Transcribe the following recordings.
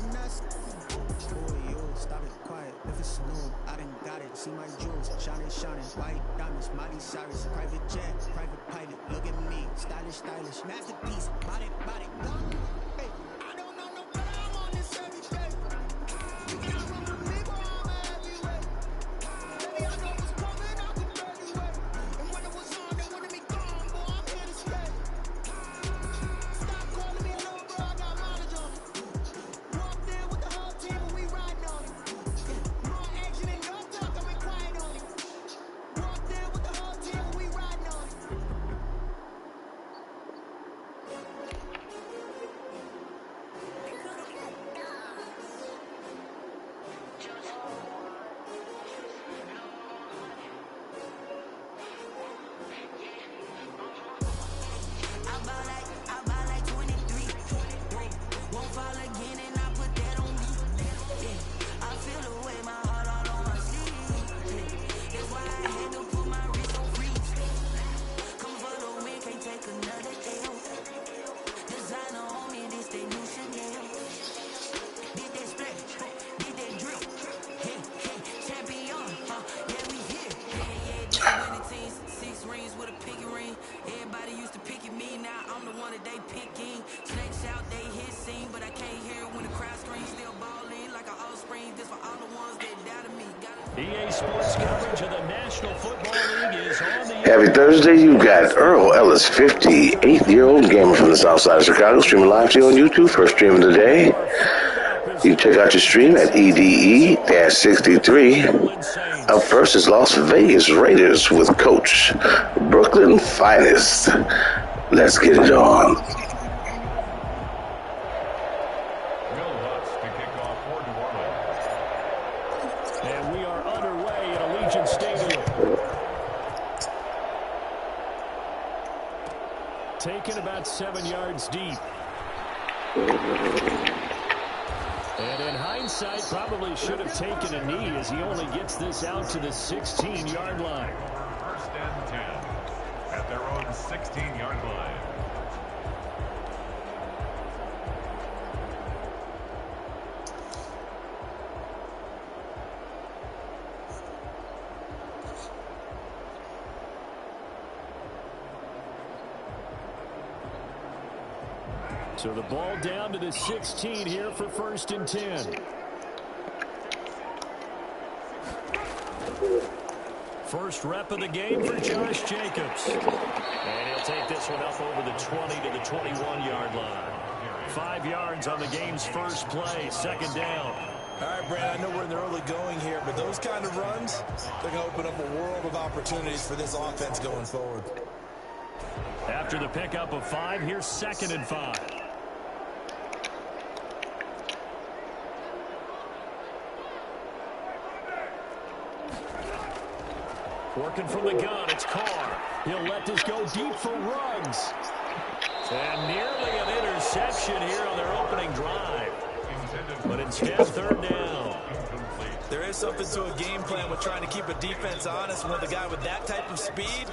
Boy, you stop it quiet. If it's new, I done got it. See my jewels, shining, white diamonds, Miley Cyrus, private jet, private pilot. Look at me, stylish, masterpiece, body, go. Hey, I don't know no better. I'm on this every day. You can't run with me, boy, I'm a heavyweight. Baby, I know what's coming, I can barely wait. And when it was on, they wanted me gone, boy, I'm here to stay. Stop calling me little bro, I got mileage on it. Walked in with the whole team and we riding on it. More action and no talk, I'm quiet on it. Walked in with the whole team and we riding on it. I buy like 23. Won't fall again and I put that on me. Yeah, I feel the way, my heart all on my sleeve. That's why I had to put my wrist on freeze. Come for the win, can't take another L. Designer on me, this they new Chanel. Did that splash, did that drip. Champion, yeah, we here. Yeah, this winning team, 6 rings with a pinky ring. Everybody used to pick at me, now I'm the one that they picking. Snakes out, they hit scene, but I can't hear when the crowd screams. Still balling like an offspring. This for all the ones that doubted me. EA Sports coverage of the National Football League is on the Happy Thursday. You got Earl Ellis, 58-year-old gamer from the south side of Chicago, streaming live to you on YouTube. First stream of the day. You can check out your stream at EDE-63. Up first is Las Vegas Raiders with Coach Brooklyn Finest. Let's get it on. And we are underway at Allegiant Stadium. Taken about 7 yards deep. And in hindsight, probably should have taken a knee as he only gets this out to the 16-yard line. First and 10 at their own 16-yard line. So the ball down to the 16 here for first and 10. First rep of the game for Josh Jacobs. And he'll take this one up over the 20 to the 21-yard line. 5 yards on the game's first play, second down. All right, Brad, I know we're in the early going here, but those kind of runs, they're going to open up a world of opportunities for this offense going forward. After the pickup of 5, here's second and 5. Working from the gun, it's Carr. He'll let this go deep for Ruggs. And nearly an interception here on their opening drive. But instead, third down. There is something to a game plan with trying to keep a defense honest. When the guy with that type of speed,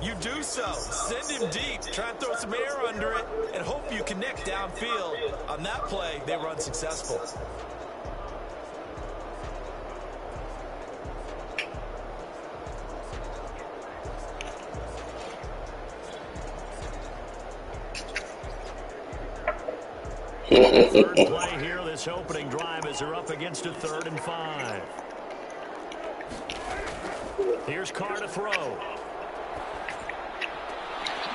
you do so. Send him deep, try and throw some air under it, and hope you connect downfield. On that play, they were unsuccessful. Third play here, this opening drive, as they're up against a 3rd and 5. Here's Carr to throw.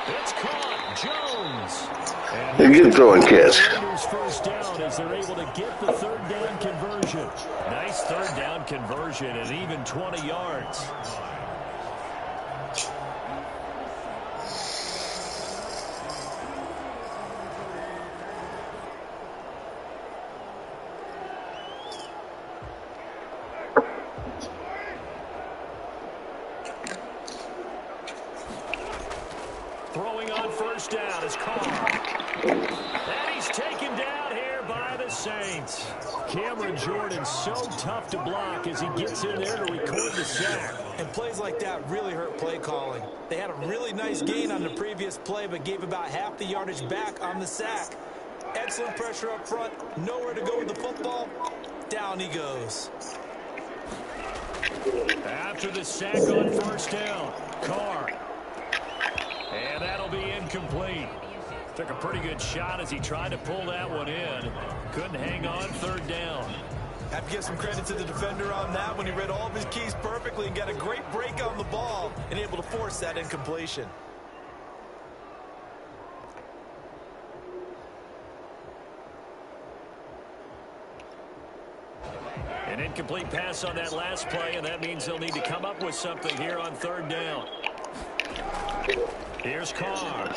It's caught. Jones. A good throw and catch. First down as they're able to get the third down conversion. Nice third down conversion and even 20 yards. Throwing on first down is Carr. And he's taken down here by the Saints. Cameron Jordan so tough to block as he gets in there to record the sack. And plays like that really hurt play calling. They had a really nice gain on the previous play, but gave about half the yardage back on the sack. Excellent pressure up front. Nowhere to go with the football. Down he goes. After the sack on first down, Carr. And that'll be incomplete. Took a pretty good shot as he tried to pull that one in. Couldn't hang on third down. Have to give some credit to the defender on that when he read all of his keys perfectly and got a great break on the ball and able to force that incompletion. An incomplete pass on that last play, and that means they'll need to come up with something here on third down. Here's Carr.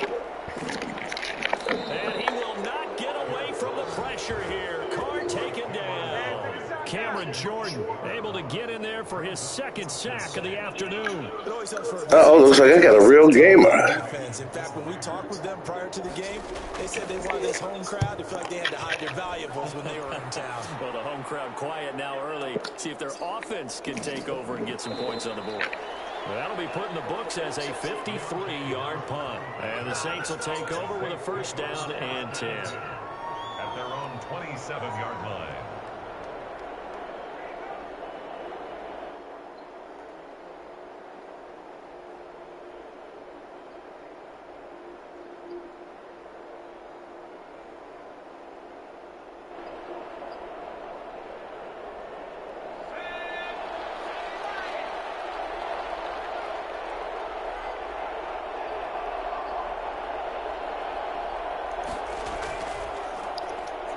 And he will not get away from the pressure here. Carr taken down. Cameron Jordan able to get in there for his second sack of the afternoon. Uh-oh, looks like I got a real gamer. In fact, when we talked with them prior to the game, they said they wanted this home crowd to feel like they had to hide their valuables when they were in town. Well, the home crowd quiet now early. See if their offense can take over and get some points on the board. Well, that'll be put in the books as a 53-yard punt. And the Saints will take over with a first down and 10. At their own 27-yard line.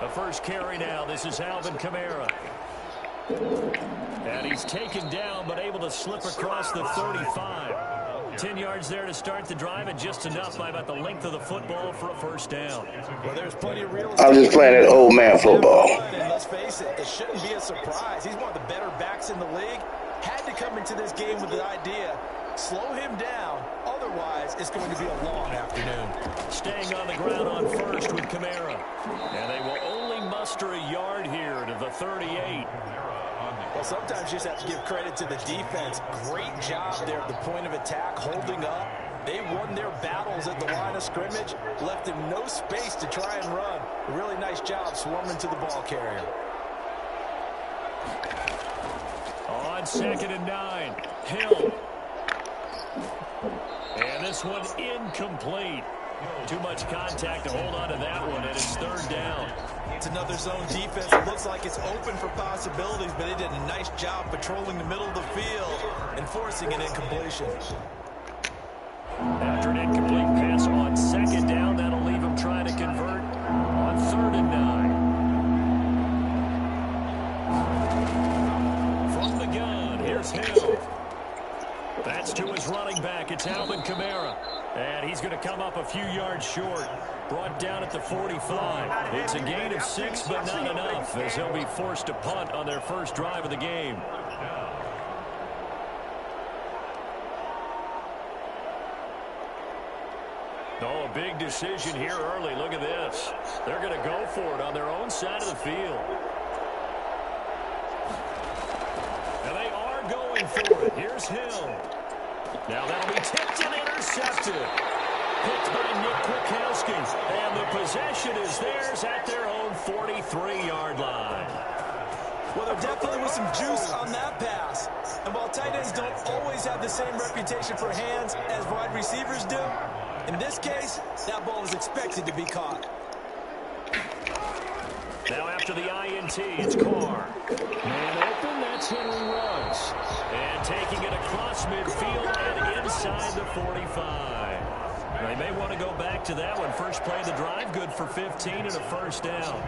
The first carry now. This is Alvin Kamara. And he's taken down, but able to slip across the 35. 10 yards there to start the drive, and just enough by about the length of the football for a first down. Well, there's plenty of real estate. I'm just playing that old man football. And let's face it, it shouldn't be a surprise. He's one of the better backs in the league. Had to come into this game with the idea, slow him down. Otherwise, it's going to be a long afternoon. Staying on the ground on first with Kamara. And they will only muster a yard here to the 38. Well, sometimes you just have to give credit to the defense. Great job there at the point of attack, holding up. They won their battles at the line of scrimmage, left him no space to try and run. Really nice job swarming to the ball carrier. On 2nd and 9, Hill. And this one incomplete. Too much contact to hold on to that one, and it's third down. It's another zone defense. It looks like it's open for possibilities, but they did a nice job patrolling the middle of the field and forcing an incompletion. After an incomplete pass on 2nd down, that'll leave him trying to convert on 3rd and 9. From the gun, here's Hill. That's to his running back. It's Alvin Kamara. And he's going to come up a few yards short. Brought down at the 45. It's a gain of 6, but not enough, as he'll be forced to punt on their first drive of the game. Oh, a big decision here early. Look at this. They're going to go for it on their own side of the field. And they are going for it. Here's Hill. Now that'll be tipped and intercepted. Picked by Nick Kwiatkowski. And the possession is theirs at their own 43-yard line. Well, there definitely was some juice on that pass. And while tight ends don't always have the same reputation for hands as wide receivers do, in this case, that ball is expected to be caught. Now after the INT, it's Carr. Man open, that's Henry Ruggs. And taking it across midfield and inside the 45. They may want to go back to that one. First play of the drive, good for 15 and a first down.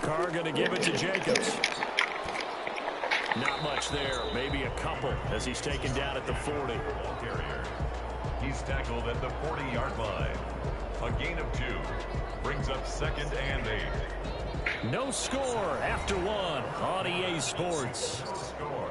Carr going to give it to Jacobs. Not much there, maybe a couple as he's taken down at the 40. He's tackled at the 40-yard line. A gain of 2 brings up 2nd and 8. No score after 1 on EA Sports. Score.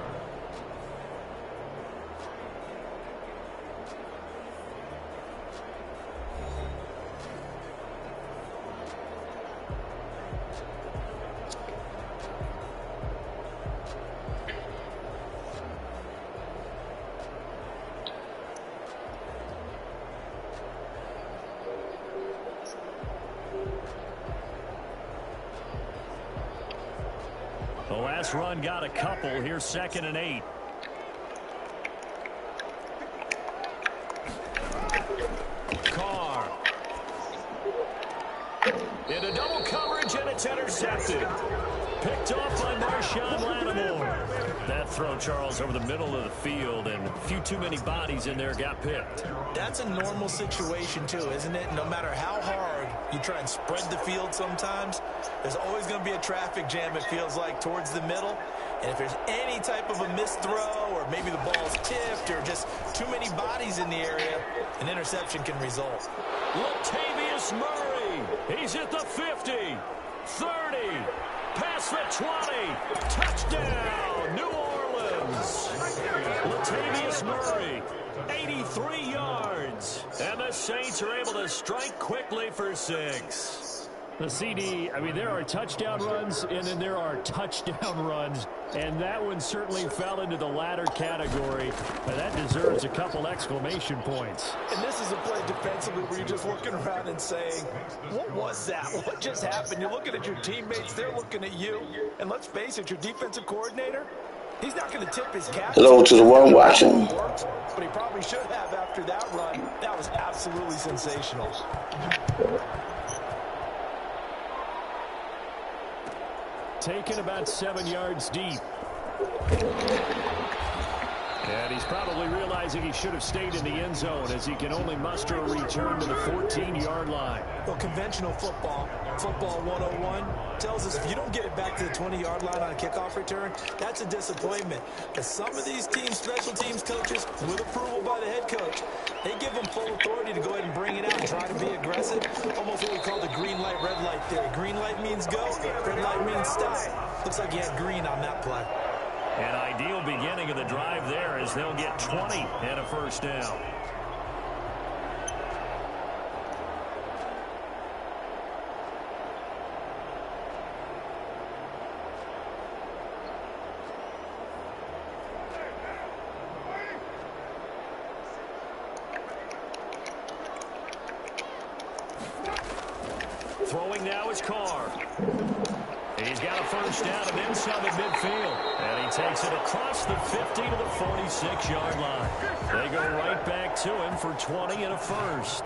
The last run got a couple. Here's 2nd and 8. Carr. Into double coverage, and it's intercepted. Picked off by Marshawn Lattimore. That throw, Charles, over the middle of the field, and a few too many bodies in there got picked. That's a normal situation, too, isn't it? No matter how hard you try and spread the field sometimes, there's always going to be a traffic jam, it feels like, towards the middle. And if there's any type of a missed throw, or maybe the ball's tipped, or just too many bodies in the area, an interception can result. Latavius Murray. He's at the 50, 30, past the 20. Touchdown, New Orleans. Latavius Murray, 83 yards. And the Saints are able to strike quickly for 6. The CD, I mean, there are touchdown runs, and then there are touchdown runs, and that one certainly fell into the latter category. That deserves a couple exclamation points. And this is a play defensively where you're just looking around and saying, what was that? What just happened? You're looking at your teammates, they're looking at you, and let's face it, your defensive coordinator, he's not going to tip his cap. Hello to the one watching. But he probably should have after that run. That was absolutely sensational. Taken about 7 yards deep. And he's probably realizing he should have stayed in the end zone as he can only muster a return to the 14-yard line. Well, conventional football 101, tells us if you don't get it back to the 20-yard line on a kickoff return, that's a disappointment. But some of these teams, special teams coaches, with approval by the head coach, they give them full authority to go ahead and bring it out and try to be aggressive. Almost what we call the green light, red light theory. Green light means go, red light means stop. Looks like he had green on that play. An ideal beginning of the drive there as they'll get 20 and a first down. Throwing now is Carr. He's got a first down and then some at midfield. And he takes it across the 50 to the 46-yard line. They go right back to him for 20 and a first.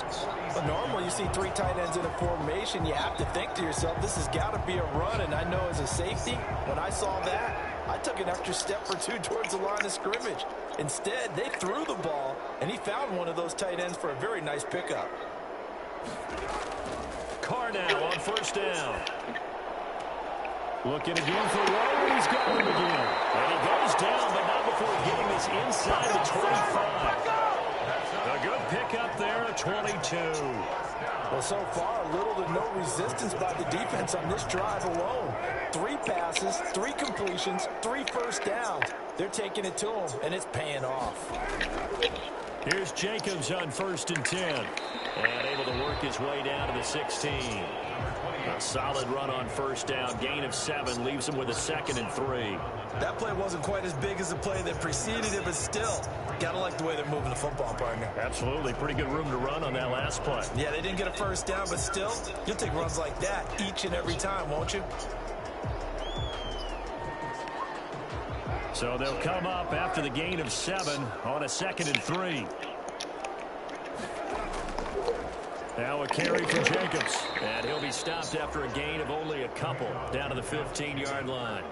But normally you see 3 tight ends in a formation, you have to think to yourself, this has got to be a run. And I know as a safety, when I saw that, I took an extra step or 2 towards the line of scrimmage. Instead, they threw the ball, and he found one of those tight ends for a very nice pickup. Carr now on first down. Looking again for Rowe, and he's got him again. And he goes down, but not before getting this inside the 25. A good pickup there, a 22. Well, so far, little to no resistance by the defense on this drive alone. 3 passes, 3 completions, 3 first downs. They're taking it to him, and it's paying off. Here's Jacobs on 1st and 10. And able to work his way down to the 16. A solid run on first down. Gain of 7 leaves him with a 2nd and 3. That play wasn't quite as big as the play that preceded it, but still, gotta like the way they're moving the football, partner. Absolutely. Pretty good room to run on that last play. Yeah, they didn't get a first down, but still, you'll take runs like that each and every time, won't you? So they'll come up after the gain of 7 on a 2nd and 3. Now a carry for Jacobs. And he'll be stopped after a gain of only a couple down to the 15-yard line.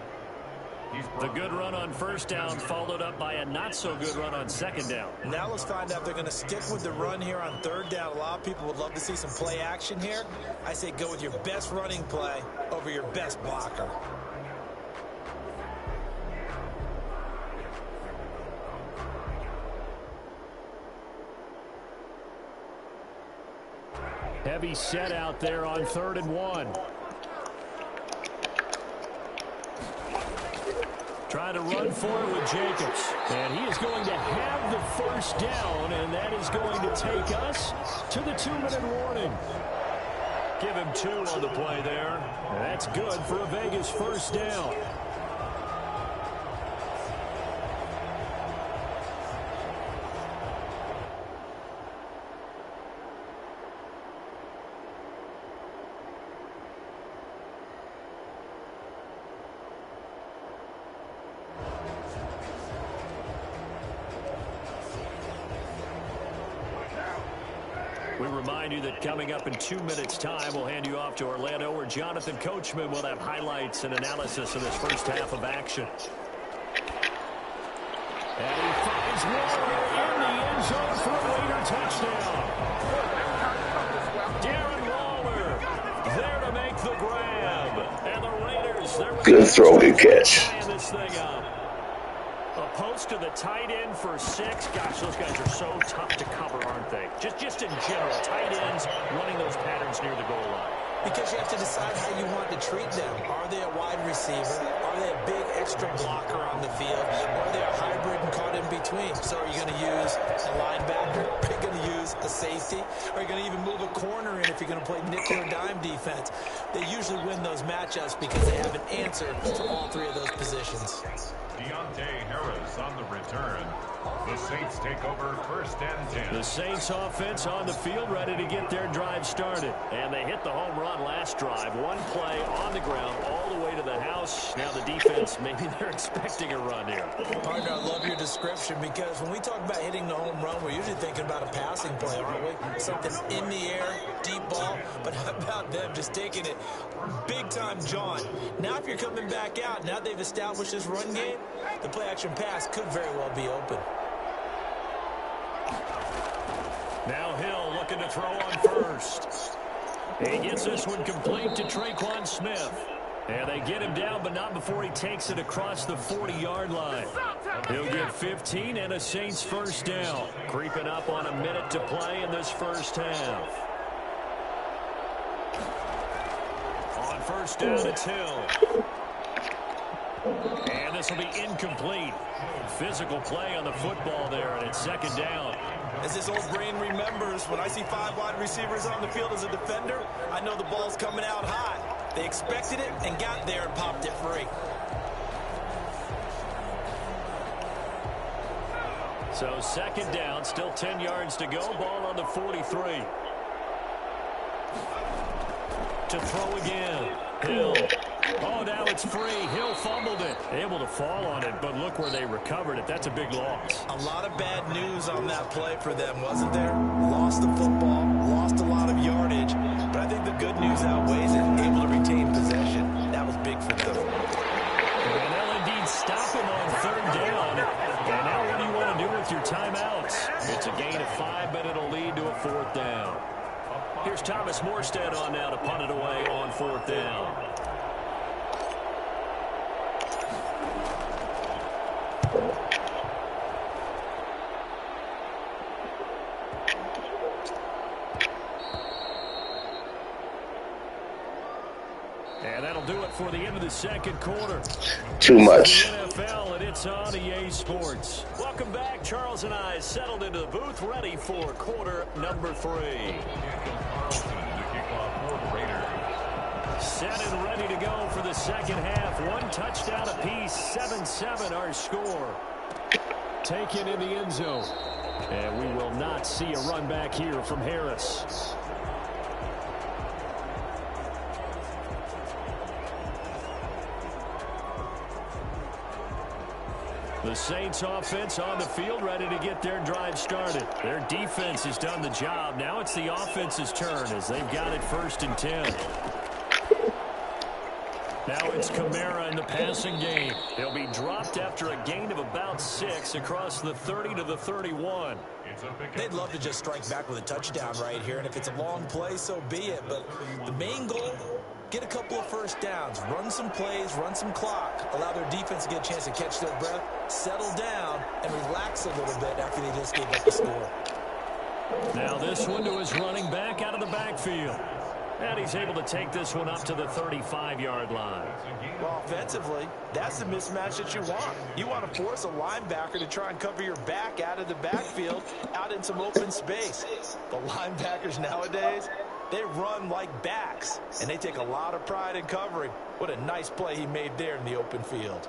The good run on first down followed up by a not-so-good run on second down. Now let's find out if they're going to stick with the run here on third down. A lot of people would love to see some play action here. I say go with your best running play over your best blocker. Heavy set out there on 3rd and 1. Trying to run for it with Jacobs. And he is going to have the first down, and that is going to take us to the 2-minute warning. Give him 2 on the play there. That's good for a Vegas first down. We remind you that coming up in 2 minutes' time, we'll hand you off to Orlando, where Jonathan Coachman will have highlights and analysis of this first half of action. And he finds Waller in the end zone for a Raider touchdown. Darren Waller there to make the grab. And the Raiders, good throw, good catch. This thing up. A post to the tight end for 6. Gosh, those guys are so tough to cover, aren't they? Just in general, tight ends running those patterns near the goal line. Because you have to decide how you want to treat them. Are they a wide receiver? Are they a big extra blocker on the field? Or are they a hybrid and caught in between? So are you going to use a linebacker? Are you going to use a safety? Are you going to even move a corner in if you're going to play nickel or dime defense? They usually win those matchups because they have an answer for all 3 of those positions. Deontay Harris on the return. The Saints take over 1st and 10. The Saints offense on the field, ready to get their drive started. And they hit the home run last drive. One play on the ground all the way to the house. Now the defense, maybe they're expecting a run here. Partner, I love your description because when we talk about hitting the home run, we're usually thinking about a passing play, aren't we? Something in the air, deep ball. But how about them just taking it big-time jaunt? Now if you're coming back out, now they've established this run game, the play-action pass could very well be open. Now Hill looking to throw on first. He gets this one complete to Traquan Smith. And they get him down, but not before he takes it across the 40-yard line. He'll get 15 and a Saints first down. Creeping up on a minute to play in this first half. On first down, it's Hill. And this will be incomplete. Physical play on the football there, and it's 2nd down. As this old brain remembers, when I see 5 wide receivers on the field as a defender, I know the ball's coming out high. They expected it and got there and popped it free. So 2nd down, still 10 yards to go. Ball on the 43. To throw again. Hill. Oh, now it's free. Hill fumbled it. Able to fall on it, but look where they recovered it. That's a big loss. A lot of bad news on that play for them, wasn't there? Lost the football, lost a lot of yardage, but I think the good news outweighs it. Able to retain possession. That was big for them. And they'll indeed stop him on 3rd down. And now what do you want to do with your timeouts? It's a gain of 5, but it'll lead to a 4th down. Here's Thomas Morstead on now to punt it away on 4th down. And that'll do it for the end of the 2nd quarter. Too much. NFL, and it's on EA Sports. Welcome back. Charles and I settled into the booth, ready for quarter number 3. Set and ready to go for the 2nd half. 1 touchdown apiece, 7-7 our score. Taken in the end zone. And we will not see a run back here from Harris. The Saints offense on the field, ready to get their drive started. Their defense has done the job. Now it's the offense's turn as they've got it 1st and 10. Now it's Kamara in the passing game. He'll be dropped after a gain of about 6 across the 30 to the 31. They'd love to just strike back with a touchdown right here, and if it's a long play, so be it. But the main goal, get a couple of first downs, run some plays, run some clock, allow their defense to get a chance to catch their breath, settle down, and relax a little bit after they just gave up the score. Now this one to his running back out of the backfield. And he's able to take this one up to the 35-yard line. Well, offensively, that's the mismatch that you want. You want to force a linebacker to try and cover your back out of the backfield, out in some open space. The linebackers nowadays, they run like backs, and they take a lot of pride in covering. What a nice play he made there in the open field.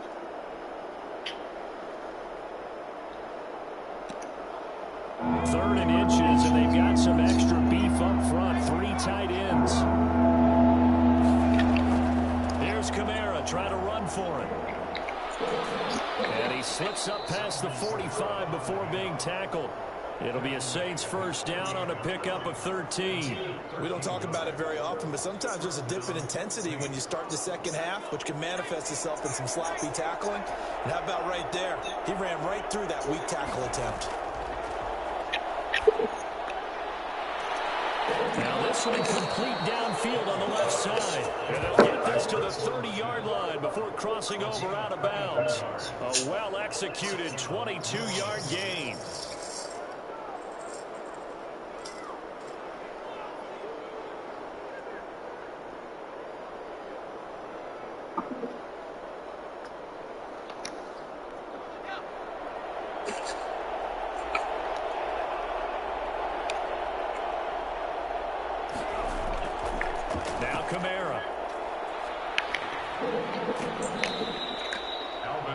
Third and inches, and they've got some extra beef up front. 3 tight ends. Here's Kamara trying to run for it. And he slips up past the 45 before being tackled. It'll be a Saints first down on a pickup of 13. We don't talk about it very often, but sometimes there's a dip in intensity when you start the second half, which can manifest itself in some sloppy tackling. And how about right there? He ran right through that weak tackle attempt. Now this will be complete downfield on the left side. And they'll get this to the 30-yard line before crossing over out of bounds. A well-executed 22-yard gain.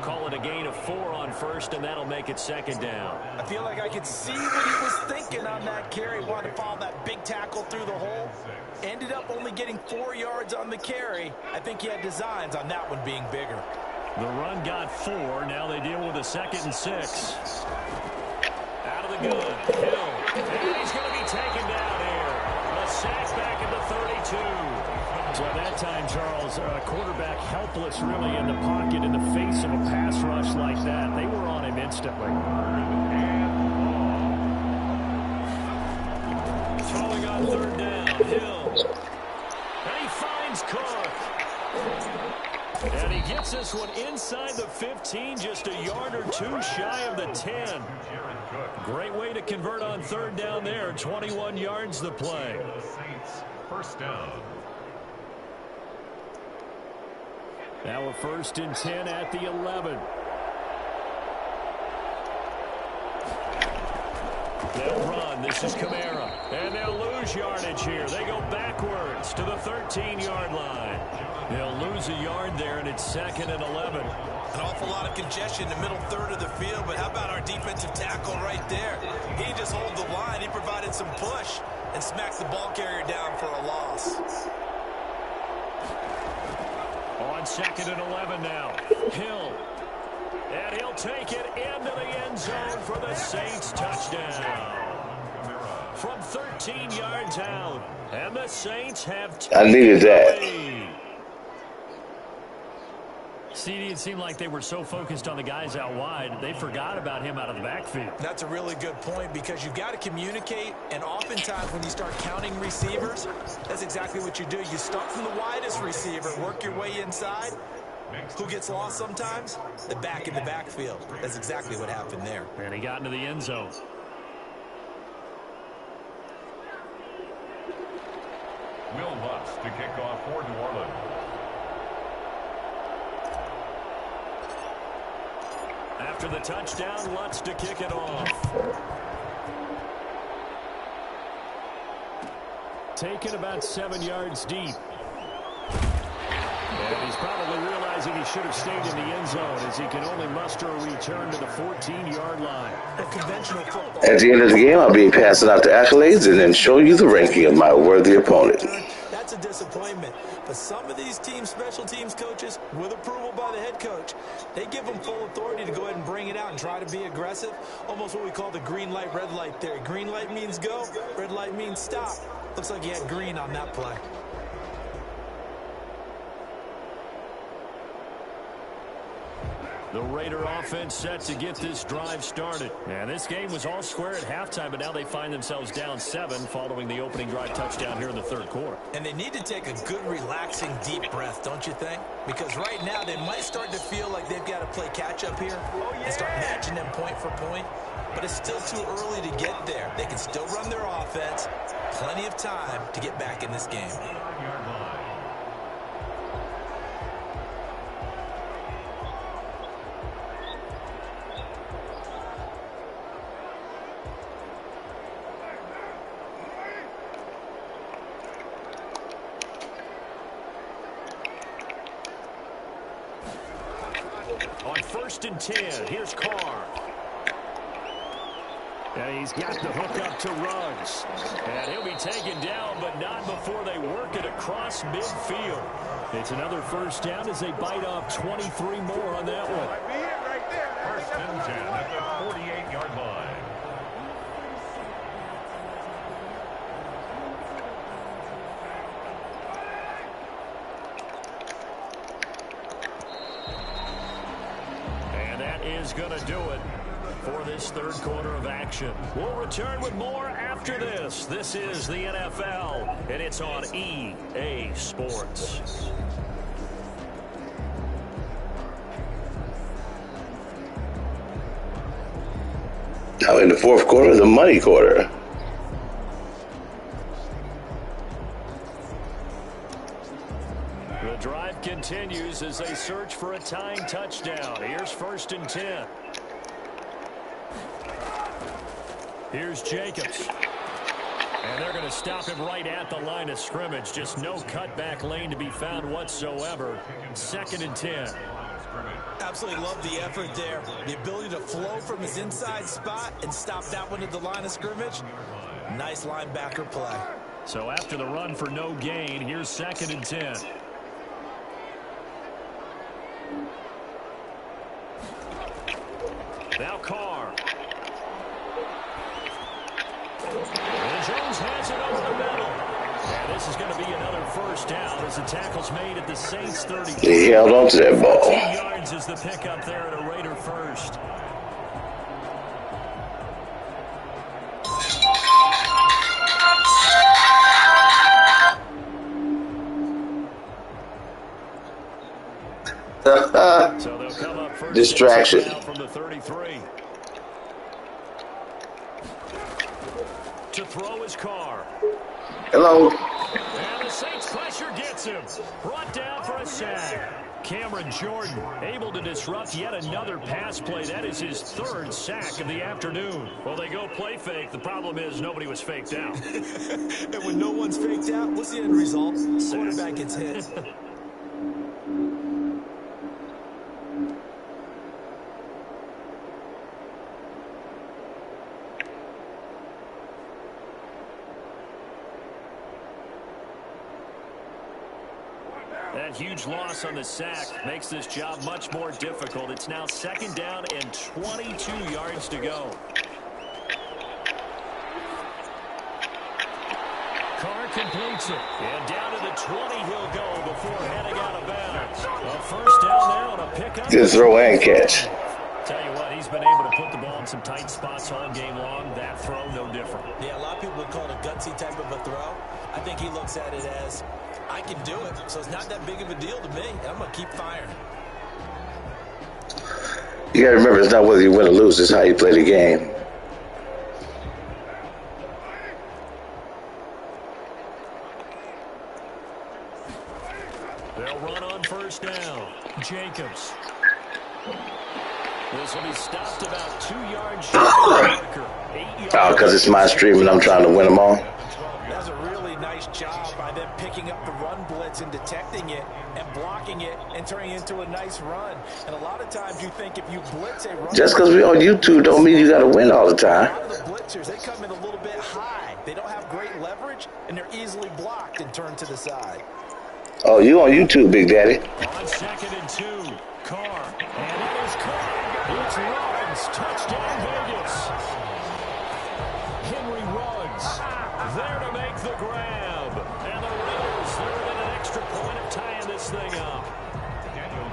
Call it a gain of 4 on first, and that'll make it second down. I feel like I could see what he was thinking on that carry. Wanted to follow that big tackle through the hole. Ended up only getting 4 yards on the carry. I think he had designs on that one being bigger. The run got 4. Now they deal with a 2nd and 6. Out of the gun. Hill. And he's going to be taken down here. A sack back at the 32. So at that time, Charles, quarterback helpless really in the pocket in the face of a pass rush like that. They were on him instantly. Throwing on 3rd down, Hill. And he finds Cook. And he gets this one inside the 15, just a yard or 2 shy of the 10. Great way to convert on 3rd down there. 21 yards the play. First down. Now a 1st and 10 at the 11. They'll run. This is Kamara. And they'll lose yardage here. They go backwards to the 13-yard line. They'll lose a yard there, and it's 2nd and 11. An awful lot of congestion in the middle third of the field, but how about our defensive tackle right there? He didn't just hold the line. He provided some push and smacked the ball carrier down for a loss. On 2nd and 11 now. Hill. And he'll take it into the end zone for the Saints touchdown. From 13 yards out. And the Saints have I needed that. CD, it seemed like they were so focused on the guys out wide, they forgot about him out of the backfield. That's a really good point because you've got to communicate, and oftentimes when you start counting receivers, that's exactly what you do. You start from the widest receiver, work your way inside. Who gets lost sometimes? The back in the backfield. That's exactly what happened there. And he got into the end zone. Will Lutz to kick off for New Orleans. After the touchdown, Lutz to kick it off. Taken about 7 yards deep. And he's probably realizing he should have stayed in the end zone as he can only muster a return to the 14-yard line. A conventional football. At the end of the game, I'll be passing out the accolades and then show you the ranking of my worthy opponent. That's a disappointment. But some of these team special teams coaches, with approval by the head coach, they give them full authority to go ahead and bring it out and try to be aggressive. Almost what we call the green light, red light theory. Green light means go, red light means stop. Looks like he had green on that play. The Raider offense set to get this drive started. And this game was all square at halftime, but now they find themselves down 7 following the opening drive touchdown here in the 3rd quarter. And they need to take a good, relaxing, deep breath, don't you think? Because right now they might start to feel like they've got to play catch-up here and start matching them point for point. But it's still too early to get there. They can still run their offense. Plenty of time to get back in this game. On 1st and 10, here's Carr. And he's got the hook up to Ruggs. And he'll be taken down, but not before they work it across midfield. It's another 1st down as they bite off 23 more on that one. 1st and 10 at the 48-yard line. is going to do it for this third quarter of action. We'll return with more after this. This is the NFL, and it's on EA Sports. Now in the fourth quarter, the money quarter. The drive continues as they search for a tying touchdown. Here's 1st and 10. Here's Jacobs. And they're going to stop him right at the line of scrimmage. Just no cutback lane to be found whatsoever. 2nd and 10. Absolutely love the effort there. The ability to flow from his inside spot and stop that one at the line of scrimmage. Nice linebacker play. So after the run for no gain, here's 2nd and 10. Now Carr. And Jones has it over the middle. And this is going to be another 1st down as the tackle's made at the Saints 30. He held on to that ball. 2 yards is the pickup there at a Raider 1st. So they'll come up 1st. Distraction. From the 33. To throw his Carr. Hello. And the Saints pressure gets him. Brought down for a sack. Cameron Jordan able to disrupt yet another pass play. That is his 3rd sack of the afternoon. Well, they go play fake. The problem is nobody was faked out. And when no one's faked out, what's the end result? Quarterback gets hit. That huge loss on the sack makes this job much more difficult. It's now 2nd down and 22 yards to go. Carr completes it. And down to the 20 he'll go before heading out of bounds. A 1st down now and a pickup. Good throw and catch. Tell you what, he's been able to put the ball in some tight spots all game long. That throw, no different. Yeah, a lot of people would call it a gutsy type of a throw. I think he looks at it as, I can do it, so it's not that big of a deal to me, and I'm going to keep firing. You got to remember, it's not whether you win or lose, it's how you play the game. They'll run on 1st down. Jacobs. This will be stopped about 2 yards short of the marker. 8 yards. Oh, because it's my stream and I'm trying to win them all. That's a really nice job by them picking up the run blitz and detecting it and blocking it and turning it into a nice run. And a lot of times you think if you blitz a run... Just because we're on YouTube don't mean you got to win all the time. A lot of the blitzers, they come in a little bit high. They don't have great leverage, and they're easily blocked and turned to the side. Oh, you on YouTube, Big Daddy. On 2nd and 2, Carr. And it is Carr. It's Ruggs. Touchdown, Vegas. Henry Ruggs there to make the grab. And the Raiders, they're in an extra point of tying this thing up.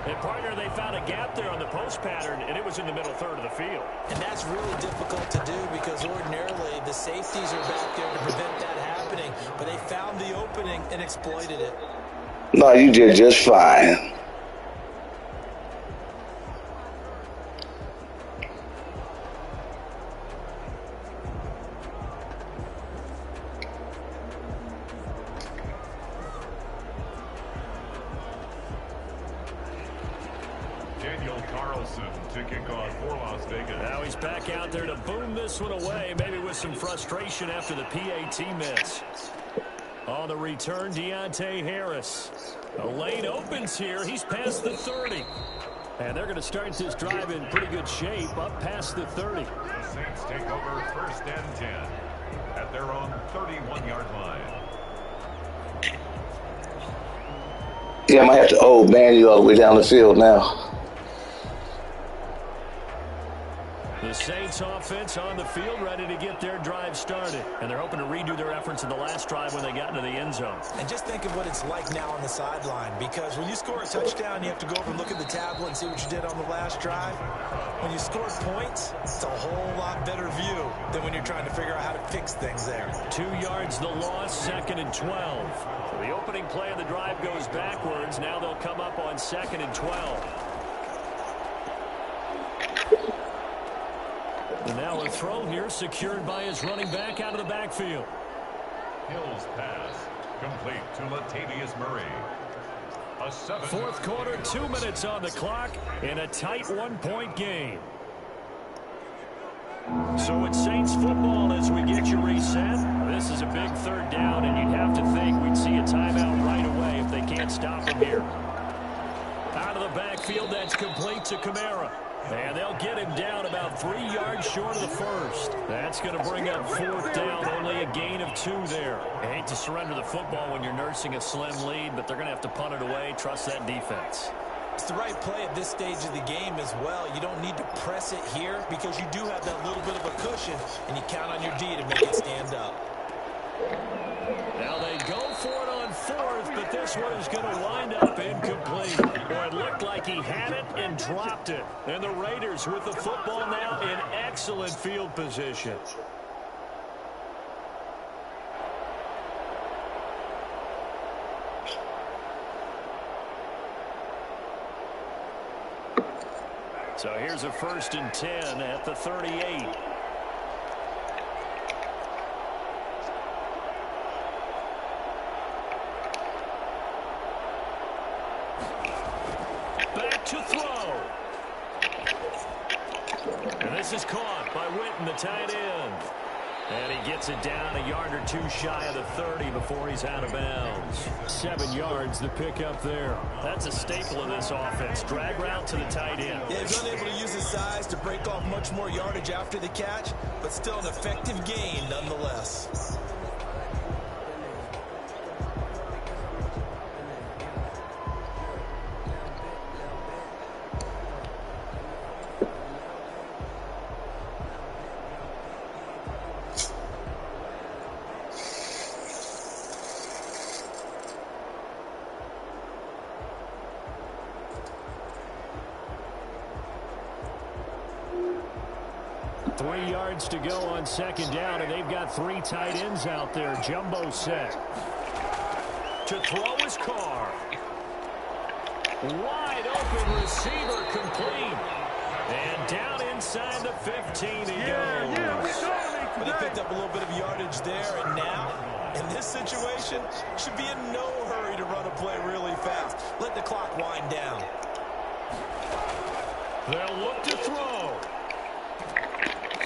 And partner, they found a gap there on the post pattern, and it was in the middle 3rd of the field. And that's really difficult to do because ordinarily the safeties are back there to prevent that happening. But they found the opening and exploited it. No, you did just fine. To kick off for Las Vegas. Now he's back out there to boom this one away, maybe with some frustration after the PAT miss. On the return, Deontay Harris. The lane opens here. He's past the 30. And they're going to start this drive in pretty good shape, up past the 30. The Saints take over 1st and 10 at their own 31-yard line. Yeah, I might have to man you all the way down the field now. The the Saints offense on the field, ready to get their drive started. And they're hoping to redo their efforts in the last drive when they got into the end zone. And just think of what it's like now on the sideline, because when you score a touchdown, you have to go over and look at the tablet and see what you did on the last drive. When you score points, it's a whole lot better view than when you're trying to figure out how to fix things there. 2 yards the loss, 2nd and 12. So the opening play of the drive goes backwards. Now they'll come up on 2nd and 12. And now a throw here secured by his running back out of the backfield. Hill's pass complete to Latavius Murray. Fourth quarter, 2 minutes on the clock in a tight 1-point game. So it's Saints football as we get you reset. This is a big 3rd down, and you'd have to think we'd see a timeout right away if they can't stop him here. Out of the backfield, that's complete to Kamara. And they'll get him down about 3 yards short of the first. That's going to bring up 4th down, only a gain of 2 there. I hate to surrender the football when you're nursing a slim lead, but they're going to have to punt it away. Trust that defense. It's the right play at this stage of the game as well. You don't need to press it here because you do have that little bit of a cushion, and you count on your D to make it stand up. Now they go for it on 4th, but this one is going to wind up incomplete. Boy, it looked like he had it and dropped it. And the Raiders with the football now in excellent field position. So here's a 1st and 10 at the 38. Back to throw. And this is caught by Witten, the tight end. And he gets it down a yard or 2 shy of the 30 before he's out of bounds. 7 yards, the pickup there. That's a staple of this offense. Drag route to the tight end. Yeah, he's unable to use his size to break off much more yardage after the catch, but still an effective gain nonetheless. To go on 2nd down, and they've got 3 tight ends out there. Jumbo set. To throw his Carr. Wide open receiver complete. And down inside the 15 he goes. But he picked up a little bit of yardage there, and now, in this situation, should be in no hurry to run a play really fast. Let the clock wind down. They'll look to throw.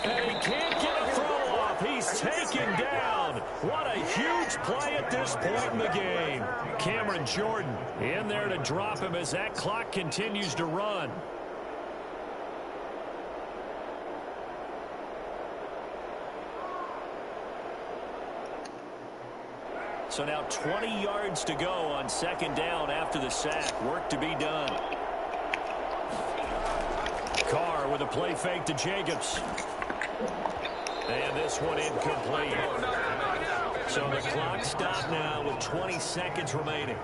And he can't get a throw off. He's taken down. What a huge play at this point in the game. Cameron Jordan in there to drop him as that clock continues to run. So now 20 yards to go on 2nd down after the sack. Work to be done. Carr with a play fake to Jacobs. And this one incomplete. So the clock stopped now with 20 seconds remaining.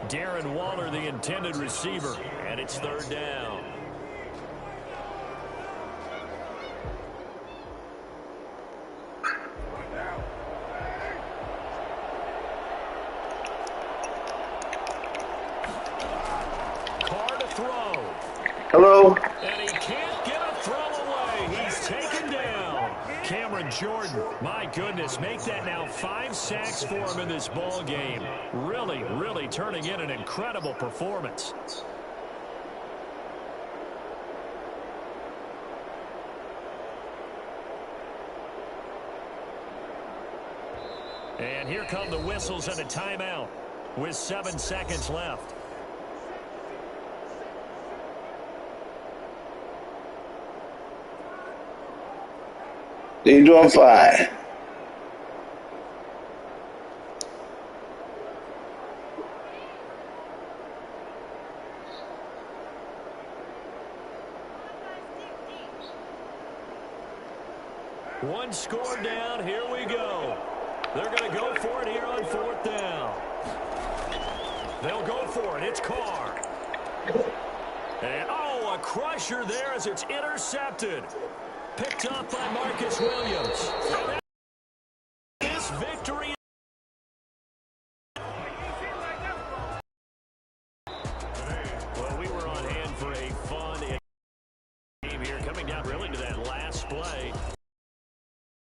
Darren Waller, the intended receiver, and it's 3rd down. Carr to throw. Hello? And he can't get a throw away. He's taken down. Cameron Jordan, my goodness, make that now 5 sacks for him in this ball game. Really, really turning in an incredible performance. And here come the whistles and a timeout with 7 seconds left. You're doing fine. One score down. Here we go. They're going to go for it here on 4th down. They'll go for it. It's Carr. And, oh, a crusher there as it's intercepted. Picked up by Marcus Williams. And this victory. Well, we were on hand for a fun game here, coming down really to that last play.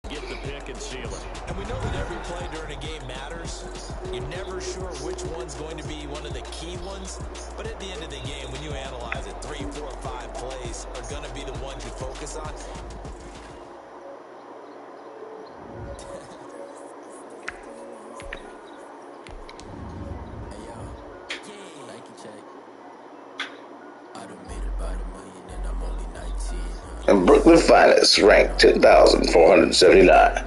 Get the pick and seal it. And we know that every play during a game matters. You're never sure which one's going to be one of the key ones. But at the end of the game, when you analyze it, 3, 4, 5 plays are going to be the ones you focus on. And Brooklyn Finest ranked 10,479.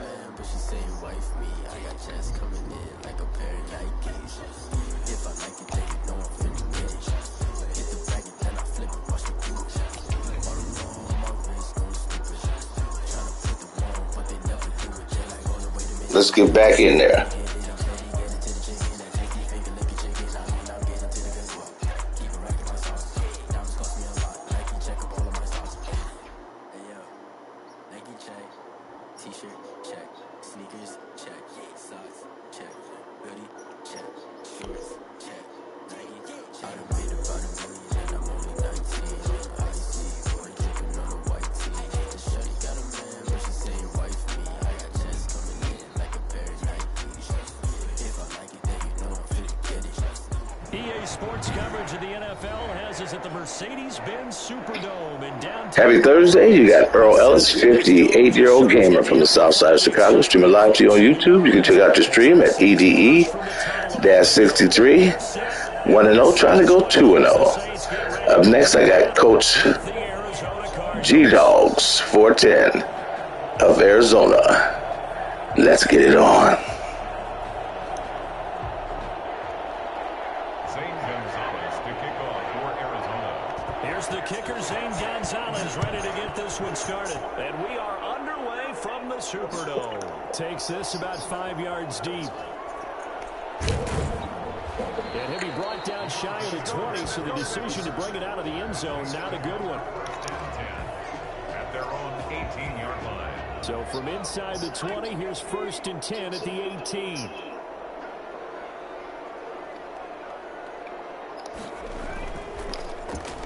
Let's get back in there. EA Sports coverage of the NFL has us at the Mercedes-Benz Superdome in downtown. Happy Thursday. You got Earl Ellis, 58-year-old gamer from the south side of Chicago, streaming live to you on YouTube. You can check out your stream at EDE-63. 1-0, trying to go 2-0. Up next, I got Coach G-Dogs, 410 of Arizona. Let's get it on. The kicker, Zane Gonzalez, ready to get this one started. And we are underway from the Superdome. Takes this about 5 yards deep. And he'll be brought down shy of the 20, so the decision to bring it out of the end zone, not a good one. At their own 18-yard line. So from inside the 20, here's 1st and 10 at the 18.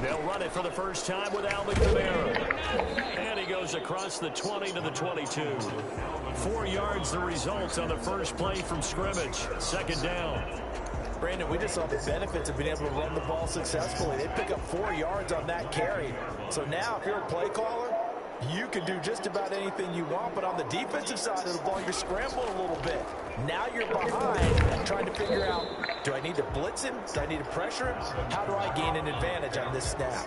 They'll run it for the first time with Alvin Kamara. And he goes across the 20 to the 22. 4 yards the result on the first play from scrimmage. 2nd down. Brandon, we just saw the benefits of being able to run the ball successfully. They pick up 4 yards on that carry. So now if you're a play caller, you can do just about anything you want, but on the defensive side of the ball, you're scrambling a little bit. Now you're behind, trying to figure out, do I need to blitz him? Do I need to pressure him? How do I gain an advantage on this snap?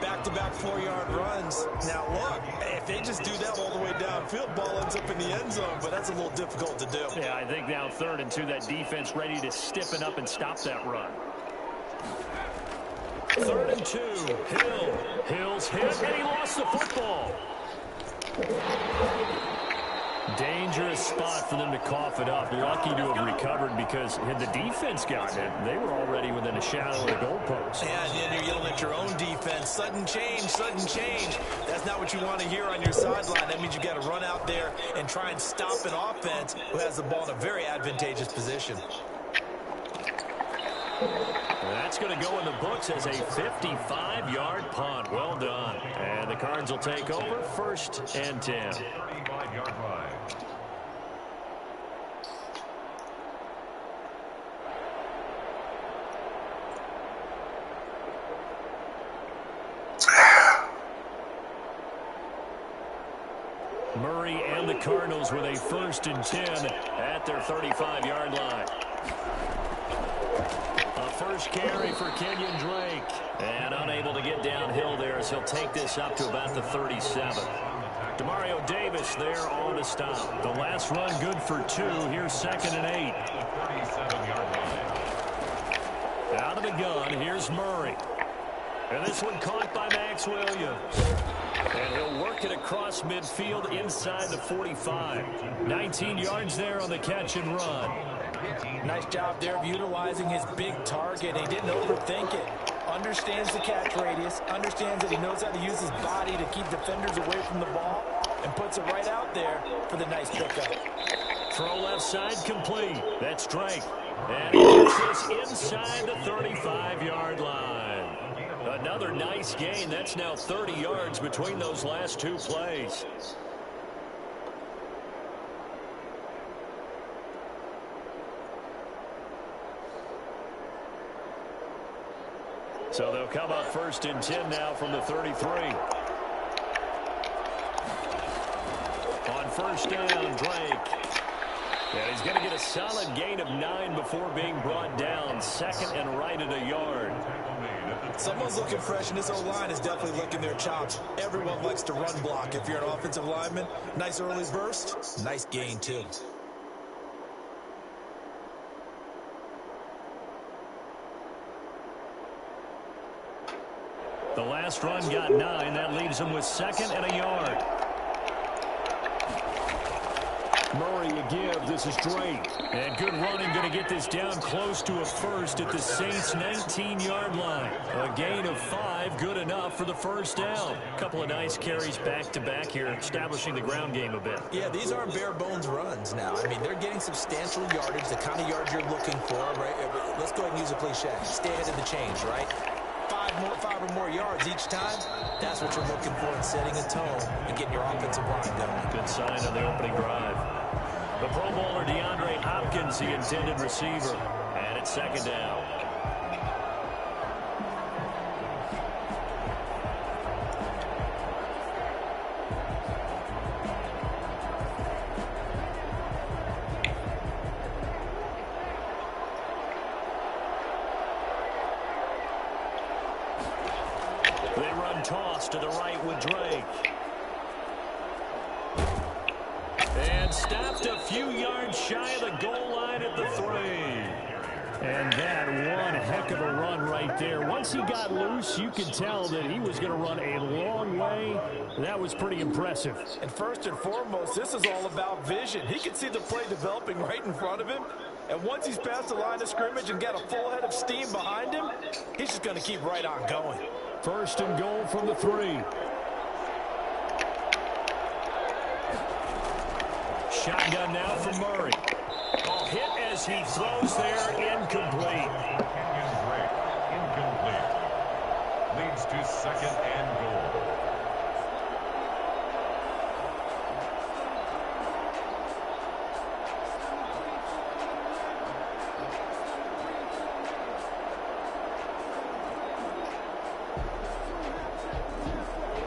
Back-to-back 4-yard runs. Now, look, if they just do that all the way downfield, ball ends up in the end zone, but that's a little difficult to do. Yeah, I think now 3rd and 2, that defense ready to stiffen up and stop that run. 3rd and 2. Hill's hit, and he lost the football. Dangerous spot for them to cough it up. Lucky to have recovered because had the defense gotten it, they were already within a shadow of the goalpost. Yeah, and then you're yelling at your own defense. Sudden change, sudden change. That's not what you want to hear on your sideline. That means you've got to run out there and try and stop an offense who has the ball in a very advantageous position. That's going to go in the books as a 55-yard punt. Well done. And the Cards will take over 1st and 10. 35-yard line. Murray and the Cardinals with a 1st and 10 at their 35-yard line. A first carry for Kenyon Drake. And unable to get downhill there as he'll take this up to about the 37. Demario Davis there on the stop. The last run good for 2. Here's 2nd and 8. 37-yard line. Out of the gun, here's Murray. And this one caught by Max Williams. And he'll work it across midfield inside the 45. 19 yards there on the catch and run. Nice job there of utilizing his big target. He didn't overthink it. Understands the catch radius. Understands that he knows how to use his body to keep defenders away from the ball. And puts it right out there for the nice pickup. Throw left side complete. That's Drake. And he gets this inside the 35-yard line. Another nice gain. That's now 30 yards between those last two plays. So they'll come up 1st and 10 now from the 33. On 1st down, Drake. And he's going to get a solid gain of 9 before being brought down. 2nd and right at a yard. Someone's looking fresh, and this O-line is definitely licking their chops. Everyone likes to run block. If you're an offensive lineman, nice early burst, nice gain too. The last run got 9. That leaves him with 2nd and a yard. Murray a give. This is Drake. And good running, going to get this down close to a first at the Saints' 19-yard line. A gain of 5, good enough for the 1st down. A couple of nice carries back-to-back here, establishing the ground game a bit. Yeah, these aren't bare-bones runs now. I mean, they're getting substantial yardage, the kind of yards you're looking for, right? Let's go ahead and use a cliche. Stay ahead of the change, right? 5 or more yards each time, that's what you're looking for in setting a tone and getting your offensive line going. Good sign on the opening drive. The Pro Bowler DeAndre Hopkins, the intended receiver. And it's 2nd down. They run toss to the right with Drake. And stopped a few yards shy of the goal line at the 3. And that one heck of a run right there. Once he got loose, you could tell that he was going to run a long way. That was pretty impressive. And first and foremost, this is all about vision. He can see the play developing right in front of him. And once he's past the line of scrimmage and got a full head of steam behind him, he's just going to keep right on going. 1st and goal from the 3. Shotgun now for Murray. Oh, hit as he throws there, incomplete. Incomplete. Leads to 2nd and goal.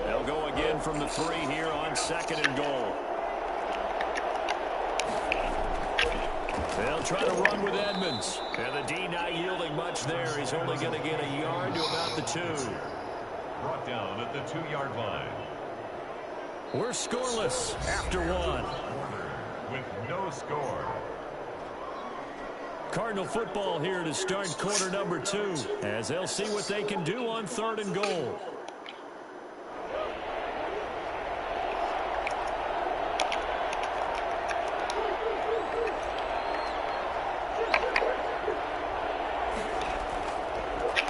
They'll go again from the 3 here on 2nd and goal. They'll try to run with Edmonds. And the D not yielding much there. He's only going to get a yard to about the 2. Brought down at the 2-yard line. We're scoreless after 1. With no score. Cardinal football here to start quarter number 2. As they'll see what they can do on 3rd and goal.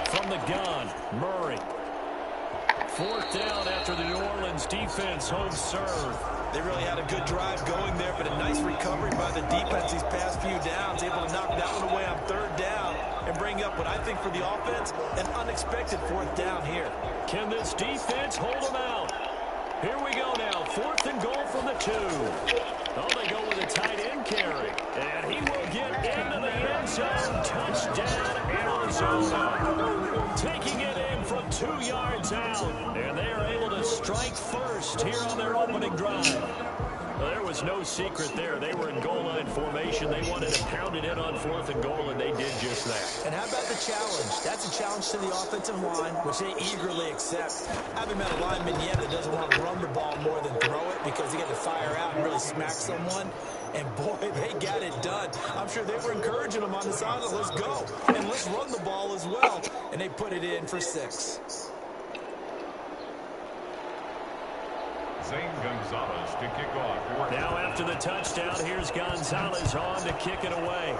From the gun, Murray. 4th down after the New Orleans defense home serve. They really had a good drive going there, but a nice recovery by the defense these past few downs, able to knock that one away on 3rd down and bring up what I think for the offense, an unexpected 4th down here. Can this defense hold them out? Here we go now, 4th and goal from the 2. Oh, they go with a tight end carry. And he will get into the end zone. Touchdown, Arizona. Taking it in from 2 yards out. And they are able to strike first here on their opening drive. Well, there was no secret there. They were in goal line formation. They wanted to pound it in on 4th and goal, and they did just that. And how about the challenge? That's a challenge to the offensive line, which they eagerly accept. I haven't met a lineman yet that doesn't want to run the ball more than throw it because he got to fire out and really smack someone. And, boy, they got it done. I'm sure they were encouraging them on the sideline. Let's go. And let's run the ball as well. And they put it in for 6. Zane Gonzalez to kick off. Now after the touchdown, here's Gonzalez on to kick it away.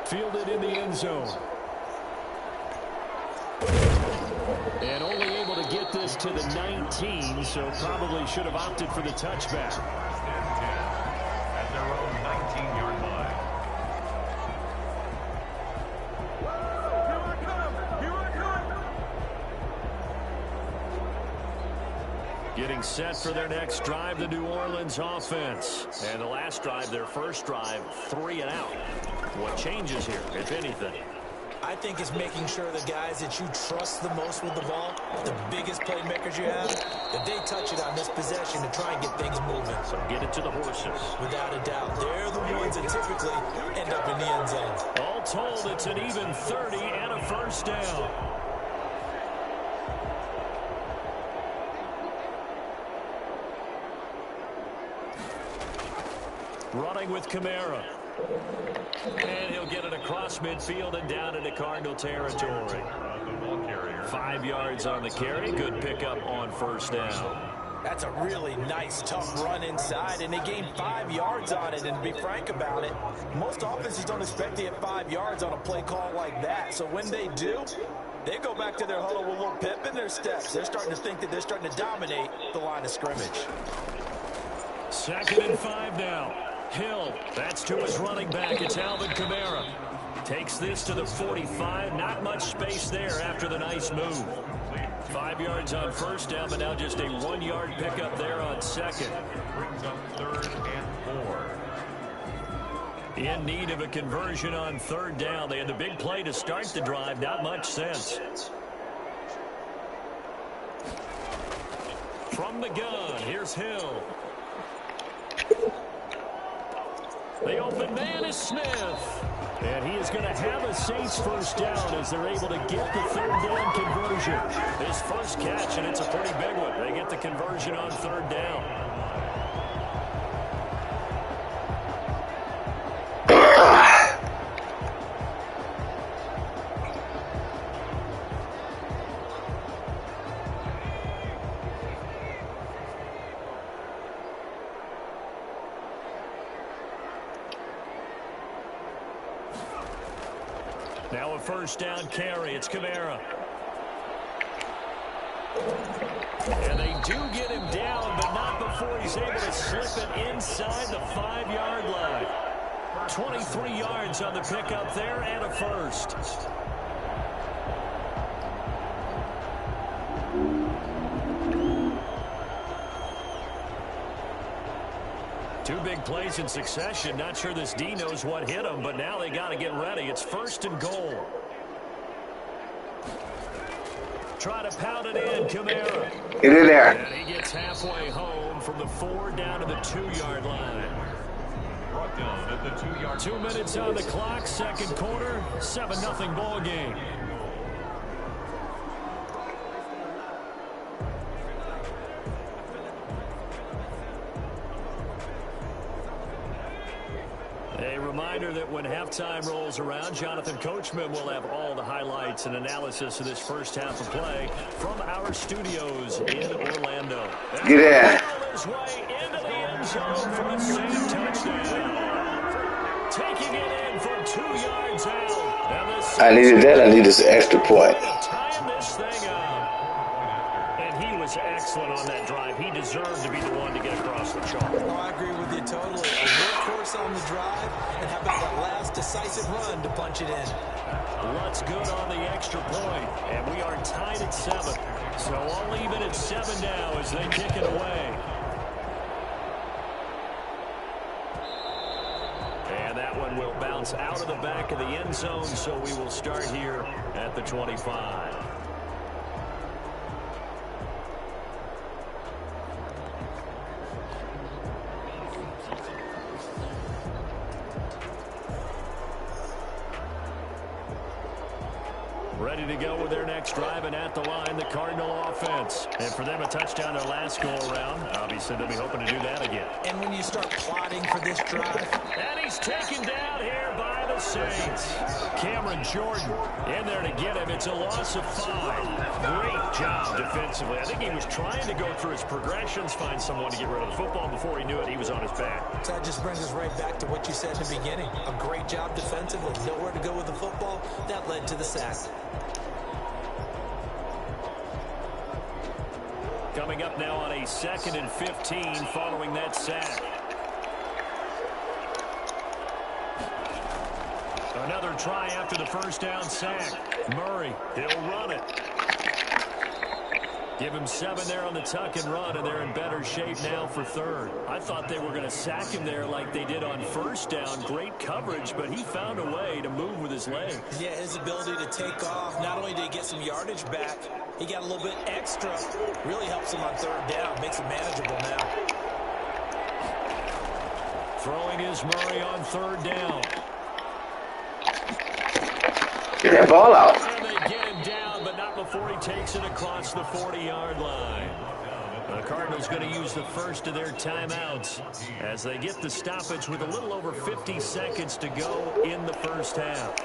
Fielded in the end zone. And only able to get this to the 19, so probably should have opted for the touchback. First and 10 at their own 19-yard line. Getting set for their next drive, the New Orleans offense. And the last drive, their first drive, 3 and out. What changes here, if anything? I think it's making sure the guys that you trust the most with the ball, the biggest playmakers you have, that they touch it on this possession to try and get things moving. So get it to the horses. Without a doubt, they're the ones that typically end up in the end zone. All told, it's an even 30 and a first down. Running with Kamara. And he'll get it across midfield and down into Cardinal territory. 5 yards on the carry. Good pickup on first down. That's a really nice, tough run inside, and they gained 5 yards on it. And to be frank about it, most offenses don't expect to get 5 yards on a play call like that. So when they do, they go back to their huddle with a little pep in their steps. They're starting to think that they're starting to dominate the line of scrimmage. 2nd and 5 now. Hill, that's to his running back. It's Alvin Kamara. Takes this to the 45. Not much space there after the nice move. 5 yards on first down, but now just a 1-yard pickup there on second. Brings up 3rd and 4. In need of a conversion on 3rd down. They had the big play to start the drive. Not much sense. From the gun, here's Hill. The open man is Smith. And he is going to have a Saints first down as they're able to get the 3rd down conversion. His first catch, and it's a pretty big one. They get the conversion on 3rd down. Now a first down carry. It's Kamara. And they do get him down, but not before he's able to slip it inside the 5-yard line. 23 yards on the pickup there and a first. Two big plays in succession. Not sure this D knows what hit him, but now they got to get ready. It's 1st and goal. Try to pound it in, Kamara. Get in there. And he gets halfway home from the 4 down to the 2-yard line. Brought down at the 2-yard. 2 minutes on the clock, 2nd quarter, 7-0 ball game. A reminder that when halftime rolls around, Jonathan Coachman will have all the highlights and analysis of this first half of play from our studios in Orlando. Get in. His way into the end zone for the same touchdown. Taking it in from 2 yards out. I needed that. I need this extra point. Tying this thing up. And he was excellent on that drive. He deserved to be the one to get across the chalk. Oh, I agree with you totally. A workhorse on the drive, and how about that last decisive run to punch it in? Lutz good on the extra point, and we are tied at 7. So all even at 7 now as they kick it away. And that one will bounce out of the back of the end zone, so we will start here at the 25. Ready to go with their next drive, and at the line, the Cardinal offense. And for them, a touchdown their last go-around. Obviously, they'll be hoping to do that again. And when you start plotting for this drive, And he's taken down here by the Saints. Cameron Jordan in there to get him. It's a loss of 5. Great job defensively. I think he was trying to go through his progressions, find someone to get rid of the football. Before he knew it, he was on his back. So that just brings us right back to what you said in the beginning. A great job defensively. Nowhere to go with the football. That led to the sack. Coming up now on a 2nd and 15 following that sack. Another try after the first down sack. Murray, he'll run it. Give him 7 there on the tuck and run, and they're in better shape now for 3rd. I thought they were going to sack him there like they did on first down. Great coverage, but he found a way to move with his legs. Yeah, his ability to take off. Not only did he get some yardage back, he got a little bit extra. Really helps him on 3rd down. Makes it manageable now. Throwing is Murray on 3rd down. Get that ball out. And they get him down, but not before he takes it across the 40-yard line. The Cardinals going to use the first of their timeouts as they get the stoppage with a little over 50 seconds to go in the first half.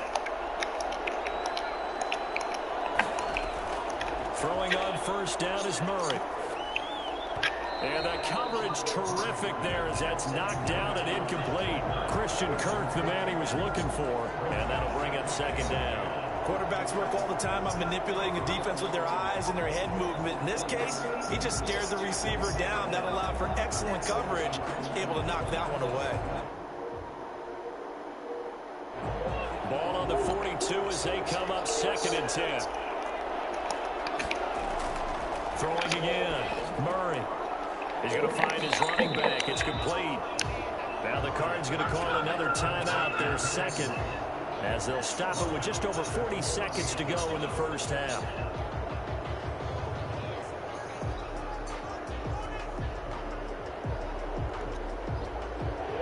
Throwing on first down is Murray. And the coverage terrific there as that's knocked down and incomplete. Christian Kirk, the man he was looking for, and that'll bring up 2nd down. Quarterbacks work all the time on manipulating a defense with their eyes and their head movement. In this case, he just stared the receiver down. That allowed for excellent coverage, able to knock that one away. Ball on the 42 as they come up 2nd and 10. Throwing again, Murray. He's going to find his running back. It's complete. Now the Cards going to call another timeout, their 2nd, as they'll stop it with just over 40 seconds to go in the first half.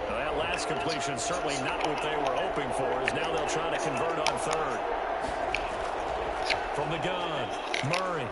Well, that last completion certainly not what they were hoping for, as now they'll try to convert on 3rd. From the gun, Murray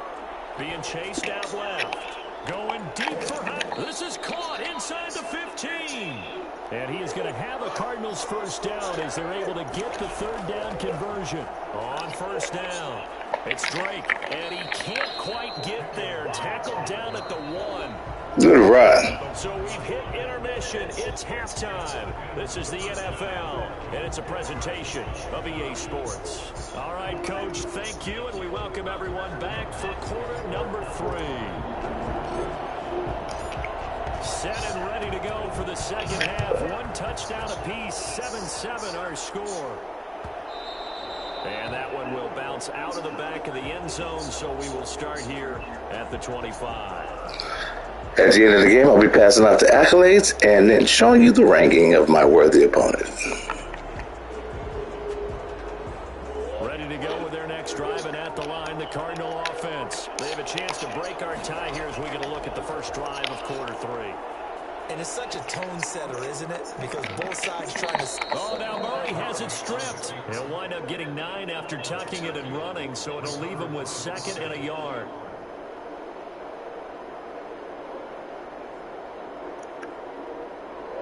being chased out left. Going deep for Hunt. This is caught inside the 15. And he is going to have a Cardinals first down as they're able to get the 3rd down conversion. On first down, it's Drake, and he can't quite get there. Tackled down at the 1. Good run. So we've hit intermission. It's halftime. This is the NFL, and it's a presentation of EA Sports. All right, Coach, thank you, and we welcome everyone back for quarter number 3. Set and ready to go for the second half. 1 touchdown apiece, 7-7 our score. And that one will bounce out of the back of the end zone, so we will start here at the 25. At the end of the game, I'll be passing out the accolades and then showing you the ranking of my worthy opponent. Ready to go with their next drive, and at the line, the Cardinal offense. They have a chance to break our tie here as we get a look at the first drive of quarter 3. And it's such a tone setter, isn't it? Because both sides trying to... Oh, now Murray has it stripped. He'll wind up getting 9 after tucking it and running, so it'll leave him with 2nd and a yard.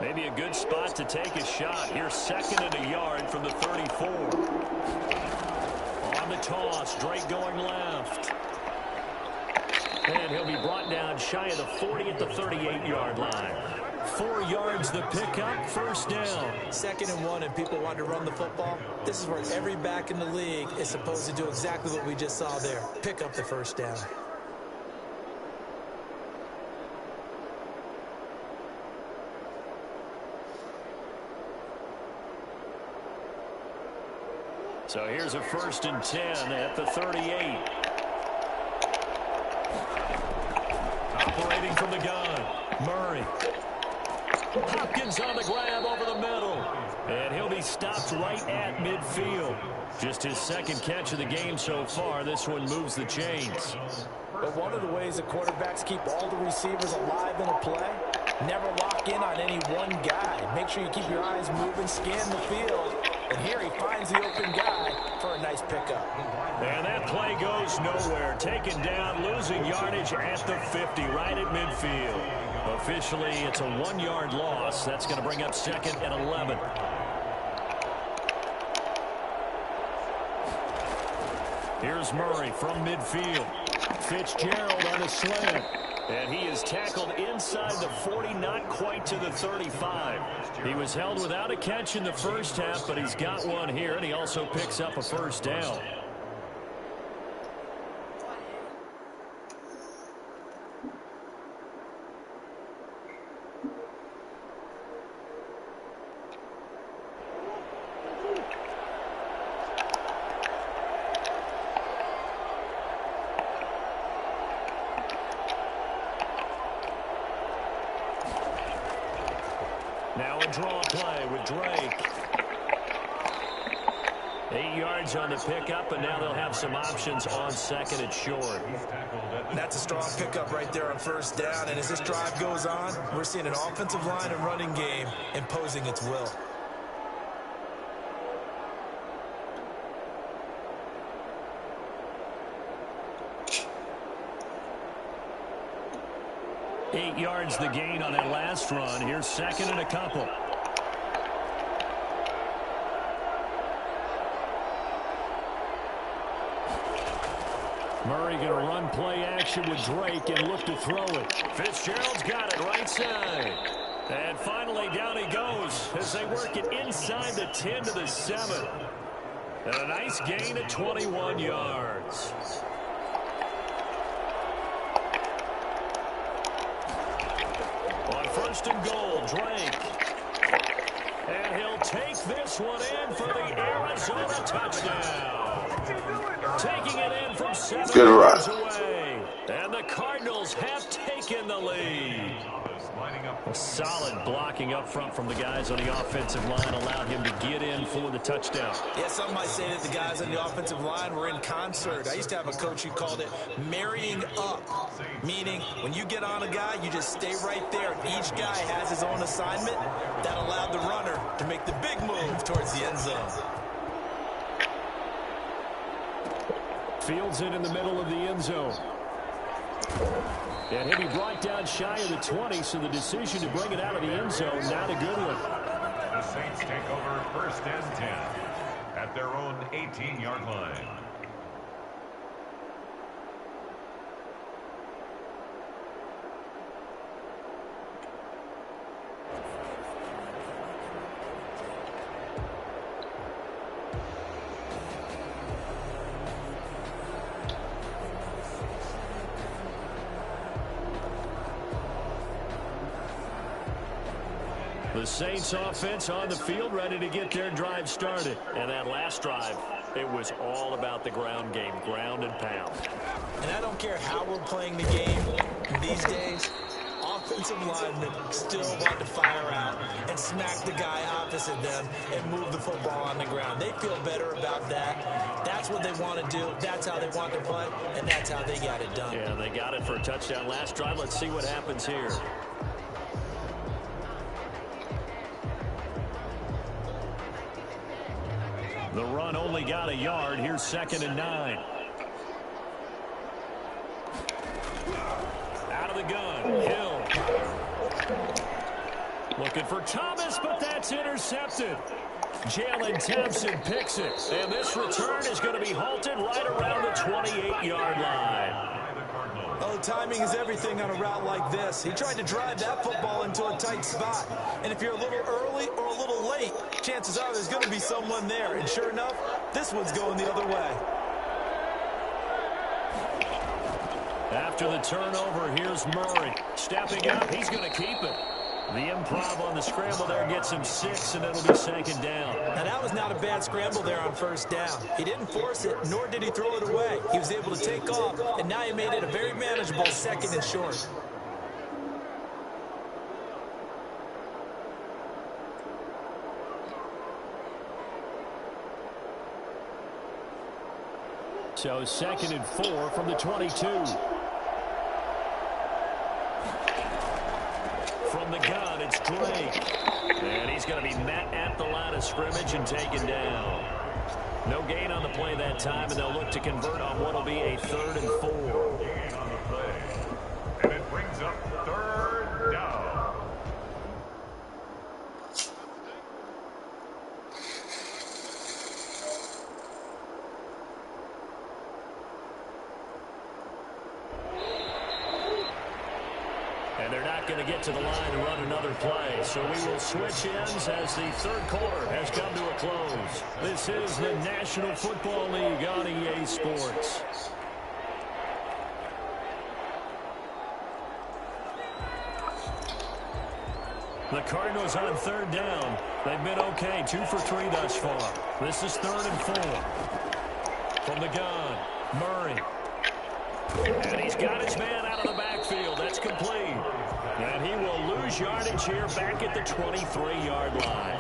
Maybe a good spot to take a shot. Here's 2nd and a yard from the 34. On the toss, Drake going left. And he'll be brought down shy of the 40 at the 38-yard line. 4 yards the pickup, first down. 2nd and 1, and people want to run the football. This is where every back in the league is supposed to do exactly what we just saw there. Pick up the first down. So here's a 1st and 10 at the 38. Operating from the gun, Murray. Hopkins on the grab over the middle. And he'll be stopped right at midfield. Just his 2nd catch of the game so far. This one moves the chains. But one of the ways that quarterbacks keep all the receivers alive in a play, never lock in on any one guy. Make sure you keep your eyes moving, scan the field. And here he finds the open guy for a nice pickup. And that play goes nowhere. Taken down, losing yardage at the 50, right at midfield. Officially, it's a 1-yard loss. That's going to bring up 2nd and 11. Here's Murray from midfield. Fitzgerald on the slant. And he is tackled inside the 40, not quite to the 35. He was held without a catch in the first half, but he's got one here, and he also picks up a first down. Now a draw play with Drake. 8 yards on the pickup, and now they'll have some options on second and short. That's a strong pickup right there on first down, and as this drive goes on, we're seeing an offensive line and running game imposing its will. Eight yards the gain on that last run. Here's second and a couple. Murray going to run play action with Drake and look to throw it. Fitzgerald's got it right side. And finally down he goes as they work it inside the 10 to the 7. And a nice gain at 21 yards. On first and goal, Drake. And he'll take this one in for the Arizona touchdown. Taking it in from 7 yards away. And the Cardinals have taken the lead. A solid blocking up front from the guys on the offensive line allowed him to get in for the touchdown. Yeah, some might say that the guys on the offensive line were in concert. I used to have a coach who called it marrying up, meaning when you get on a guy, you just stay right there. Each guy has his own assignment. That allowed the runner to make the big move towards the end zone. Fields it in the middle of the end zone. And he'll be brought down shy of the 20, so the decision to bring it out of the end zone, not a good one. The Saints take over first and 10 at their own 18-yard line. The Saints offense on the field, ready to get their drive started. And that last drive, it was all about the ground game, ground and pound. And I don't care how we're playing the game these days, offensive linemen still want to fire out and smack the guy opposite them and move the football on the ground. They feel better about that. That's what they want to do. That's how they want to play, and that's how they got it done. Yeah, they got it for a touchdown last drive. Let's see what happens here. The run only got a yard. Here's second and 9. Out of the gun. Hill. Looking for Thomas, but that's intercepted. Jalen Thompson picks it. And this return is going to be halted right around the 28-yard line. Oh, timing is everything on a route like this. He tried to drive that football into a tight spot. And if you're a little early or a little late, chances are there's going to be someone there. And sure enough, this one's going the other way. After the turnover, here's Murray. Stepping up, he's going to keep it. The improv on the scramble there gets him 6, and it'll be second down. Now, that was not a bad scramble there on first down. He didn't force it, nor did he throw it away. He was able to take off, and now he made it a very manageable second and short. So second and 4 from the 22. From the gun, it's Drake. And he's going to be met at the line of scrimmage and taken down. No gain on the play that time, and they'll look to convert on what will be a 3rd and 4. Gain on the play. And it brings up third down. going to get to the line and run another play. So we will switch ends as the third quarter has come to a close. This is the National Football League on EA Sports. The Cardinals on third down. They've been okay, 2 for 3 thus far. This is 3rd and 4. From the gun, Murray. And he's got his man out of the backfield. That's complete. And he will lose yardage here back at the 23-yard line.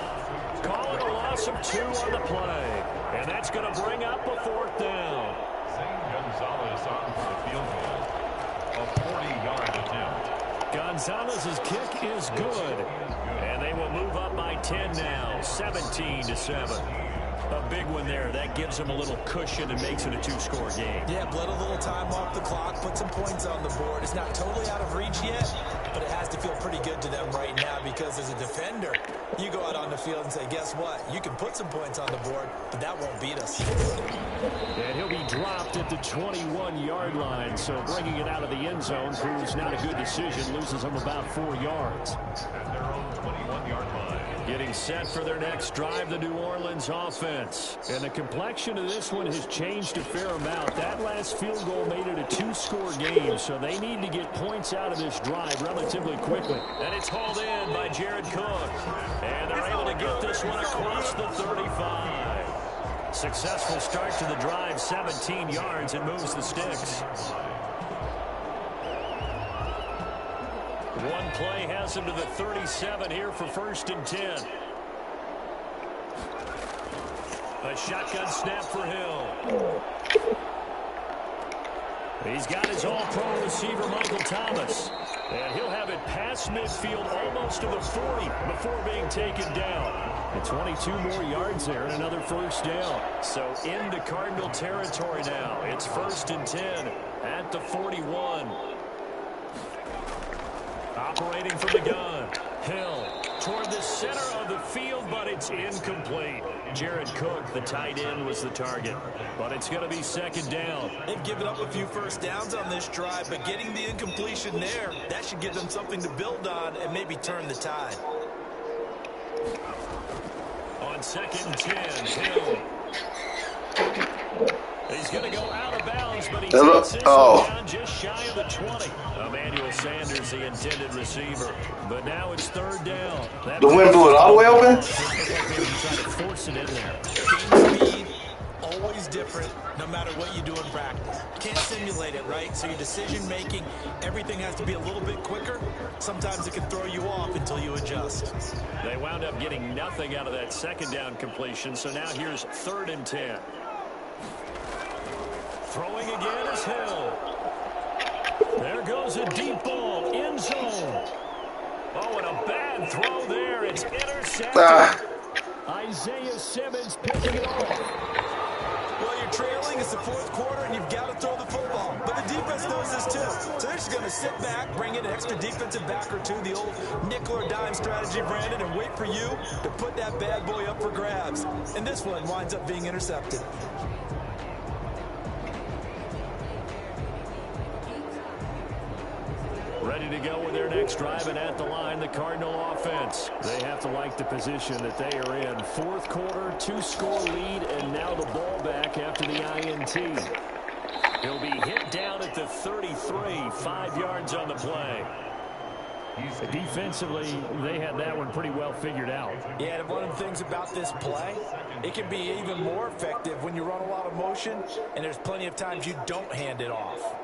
Call it a loss of 2 on the play. And that's going to bring up a 4th down. Zane Gonzalez on for the field goal. A 40-yard attempt. Gonzalez's kick is good. And they will move up by 10 now, 17-7. A big one there. That gives them a little cushion and makes it a 2-score game. Yeah, bled a little time off the clock, put some points on the board. It's not totally out of reach yet, but it has to feel pretty good to them right now because as a defender, you go out on the field and say, guess what? You can put some points on the board, but that won't beat us. And he'll be dropped at the 21-yard line, so bringing it out of the end zone proves not a good decision. Loses them about 4 yards. At their own 21-yard line. Getting set for their next drive, the New Orleans offense. And the complexion of this one has changed a fair amount. That last field goal made it a 2-score game, so they need to get points out of this drive relatively quickly. And it's hauled in by Jared Cook. And they're able to get this one across the 35. Successful start to the drive, 17 yards, and moves the sticks. One play has him to the 37 here for 1st and 10. A shotgun snap for Hill. He's got his all-pro receiver, Michael Thomas. And he'll have it past midfield almost to the 40 before being taken down. And 22 more yards there and another 1st down. So into Cardinal territory now. It's 1st and 10 at the 41. Operating from the gun. Hill toward the center of the field, but it's incomplete. Jared Cook, the tight end, was the target. But it's going to be 2nd down. They've given up a few 1st downs on this drive, but getting the incompletion there, that should give them something to build on and maybe turn the tide. On 2nd and 10, Hill. He's going to go out of bounds, but he takes this one down just shy of the 20. Emmanuel Sanders, the intended receiver. But now it's 3rd down. The wind blew it all the way open? Try to force it in there. Game speed, always different, no matter what you do in practice. Can't simulate it, right? So your decision-making, everything has to be a little bit quicker. Sometimes it can throw you off until you adjust. They wound up getting nothing out of that 2nd down completion, so now here's 3rd and 10. Throwing again is Hill. There goes a deep ball, end zone. Oh, and a bad throw there. It's intercepted. Isaiah Simmons picking it off. Well, you're trailing. It's the 4th quarter, and you've got to throw the football. But the defense knows this, too. So they're just going to sit back, bring in an extra defensive back or two, the old nickel or dime strategy, Brandon, and wait for you to put that bad boy up for grabs. And this one winds up being intercepted. Ready to go with their next drive, and at the line, the Cardinal offense. They have to like the position that they are in. 4th quarter, 2-score lead, and now the ball back after the INT. He'll be hit down at the 33, 5 yards on the play. Defensively, they had that one pretty well figured out. Yeah, and one of the things about this play, it can be even more effective when you run a lot of motion, and there's plenty of times you don't hand it off.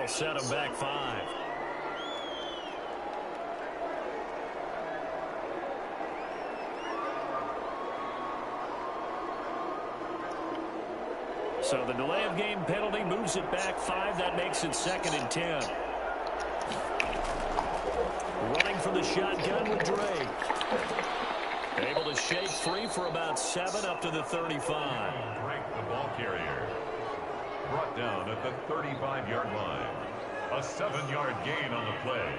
Set him back 5. So the delay of game penalty moves it back 5. That makes it 2nd and 10. from the shotgun with Drake. Able to shake free for about 7 up to the 35. Drake, the ball carrier. Brought down at the 35-yard line. A 7-yard gain on the play.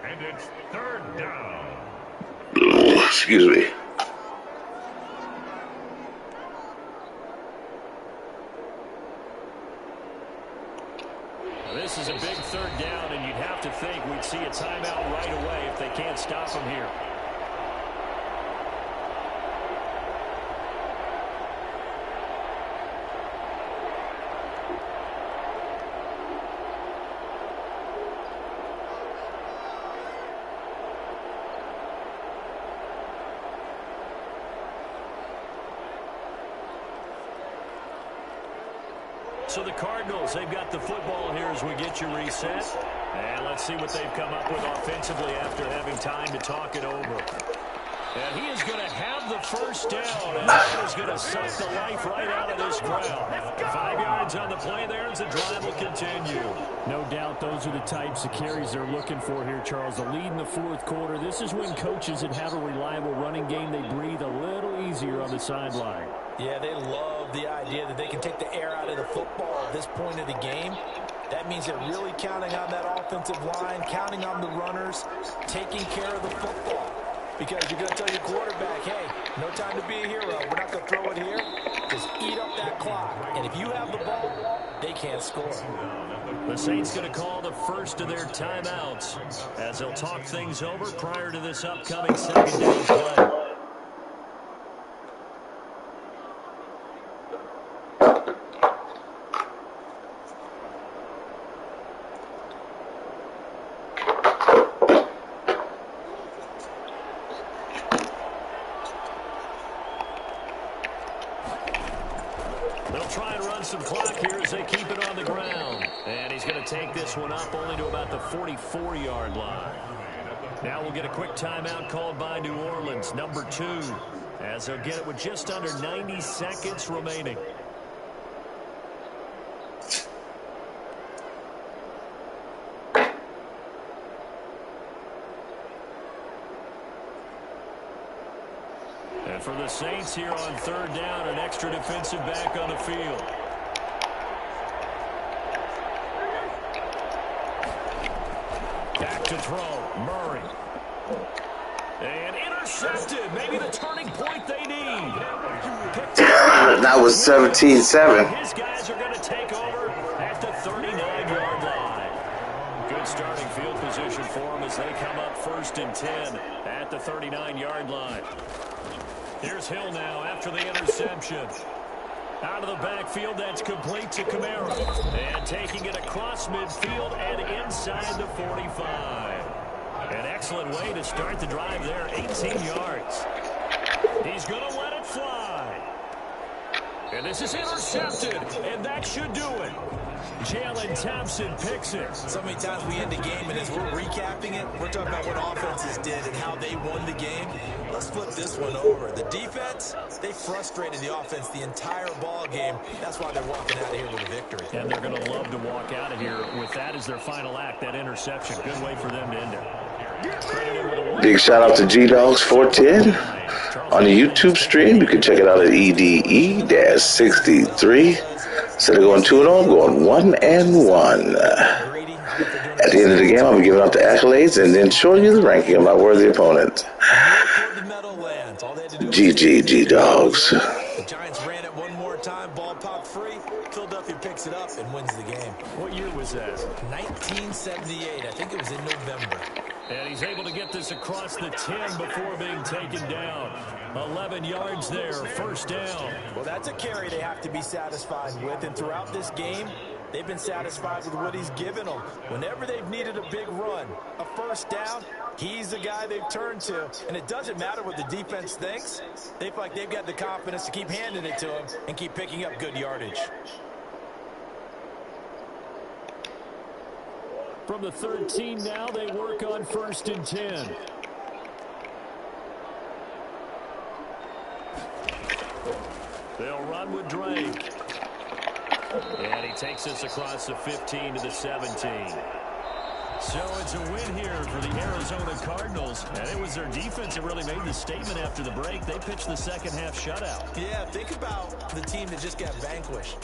And it's 3rd down. Excuse me. This is a big 3rd down, and you'd have to think we'd see a timeout right away if they can't stop him here. So the Cardinals, they've got the football here as we get you reset. And let's see what they've come up with offensively after having time to talk it over. And he is going to have the 1st down, and that is going to suck the life right out of this crowd. 5 yards on the play there as the drive will continue. No doubt those are the types of carries they're looking for here, Charles. The lead in the 4th quarter. This is when coaches that have a reliable running game, they breathe a little easier on the sideline. Yeah, they love the idea that they can take the air out of the football at this point of the game. That means they're really counting on that offensive line, counting on the runners, taking care of the football. Because you're going to tell your quarterback, hey, no time to be a hero. We're not going to throw it here. Just eat up that clock. And if you have the ball, they can't score. The Saints going to call the first of their timeouts as they'll talk things over prior to this upcoming 2nd down play. Some clock here as they keep it on the ground. And he's going to take this one up only to about the 44-yard line. Now we'll get a quick timeout called by New Orleans, number 2, as they'll get it with just under 90 seconds remaining. And for the Saints here on 3rd down, an extra defensive back on the field. Back to throw, Murray. And intercepted. Maybe the turning point they need. That was 17-7. His guys are going to take over at the 39-yard line. Good starting field position for them as they come up 1st and 10 at the 39-yard line. Here's Hill now after the interception. Out of the backfield, that's complete to Kamara. And taking it across midfield and inside the 45. An excellent way to start the drive there, 18 yards. He's going to let it fly. And this is intercepted, and that should do it. Jalen Thompson picks it. So many times we end the game, and as we're recapping it, we're talking about what offenses did and how they won the game. Let's flip this one over. The defense, they frustrated the offense the entire ball game. That's why they're walking out of here with a victory. And they're going to love to walk out of here with that as their final act, that interception. Good way for them to end it. Big shout out to G-Dogs 410 on the YouTube stream. You can check it out at EDE-63. Instead of going 2-0, I'm going 1-1. At the end of the game, I'll be giving out the accolades and then showing you the ranking of my worthy opponent. GG, G-Dogs. The Giants ran it one more time, ball popped free. Philadelphia picks it up and wins the game. What year was that? 1978. I think it was in November. And he's able to get this across the 10 before being taken down. 11 yards there, 1st down. Well, that's a carry they have to be satisfied with. And throughout this game, they've been satisfied with what he's given them. Whenever they've needed a big run, a 1st down, he's the guy they've turned to. And it doesn't matter what the defense thinks. They feel like they've got the confidence to keep handing it to him and keep picking up good yardage. From the 13 now, they work on 1st and 10. They'll run with Drake. And he takes us across the 15 to the 17. So it's a win here for the Arizona Cardinals. And it was their defense that really made the statement after the break. They pitched the second half shutout. Yeah, think about the team that just got vanquished.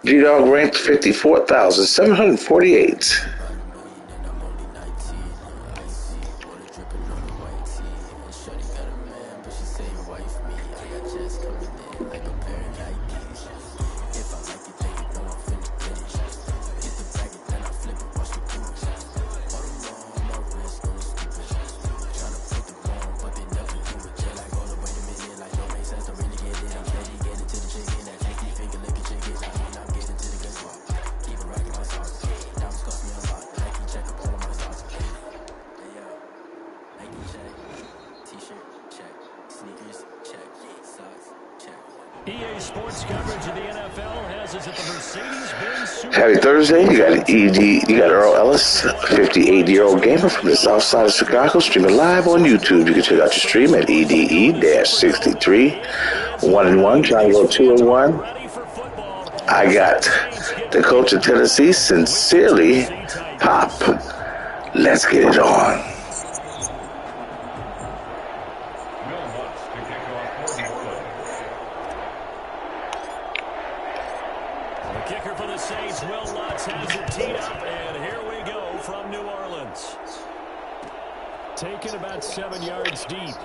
G-Dog ranked 54,748. EA Sports coverage of the NFL has us at the Mercedes-Benz Super Happy Thursday. You got Earl Ellis, 58-year-old gamer from the south side of Chicago, streaming live on YouTube. You can check out your stream at EDE-63. 1-1, trying to go 2-1. I got the coach of Tennessee, sincerely, Pop. Let's get it on. Taken about 7 yards deep.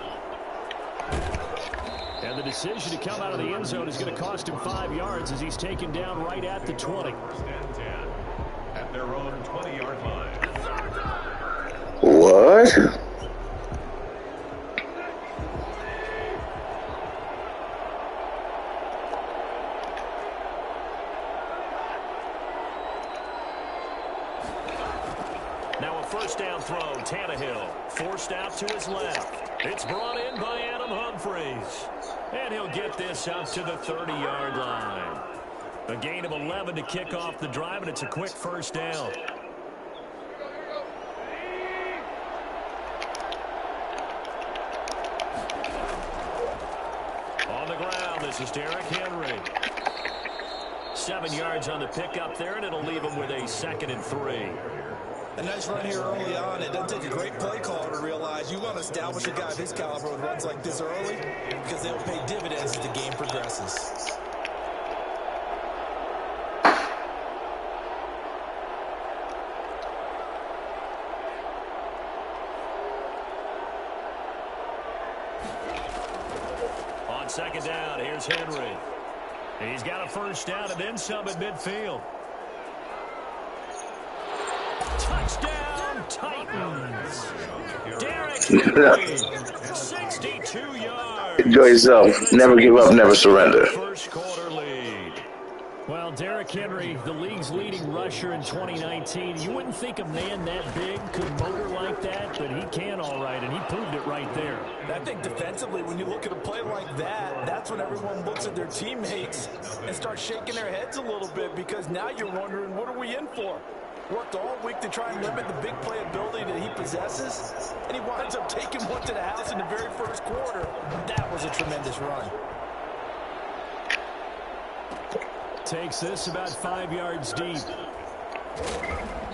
And the decision to come out of the end zone is going to cost him 5 yards as he's taken down right at the 20. At their own 20-yard line. What? Now a first down throw, Tannehill. Forced out to his left. It's brought in by Adam Humphries. And he'll get this up to the 30-yard line. A gain of 11 to kick off the drive, and it's a quick first down. On the ground, this is Derrick Henry. 7 yards on the pickup there, and it'll leave him with a 2nd and 3. A nice run here early on. It doesn't take a great play caller to realize you want to establish a guy of his caliber with runs like this early because they'll pay dividends as the game progresses. On second down, here's Henry. He's got a first down and then some at midfield. Touchdown, Titans. Derrick Henry, 62 yards. Enjoy yourself. Never give up, never surrender. First quarter lead. Well, Derrick Henry, the league's leading rusher in 2019. You wouldn't think a man that big could motor like that, but he can all right, and he proved it right there. I think defensively, when you look at a play like that, that's when everyone looks at their teammates and starts shaking their heads a little bit because now you're wondering, what are we in for? Worked all week to try and limit the big play ability that he possesses, and he winds up taking one to the house in the very first quarter. That was a tremendous run. Takes this about 5 yards deep.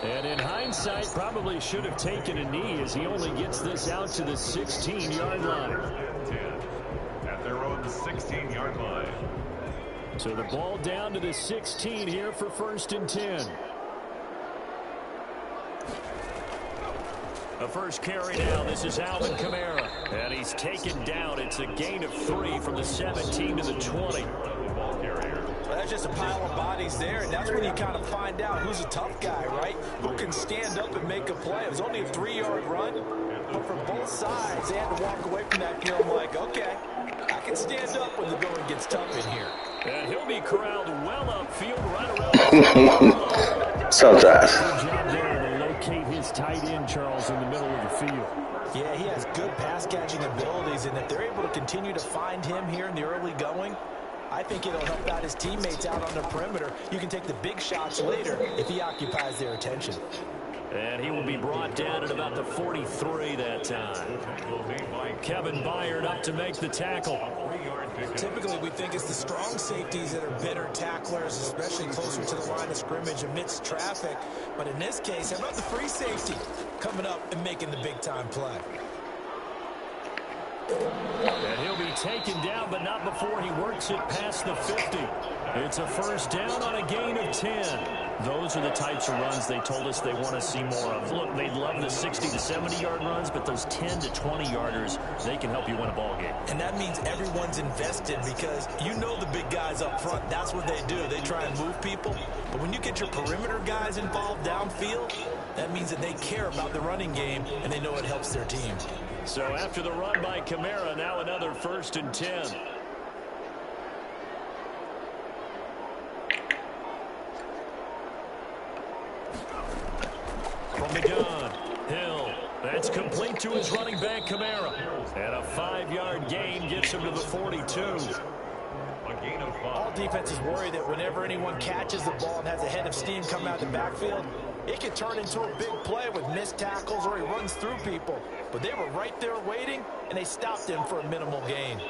And in hindsight, probably should have taken a knee as he only gets this out to the 16-yard line. At their own 16-yard line. So the ball down to the 16 here for 1st and 10. A first carry now. This is Alvin Kamara. And he's taken down. It's a gain of 3 from the 17 to the 20. Well, that's just a pile of bodies there, and that's when you kind of find out who's a tough guy, right? Who can stand up and make a play. It was only a 3-yard run, but for both sides, they had to walk away from that feeling like, okay, I can stand up when the going gets tough in here. And he'll be corralled well upfield right around. Sometimes. Good job there to locate his tight end, Charles, in the middle of the field. Yeah, he has good pass-catching abilities, and if they're able to continue to find him here in the early going, I think it'll help out his teammates out on the perimeter. You can take the big shots later if he occupies their attention. And he will be brought down at about the 43 that time. Kevin Byard up to make the tackle. Typically, we think it's the strong safeties that are better tacklers, especially closer to the line of scrimmage amidst traffic. But in this case, how about the free safety coming up and making the big-time play? And he'll be taken down, but not before he works it past the 50. It's a first down on a gain of 10. Those are the types of runs they told us they want to see more of. Look, they'd love the 60 to 70-yard runs, but those 10 to 20-yarders, they can help you win a ball game. And that means everyone's invested because you know the big guys up front, that's what they do. They try and move people. But when you get your perimeter guys involved downfield, that means that they care about the running game, and they know it helps their team. So after the run by Kamara, now another 1st and 10. From the gun, Hill. That's complete to his running back, Kamara. And a 5-yard gain gets him to the 42. A gain of 5. All defenses worry that whenever anyone catches the ball and has a head of steam come out of the backfield, it can turn into a big play with missed tackles or he runs through people. But they were right there waiting, and they stopped him for a minimal gain.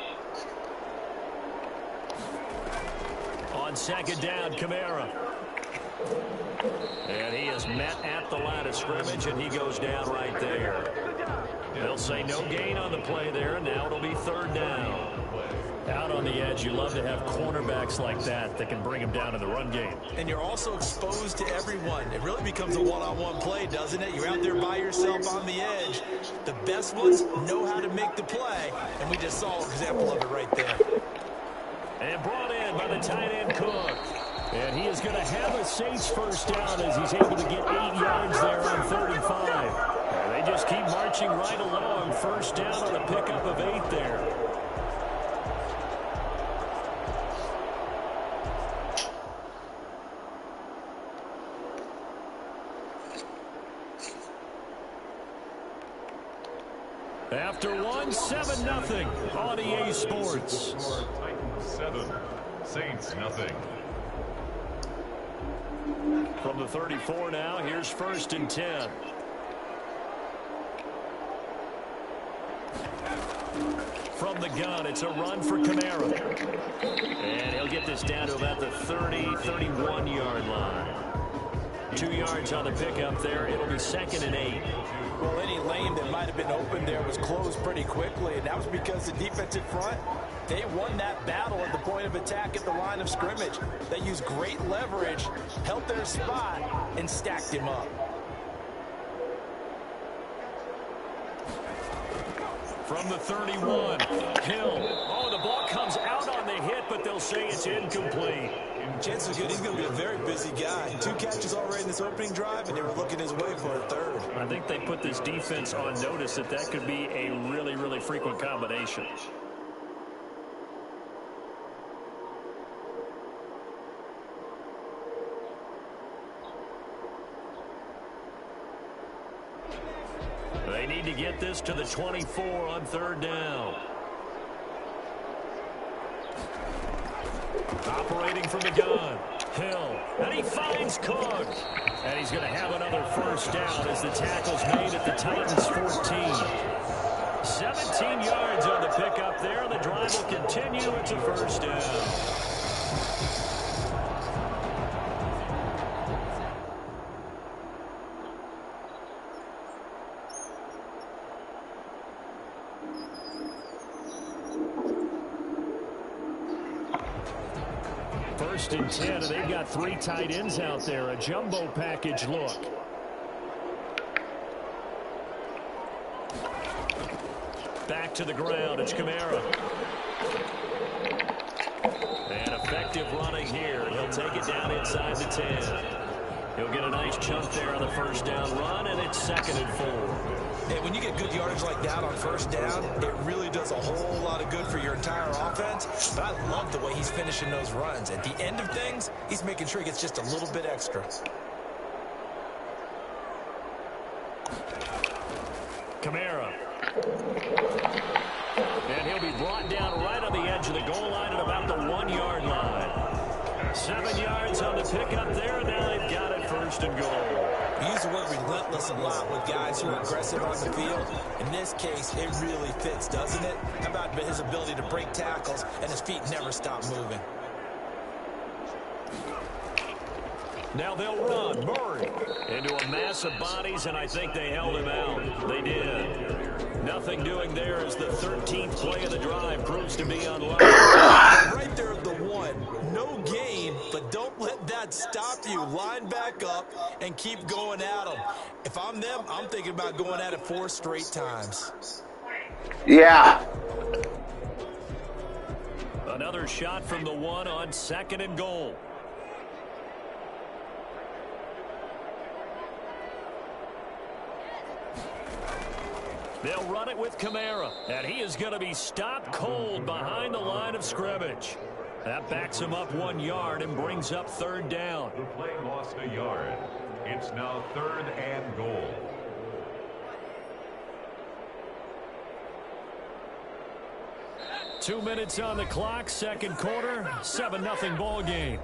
On 2nd down, Kamara. And he is met at the line of scrimmage, and he goes down right there. They'll say no gain on the play there, and now it'll be 3rd down. Out on the edge, you love to have cornerbacks like that can bring him down in the run game. And you're also exposed to everyone. It really becomes a one-on-one play, doesn't it? You're out there by yourself on the edge. The best ones know how to make the play, and we just saw an example of it right there. And brought in by the tight end, Cook. And he is going to have a Saints first down as he's able to get 8 yards there on 35. And they just keep marching right along. First down on a pickup of 8 there. After one, 7-0 on EA Sports. Titans 7, Saints nothing. From the 34 now, here's 1st and 10. From the gun, it's a run for Kamara. And he'll get this down to about the 30, 31-yard line. 2 yards on the pickup there. It'll be 2nd and 8. Well, any lane that might have been open there was closed pretty quickly, and that was because the defensive front, they won that battle at the point of attack at the line of scrimmage. They used great leverage, held their spot, and stacked him up. From the 31, Hill. Oh, the ball comes out on the hit, but they'll say it's incomplete. Chances are good he's going to be a very busy guy. 2 catches already in this opening drive, and they were looking his way for a 3rd. I think they put this defense on notice that could be a really, really frequent combination. They need to get this to the 24 on 3rd down. Operating from the gun, Hill, and he finds Cook. And he's going to have another first down as the tackle's made at the Titans' 14. 17 yards on the pickup there, and the drive will continue. It's a first down. First and 10, and they've got 3 tight ends out there. A jumbo package look. Back to the ground. It's Kamara. And effective running here. He'll take it down inside the 10. He'll get a nice chunk there on the first down run, and it's 2nd and 4. Hey, when you get good yardage like that on first down, it really does a whole lot of good for your entire offense. But I love the way he's finishing those runs. At the end of things, he's making sure he gets just a little bit extra. Kamara. And he'll be brought down right on the edge of the goal line at about the 1-yard line. 7 yards on the pickup there, and now they've got it 1st and goal. We use the word relentless a lot with guys who are aggressive on the field. In this case, it really fits, doesn't it? How about his ability to break tackles and his feet never stop moving? Now they'll run. Murray into a mass of bodies, and I think they held him out. They did. Nothing doing there as the 13th play of the drive proves to be unlucky. Right there at the one. No gain, but don't let that stop you. Line back up and keep going at them. If I'm them, I'm thinking about going at it 4 straight times. Yeah. Another shot from the one on 2nd and goal. They'll run it with Kamara, and he is going to be stopped cold behind the line of scrimmage. That backs him up 1 yard and brings up 3rd down. The play lost a yard. It's now 3rd and goal. Two minutes on the clock, 2nd quarter, 7-0 ball game.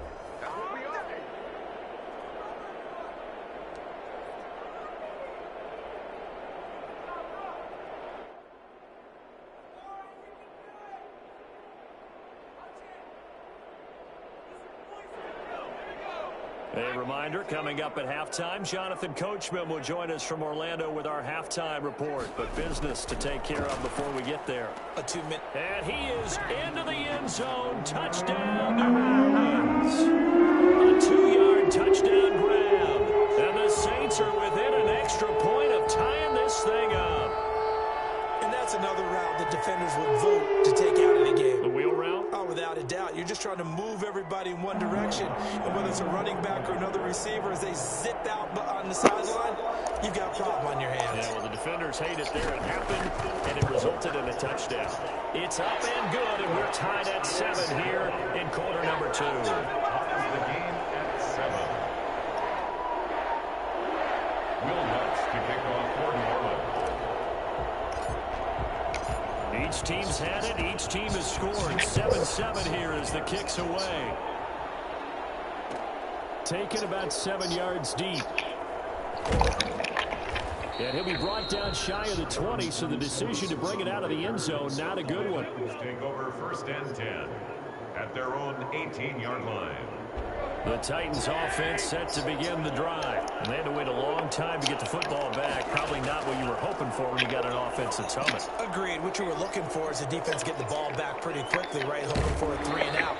A reminder, coming up at halftime, Jonathan Coachman will join us from Orlando with our halftime report. But business to take care of before we get there. A 2-minute. And he is into the end zone. Touchdown, New Orleans. A 2-yard touchdown grab. And the Saints are within an extra point of tying this thing up. And that's another route the defenders would vote to take out of the game. The wheel route? Oh, without a doubt. You're just trying to move everybody in one direction. And whether it's a running back or another receiver, as they zip out on the sideline, you've got a problem on your hands. Yeah, well, the defenders hate it there. It happened, and it resulted in a touchdown. It's up and good, and we're tied at 7 here in quarter number 2. The game at 7. Will Lutz to kick off for New Orleans. Each team's had it. Each team has scored. 7-7 here as the kick's away. Taken about 7 yards deep. And he'll be brought down shy of the 20, so the decision to bring it out of the end zone, not a good one. Take over 1st and 10 at their own 18-yard line. The Titans offense set to begin the drive. And they had to wait a long time to get the football back. Probably not what you were hoping for when you got an offense that's humming. Agreed. What you were looking for is the defense get the ball back pretty quickly, right? Hoping for a 3-and-out.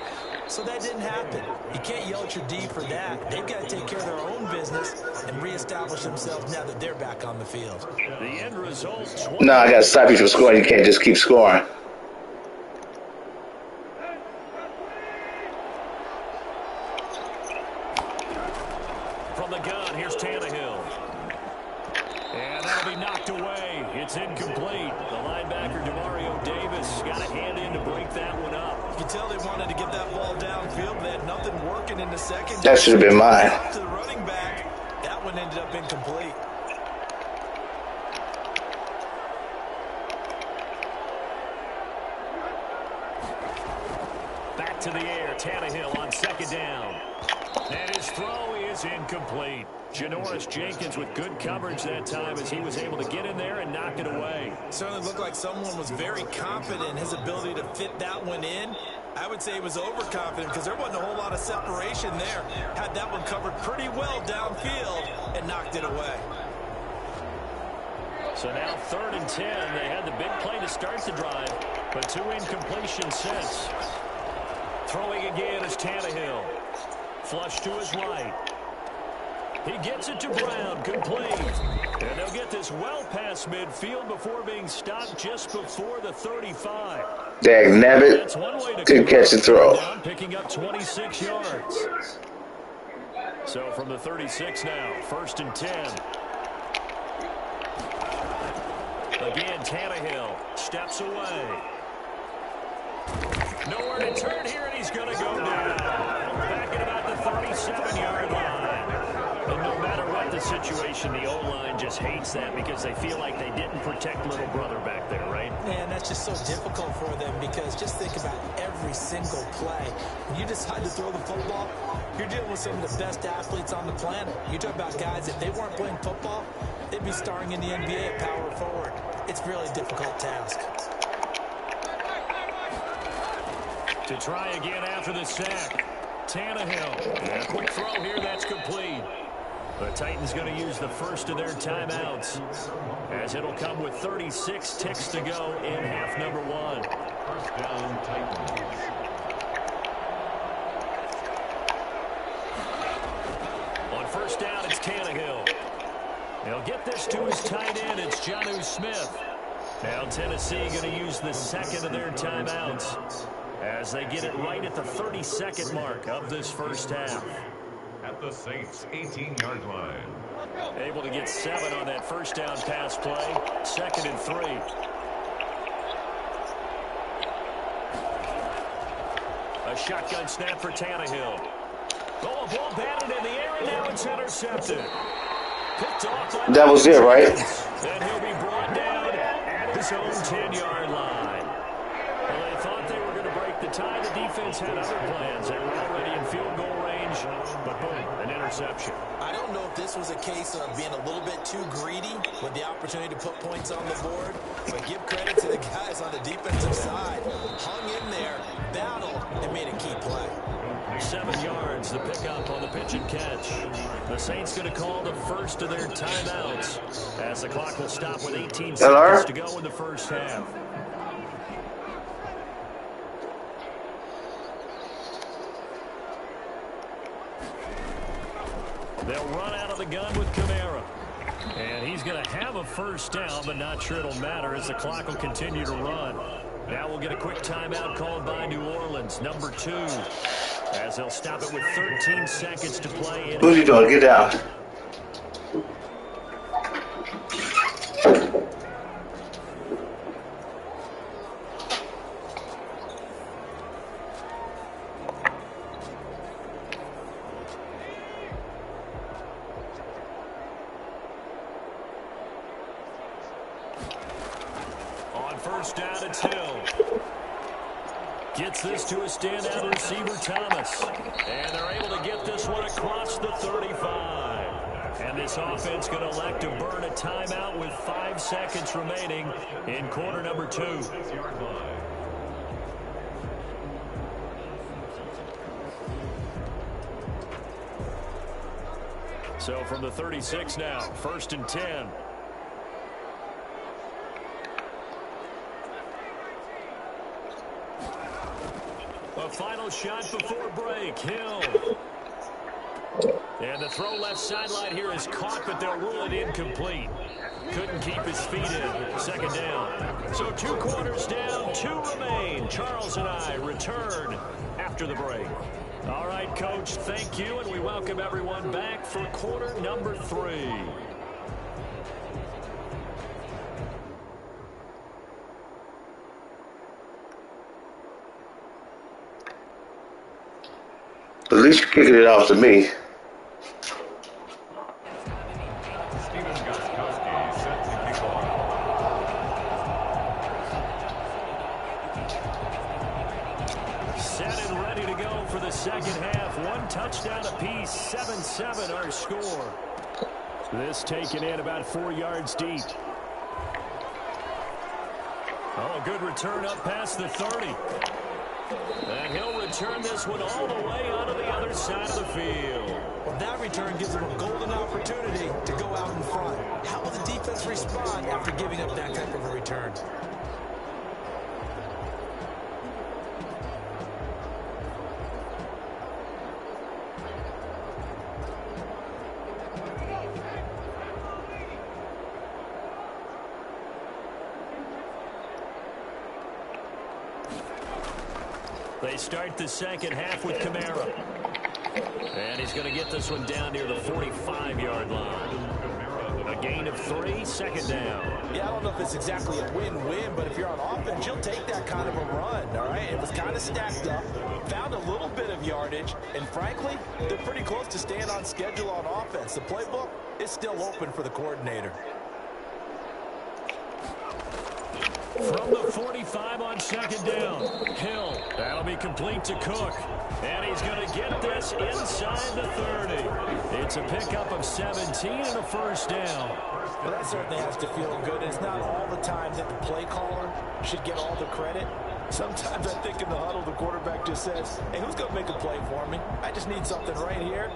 So that didn't happen. You can't yell at your D for that. They've got to take care of their own business and reestablish themselves now that they're back on the field. The end result. No, I got to stop you from scoring. You can't just keep scoring. From the gun, here's Tannehill. And that'll be knocked away. It's incomplete. The linebacker, Demario Davis, got a hand in to break that one up. You can tell they wanted to get that ball downfield. They had nothing working in the second. That should have been mine. To the running back. That one ended up incomplete. Back to the air. Tannehill on 2nd down. And his throw is incomplete. Janoris Jenkins with good coverage that time as he was able to get in there and knock it away. Certainly looked like someone was very confident in his ability to fit that one in. I would say he was overconfident because there wasn't a whole lot of separation there. Had that one covered pretty well downfield and knocked it away. So now 3rd and 10. They had the big play to start the drive, but 2 incompletions since. Throwing again is Tannehill. Flush to his right. He gets it to Brown, complete. And they'll get this well past midfield before being stopped just before the 35. Dagnabbit, good catch and throw. Down, picking up 26 yards. So from the 36 now, 1st and 10. Again, Tannehill steps away. Nowhere to turn here, and he's going to go down. Back at about the 37-yard line. And no matter what the situation, the O-line just hates that because they feel like they didn't protect little brother back there, right? Man, that's just so difficult for them because just think about every single play. When you decide to throw the football, You're dealing with some of the best athletes on the planet. You talk about guys, if they weren't playing football, they'd be starring in the NBA at power forward. It's a really difficult task. To try again after the sack. Tannehill. And a quick throw here, that's complete. The Titans going to use the first of their timeouts, as it'll come with 36 ticks to go in half number one. First down, Titans. On first down, it's Tannehill. He'll get this to his tight end. It's Jonnu Smith. Now Tennessee going to use the second of their timeouts, as they get it right at the 32nd mark of this first half. At the Saints' 18-yard line. Able to get 7 on that first down pass play. 2nd and 3. A shotgun snap for Tannehill. Oh, a ball batted in the air, and now it's intercepted. Picked off by That was it, right? and he'll be brought down at his own 10-yard line. Well, they thought they were going to break the tie. The defense had other plans. They were already in field goal range, but boom, an interception. I don't know if this was a case of being a little bit too greedy with the opportunity to put points on the board, but give credit to the guys on the defensive side. Hung in there, battled, and made a key play. 7 yards, the pickup on the pitch and catch. The Saints going to call the first of their timeouts, as the clock will stop with 18 seconds to go in the first half. They'll run out of the gun with Kamara. And he's going to have a first down, but not sure it'll matter as the clock will continue to run. Now we'll get a quick timeout called by New Orleans, number 2, as they'll stop it with 13 seconds to play. Who's he doing? Get down. First down, it's Hill. Gets this to a standout receiver, Thomas. And they're able to get this one across the 35. And this offense going to elect to burn a timeout with 5 seconds remaining in quarter number 2. So from the 36 now, 1st and 10. A final shot before break. Hill. And the throw left sideline here is caught, but they'll rule it incomplete. Couldn't keep his feet in. 2nd down. So 2 quarters down, 2 remain. Charles and I return after the break. All right, Coach, thank you, and we welcome everyone back for quarter number 3. At least you're kicking it off to me. Set and ready to go for the second half. 1 touchdown apiece, 7-7 our score. This taken in about 4 yards deep. Oh, a good return up past the 30. And he'll return this one all the way onto the other side of the field. Well, that return gives him a golden opportunity to go out in front. How will the defense respond after giving up that type of a return? They start the second half with Kamara. And he's going to get this one down near the 45-yard line. A gain of 3, 2nd down. Yeah, I don't know if it's exactly a win-win, but if you're on offense, you'll take that kind of a run, all right? It was kind of stacked up, found a little bit of yardage, and frankly, they're pretty close to staying on schedule on offense. The playbook is still open for the coordinator. From the 45 on second down. Hill. That'll be complete to Cook. And he's going to get this inside the 30. It's a pickup of 17 and a first down. Well, that certainly has to feel good. It's not all the time that the play caller should get all the credit. Sometimes I think in the huddle, the quarterback just says, hey, who's going to make a play for me? I just need something right here.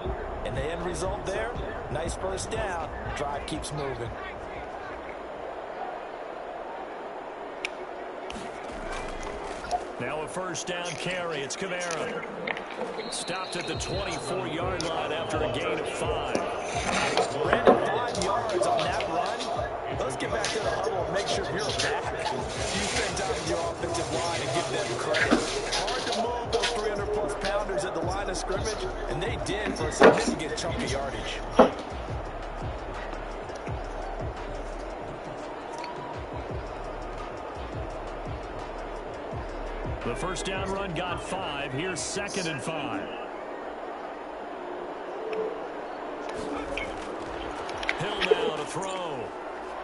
And the end result there, nice first down. Drive keeps moving. Now a first down carry. It's Kamara. Stopped at the 24-yard line after a gain of 5. Brandon, 5 yards on that run. Let's get back to the huddle and make sure you're back. You spend time with your offensive line and give them credit. Hard to move those 300-plus pounders at the line of scrimmage, and they did for a significant chunk of yardage. The first down run got 5. Here's 2nd and 5. Hill now to throw.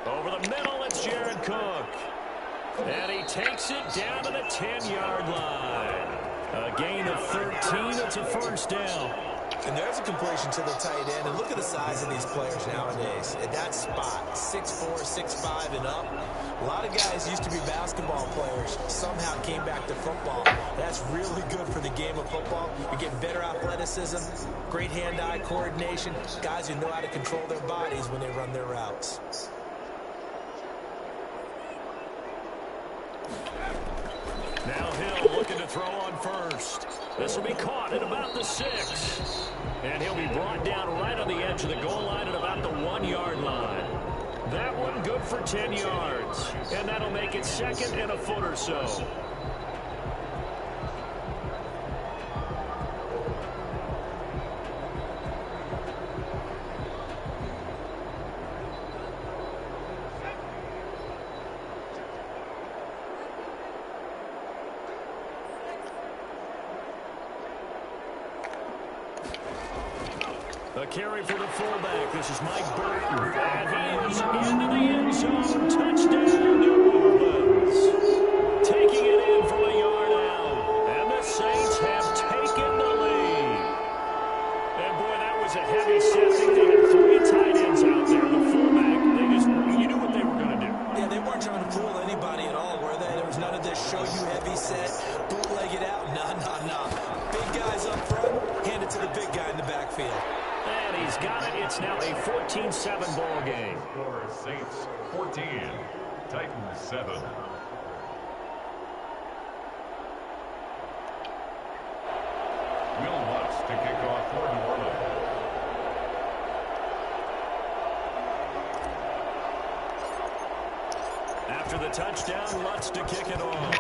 Over the middle, it's Jared Cook. And he takes it down to the 10-yard line. A gain of 13. It's a first down. And there's a completion to the tight end. And look at the size of these players nowadays. At that spot, 6'4", 6'5", and up. A lot of guys used to be basketball players. Somehow came back to football. That's really good for the game of football. You're getting better athleticism, great hand-eye coordination. Guys who know how to control their bodies when they run their routes. Now Hill looking to throw on first. This will be caught at about the 6. And he'll be brought down right on the edge of the goal line at about the 1-yard line. That one good for 10 yards. And that'll make it 2nd and a foot or so. A carry for the fullback. This is Mike Burton. And he is into the end zone. Touchdown, New Orleans. Taking it in from a yard out. And the Saints have taken the lead. And boy, that was a heavy set. I think they had 3 tight ends out there. The fullback, you knew what they were going to do. Yeah, they weren't trying to fool anybody at all, were they? There was none of this show you heavy set, bootleg it out. Nah. Big guys up front, hand it to the big guy in the backfield. And he's got it. It's now a 14-7 ball game. Score Saints 14, Titans 7. Will Lutz to kick off for New Orleans. After the touchdown, Lutz to kick it off.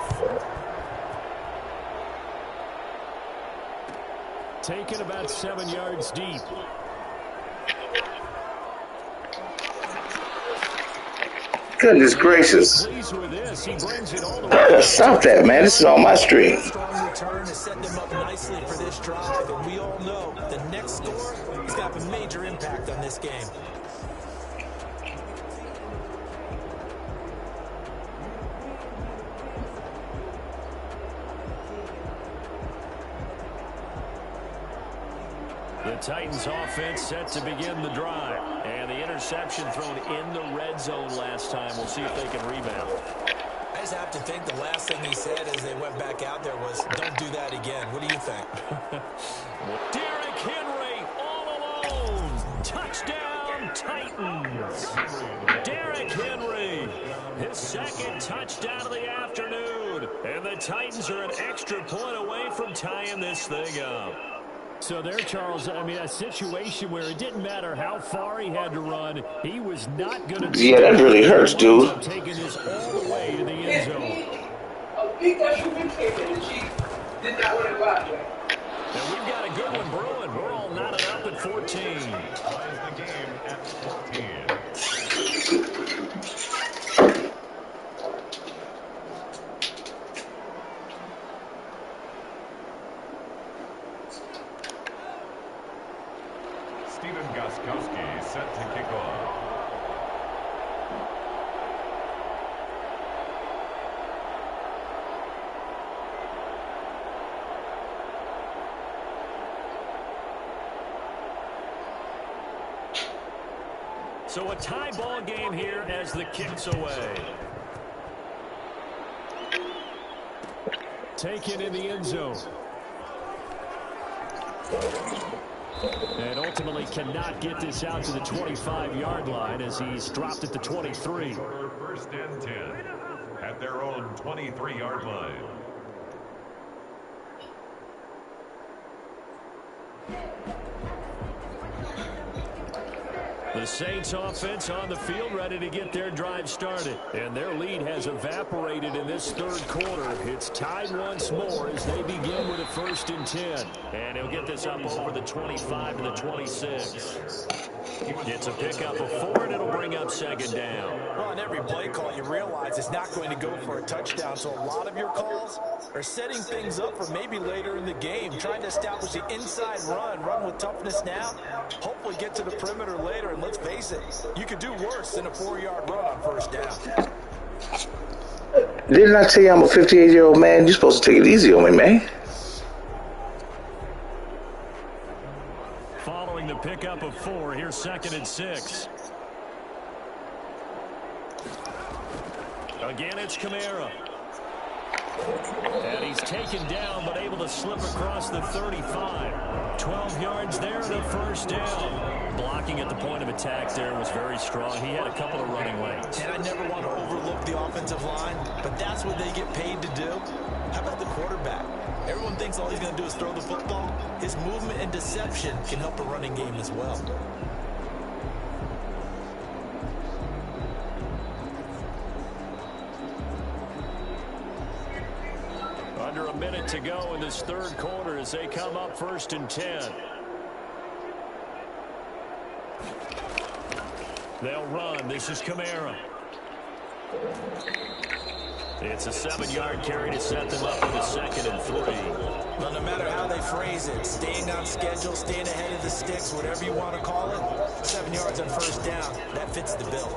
Taken about 7 yards deep. Goodness gracious. Pleased with this. He brings it all the way. Stop that, man. This is on my stream. Strong return to set them up nicely for this drive, and we all know the next score has got a major impact on this game. The Titans offense set to begin the drive. And the interception thrown in the red zone last time. We'll see if they can rebound. I just have to think the last thing he said as they went back out there was, don't do that again. What do you think? Derrick Henry all alone. Touchdown, Titans. Derrick Henry, his 2nd touchdown of the afternoon. And the Titans are an extra point away from tying this thing up. So there, Charles, I mean, a situation where it didn't matter how far he had to run, he was not going to... Yeah, that really hurts, dude. Taking this all the way to the end zone. And we've got a good one brewing. We're all knotted up at 14. Ties the game at 14. Steven Gostkowski set to kick off. So a tie ball game here as the kick's away. Taken in the end zone. And ultimately cannot get this out to the 25-yard line as he's dropped at the 23. First and 10 at their own 23-yard line. The Saints offense on the field ready to get their drive started. And their lead has evaporated in this third quarter. It's tied once more as they begin with a 1st and 10. And he'll get this up over the 25 to the 26. It's a pickup of 4, and it'll bring up 2nd down. Well, on every play call, you realize it's not going to go for a touchdown. So a lot of your calls are setting things up for maybe later in the game, trying to establish the inside run with toughness now, hopefully get to the perimeter later. And let's face it, you could do worse than a 4-yard run on 1st down. Didn't I tell you I'm a 58-year-old man? You're supposed to take it easy on me, man. Following the pickup of 4, here's 2nd and 6. Again, it's Kamara. And he's taken down, but able to slip across the 35. 12 yards there and a 1st down. Blocking at the point of attack there was very strong. He had a couple of running lanes. And I never want to overlook the offensive line, but that's what they get paid to do. How about the quarterback? Everyone thinks all he's going to do is throw the football. His movement and deception can help a running game as well. Under a minute to go in this third quarter as they come up 1st and 10. They'll run. This is Kamara. It's a 7-yard carry to set them up with a 2nd and 3. Well, no matter how they phrase it, staying on schedule, staying ahead of the sticks, whatever you want to call it, 7 yards on 1st down, that fits the bill.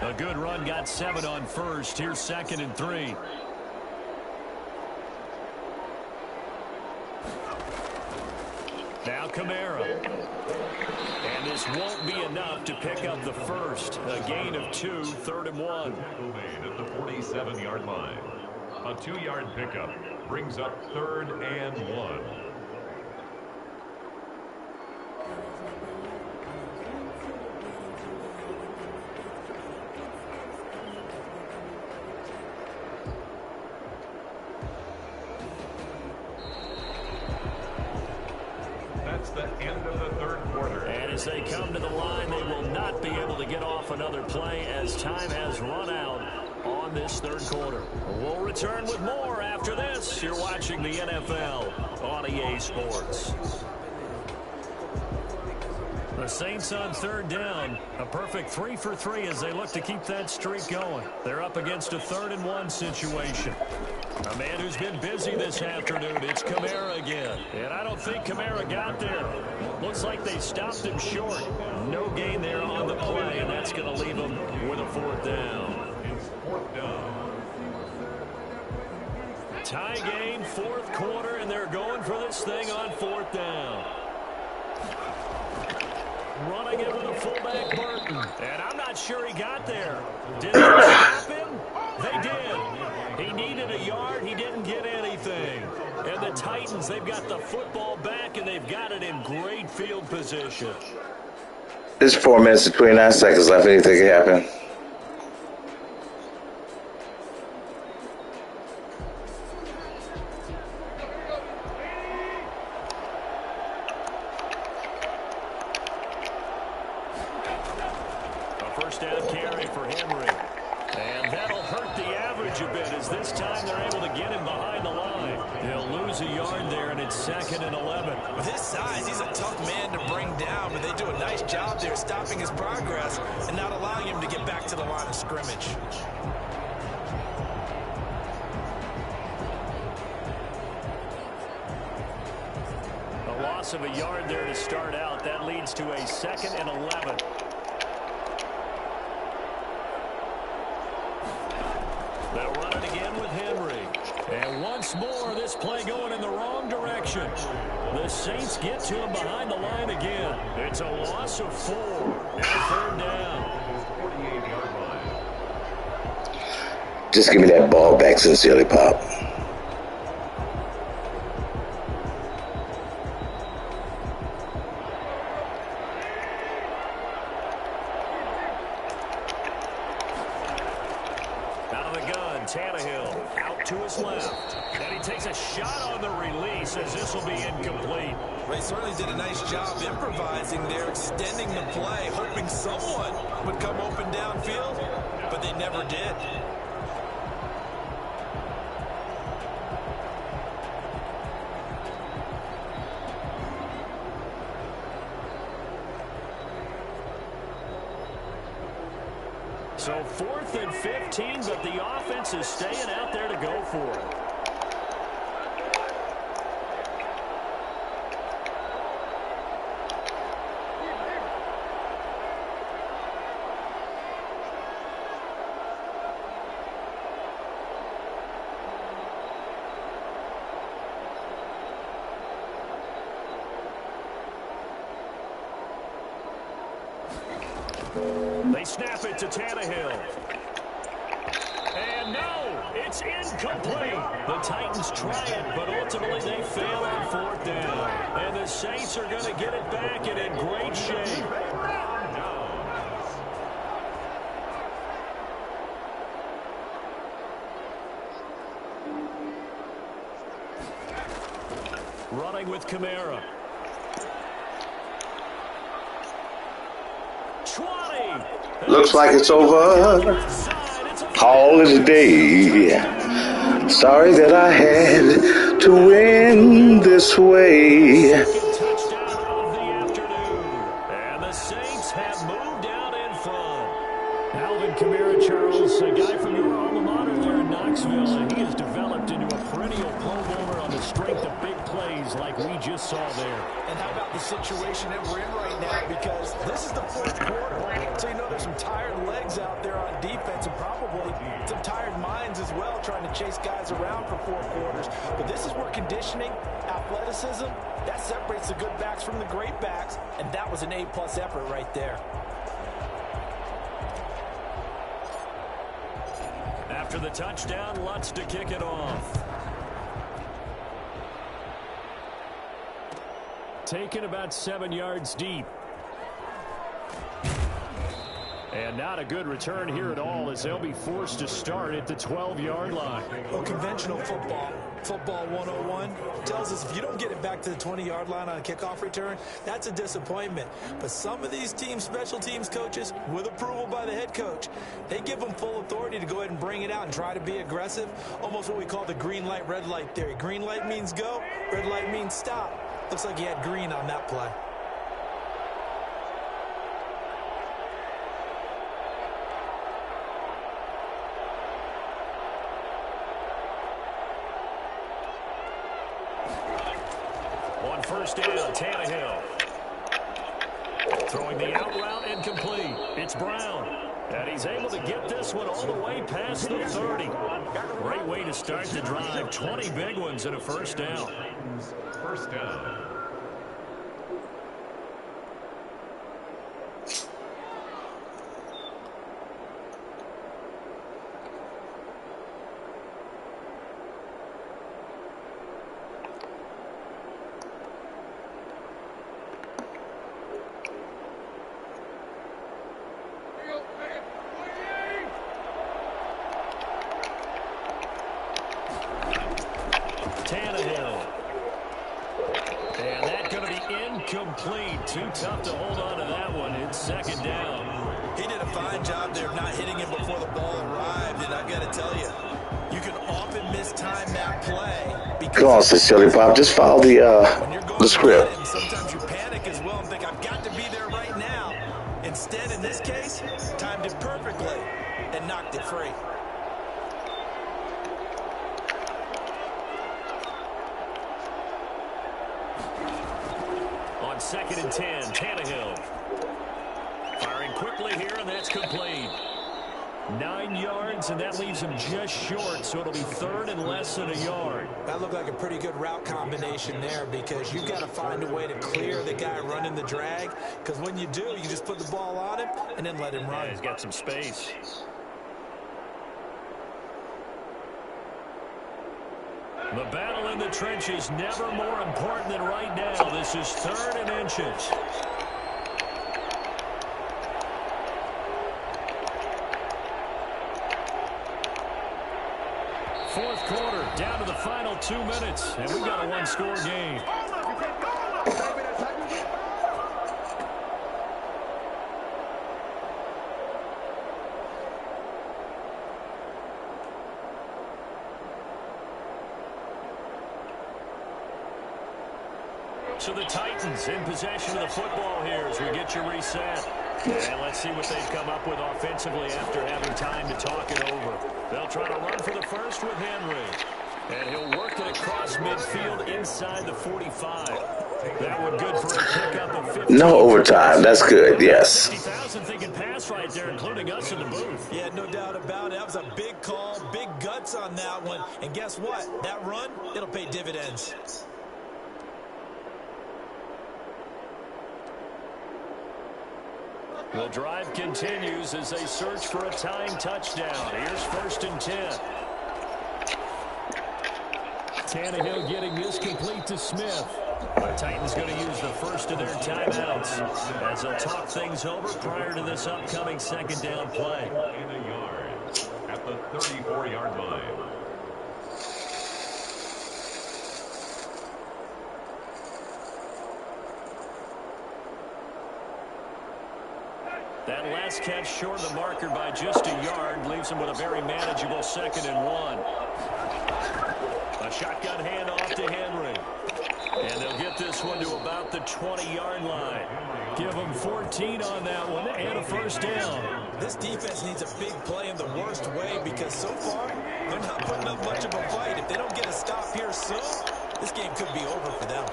A good run, got 7 on 1st. Here's 2nd and 3. Now Kamara. And this won't be enough to pick up the 1st. A gain of 2, 3rd and 1. Made at the 47-yard line. A 2-yard pickup brings up 3rd and 1. The end of the third quarter. And as they come to the line, they will not be able to get off another play as time has run out on this third quarter. We'll return with more after this. You're watching the NFL on EA Sports. The Saints on 3rd down. A perfect 3 for 3 as they look to keep that streak going. They're up against a 3rd and 1 situation. A man who's been busy this afternoon, it's Kamara again. And I don't think Kamara got there. Looks like they stopped him short. No gain there on the play, and that's going to leave him with a 4th down. It's 4th down. Tie game, 4th quarter, and they're going for this thing on 4th down. Running it with a fullback, Burton. And I'm not sure he got there. Did they stop him? They did. He needed a yard. He didn't get anything. And the Titans, they've got the football back, and they've got it in great field position. There's 4 minutes and 29 seconds left. Anything can happen. And that'll hurt the average a bit as this time they're able to get him behind the line. He'll lose a yard there, and it's 2nd and 11. With his size, he's a tough man to bring down, but they do a nice job there stopping his progress and not allowing him to get back to the line of scrimmage. A loss of a yard there to start out. That leads to a 2nd and 11. They'll run it again with Henry. And once more, this play going in the wrong direction. The Saints get to him behind the line again. It's a loss of 4. And 3rd down. Just give me that ball back, sincerely, Pop. Tannehill out to his left. And he takes a shot on the release as this will be incomplete. They certainly did a nice job improvising there, extending the play, hoping someone would come open downfield, but they never did. So 4th and 15, but the offense is staying out there to go for it. They snap it to Tannehill. And no, it's incomplete. The Titans try it, but ultimately they fail on 4th down. And the Saints are going to get it back and in great shape. Running with Kamara. 20. Looks like it's over. Call it a day. Sorry that I had to win this way. Touchdown of the afternoon. And the Saints have moved out in front. Alvin Kamara, Charles, a guy from your alma mater there in Knoxville, and he has developed into a perennial Pro Bowler on the strength of big plays like we just saw there. And how about the situation that we're in right now? Because this is the 4th quarter. So you know there's some tired legs out there on defense and probably some tired minds as well trying to chase guys around for 4 quarters. But this is where conditioning, athleticism, that separates the good backs from the great backs. And that was an A-plus effort right there. After the touchdown, Lutz to kick it off. Taken about 7 yards deep. And not a good return here at all as they'll be forced to start at the 12-yard line. Well, conventional football 101, tells us if you don't get it back to the 20-yard line on a kickoff return, that's a disappointment. But some of these teams, special teams coaches, with approval by the head coach, they give them full authority to go ahead and bring it out and try to be aggressive. Almost what we call the green light, red light theory. Green light means go, red light means stop. Looks like he had green on that play. On 1st down, Tannehill. Throwing the out route incomplete. It's Brown. And he's able to get this one all the way past the 30. Great way to start the drive. 20 big ones and a 1st down. 1st down. Tannehill. And that's going to be incomplete. Too tough to hold on to that one. It's 2nd down. He did a fine job there of not hitting him before the ball arrived. And I've got to tell you, you can often mistime that play. Come on, Silly Pop. Just follow the script. Him, sometimes you panic as well and think, I've got to be there right now. Instead, in this case, timed it perfectly and knocked it free. On 2nd and 10, Tannehill. Firing quickly here, and that's complete. 9 yards, and that leaves him just short, so it'll be 3rd and less than a yard. That looked like a pretty good route combination there because you've got to find a way to clear the guy running the drag, because when you do, you just put the ball on him and then let him run. Yeah, he's got some space. The battle in the trenches never more important than right now. This is 3rd and inches. Fourth quarter, down to the final 2 minutes, and we've got a one-score game. So the Titans in possession of the football here as we get you reset. And let's see what they've come up with offensively after having time to talk it over. They'll try to run for the first with Henry. And he'll work it across midfield inside the 45. That one good for a pickup of 15. No overtime. That's good, yes. 50,000 thinking pass right there, including us in the booth. Yeah, no doubt about it. That was a big call, big guts on that one. And guess what? That run, it'll pay dividends. The drive continues as they search for a tying touchdown. Here's 1st and 10. Tannehill getting this complete to Smith. The Titans going to use the first of their timeouts as they'll talk things over prior to this upcoming 2nd down play. In a yard at the 34-yard line. That last catch short of the marker by just a yard leaves him with a very manageable 2nd and 1. A shotgun handoff to Henry. And they'll get this one to about the 20-yard line. Give them 14 on that one and a first down. This defense needs a big play in the worst way because so far, they're not putting up much of a fight. If they don't get a stop here soon, this game could be over for them.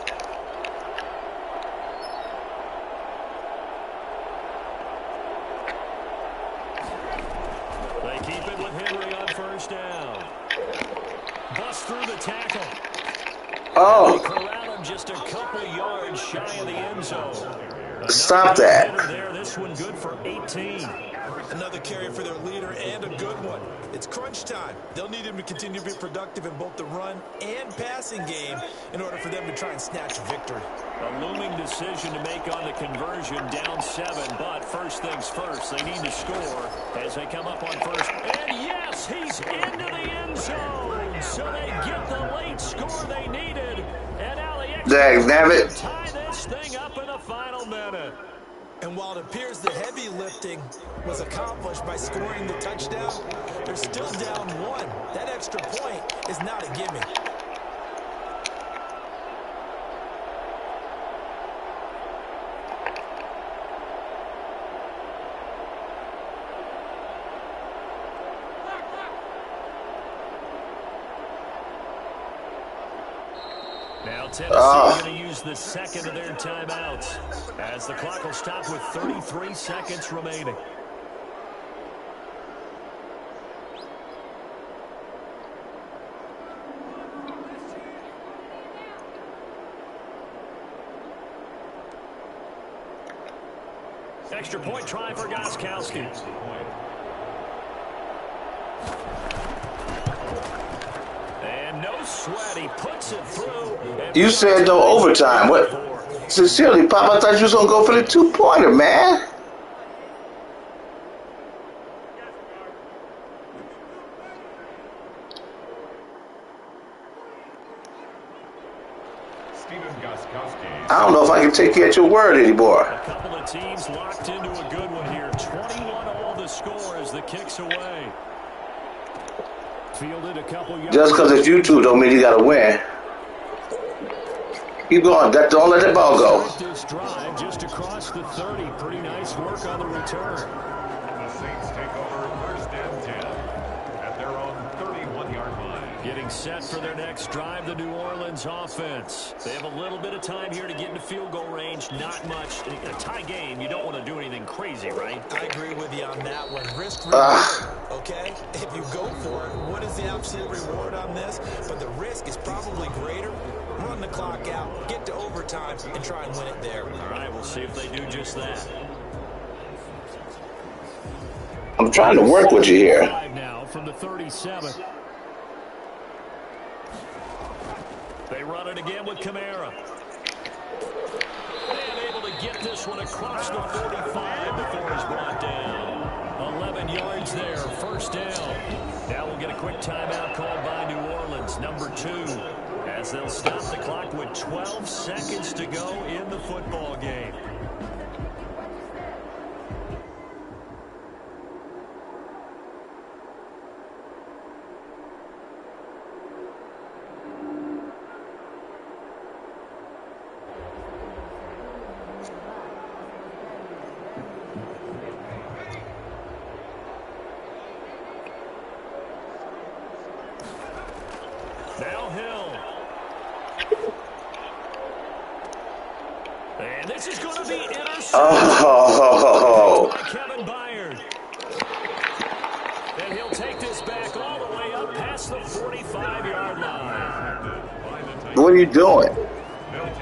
They keep it with Henry on first down. Bust through the tackle. Oh. They corral him just a couple yards shy of the end zone. Stop that. There, this one good for 18. Another carry for their leader and a good one. It's crunch time. They'll need him to continue to be productive in both the run and passing game in order for them to try and snatch a victory. A looming decision to make on the conversion, down 7, but first things first, they need to score as they come up on first. And yes, he's into the end zone, so they get the late score they needed. And now they tie this thing up in the final minute. And while it appears the heavy lifting was accomplished by scoring the touchdown, they're still down 1. That extra point is not a gimme. Now Tennessee going to use the 2nd of their timeouts as the clock will stop with 33 seconds remaining. Extra point try for Gostkowski. No sweat, he puts it through. You said no overtime. What? Sincerely, Pop, I thought you was going to go for the 2-pointer, man. I don't know if I can take you at your word anymore. A couple of teams locked into a good one here. 21 all the score as the kick's away. Fielded a couple yards. Just because it's YouTube don't mean you got to win. Keep going. Don't let that ball go. This drive just across the 30. Pretty nice work on the return. The Saints take over first and 10 at their own 31-yard line. Getting set for their next drive, the New Orleans offense. They have a little bit of time here to get into field goal range. Not much. In a tie game, you don't want to do anything crazy, right? I agree with you on that one. Risk reward, okay? If you go for it, what is the absolute reward on this? But the risk is probably greater. Run the clock out, get to overtime, and try and win it there. All right, we'll see if they do just that. I'm trying to work with you here. Now from the 37. They run it again with Kamara. And able to get this one across the 45 before he's brought down. 11 yards there, first down. Now we'll get a quick timeout called by New Orleans, number 2. As they'll stop the clock with 12 seconds to go in the football game. Now Hill. And this is going to be intercepted by Kevin Byard. And he'll take this back all the way up past the 45-yard line. What are you doing?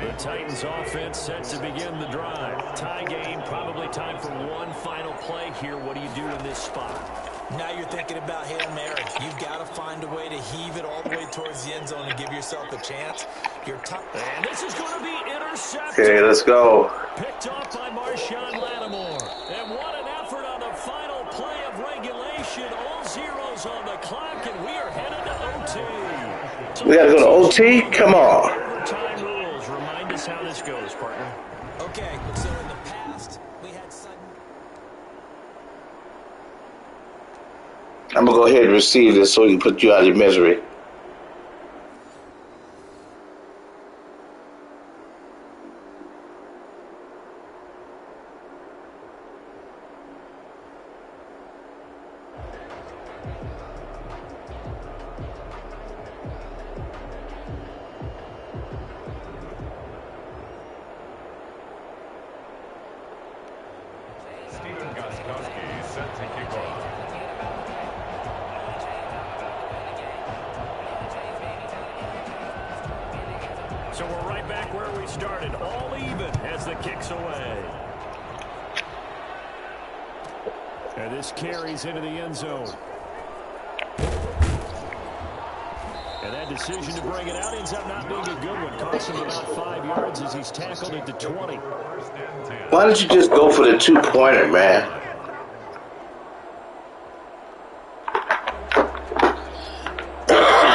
The Titans offense set to begin the drive. Tie game, probably time for one final play here. What do you do in this spot? Now you're thinking about Hail Mary. You've got to find a way to heave it all the way towards the end zone and give yourself a chance. And this is going to be intercepted. Okay, let's go. Picked off by Marshawn Lattimore. And what an effort on the final play of regulation. All zeros on the clock, and we are headed to OT. So We got to go to OT? Come on. overtime rules. Remind us how this goes, partner. Okay, so in the past, we had sudden... I'm going to go ahead and receive this so we can put you out of your misery. Set to kick off. So we're right back where we started, all even as the kick's away. And this carries into the end zone. And that decision to bring it out ends up not being a good one. Costs him about 5 yards as he's tackled into 20. Why don't you just go for the two-pointer, man?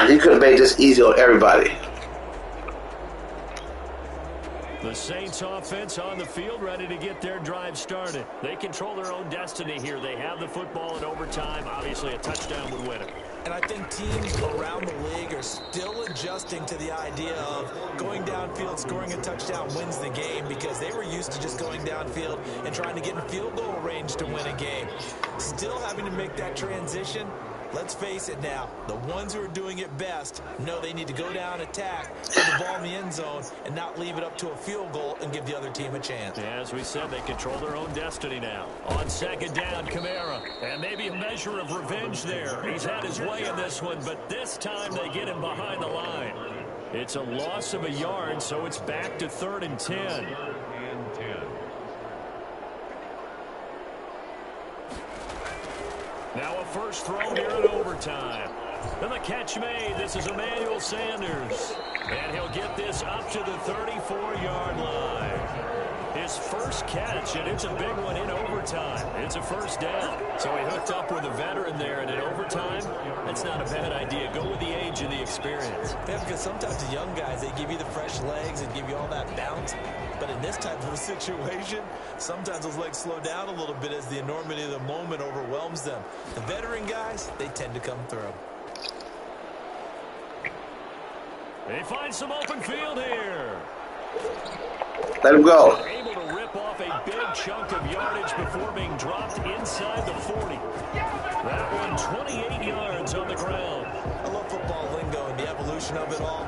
He could have made this easy on everybody. The Saints offense on the field, ready to get their drive started. They control their own destiny here. They have the football in overtime. Obviously, a touchdown would win it. And I think teams around the league are still adjusting to the idea of going downfield, scoring a touchdown wins the game, because they were used to just going downfield and trying to get in field goal range to win a game. Still having to make that transition. Let's face it now, the ones who are doing it best know they need to go down, attack, put the ball in the end zone, and not leave it up to a field goal and give the other team a chance. As we said, they control their own destiny now. On second down, Kamara. And maybe a measure of revenge there. He's had his way in this one, but this time they get him behind the line. It's a loss of a yard, so it's back to 3rd and 10. And 10. Now a first throw here in overtime. And the catch made. This is Emmanuel Sanders. And he'll get this up to the 34-yard line. His first catch, and it's a big one in overtime. It's a first down. So he hooked up with a veteran there, and in overtime, that's not a bad idea. Go with the age and the experience. Yeah, because sometimes the young guys, they give you the fresh legs and give you all that bounce. But in this type of a situation, sometimes those legs slow down a little bit as the enormity of the moment overwhelms them. The veteran guys, they tend to come through. They find some open field here. Let him go. Able to rip off a big chunk of yardage before being dropped inside the 40. That one 28 yards on the ground. I love football lingo and the evolution of it all.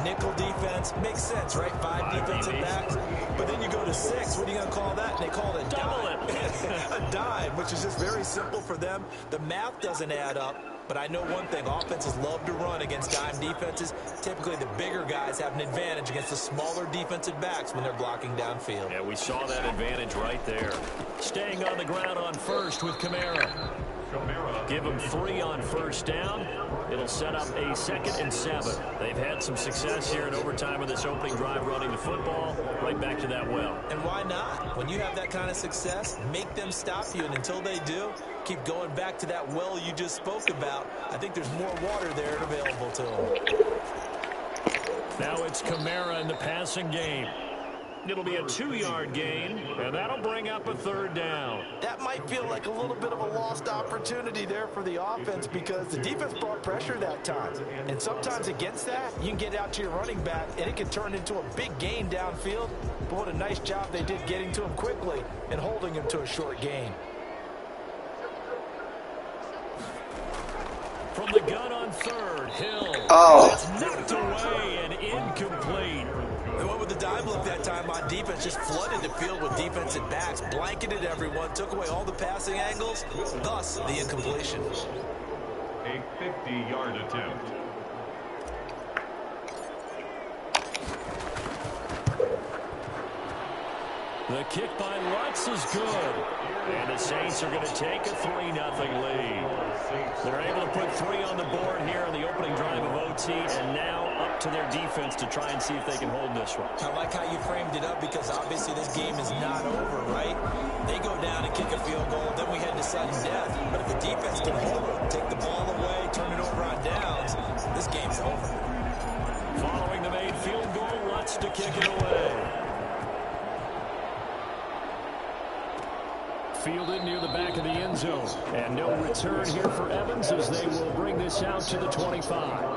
Nickel defense makes sense, right? 5 defensive backs. But then you go to 6. What are you going to call that? And they call it a dime. A dime, which is just very simple for them. The math doesn't add up. But I know one thing, offenses love to run against dime defenses. Typically, the bigger guys have an advantage against the smaller defensive backs when they're blocking downfield. Yeah, we saw that advantage right there. Staying on the ground on first with Kamara. Give them 3 on first down. It'll set up a 2nd and 7. They've had some success here in overtime with this opening drive running the football right back to that well. And why not? When you have that kind of success, make them stop you. And until they do, keep going back to that well you just spoke about. I think there's more water there available to them. Now it's Kamara in the passing game. It'll be a 2-yard gain, and that'll bring up a 3rd down. That might feel like a little bit of a lost opportunity there for the offense because the defense brought pressure that time. And sometimes against that, you can get out to your running back, and it can turn into a big gain downfield. But what a nice job they did getting to him quickly and holding him to a short gain. From the gun on 3rd, Hill. Oh. It's knocked away and incomplete. They went with the dime look that time on defense, just flooded the field with defensive backs, blanketed everyone, took away all the passing angles, thus the incompletion. A 50-yard attempt. The kick by Lutz is good. And the Saints are going to take a 3-0 lead. They're able to put 3 on the board here on the opening drive of OT, and now up to their defense to try and see if they can hold this one. I like how you framed it up because obviously this game is not over, right? They go down and kick a field goal, then we head to sudden death. But if the defense can hold it, take the ball away, turn it over on downs, this game's over. Following the made field goal, Lutz to kick it away. Fielded near the back of the end zone. And no return here for Evans as they will bring this out to the 25.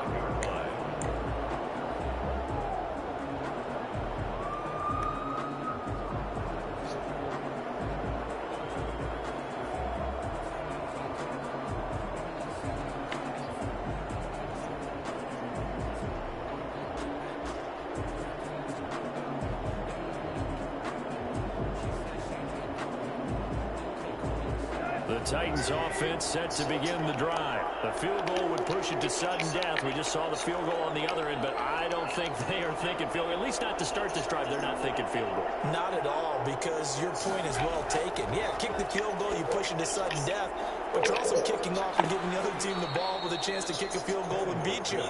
Titans offense set to begin the drive. The field goal would push it to sudden death. We just saw the field goal on the other end, but I don't think they are thinking field goal. At least not to start this drive. They're not thinking field goal. Not at all, because your point is well taken. Yeah, kick the field goal, you push it to sudden death, but you're also kicking off and giving the other team the ball with a chance to kick a field goal and beat you.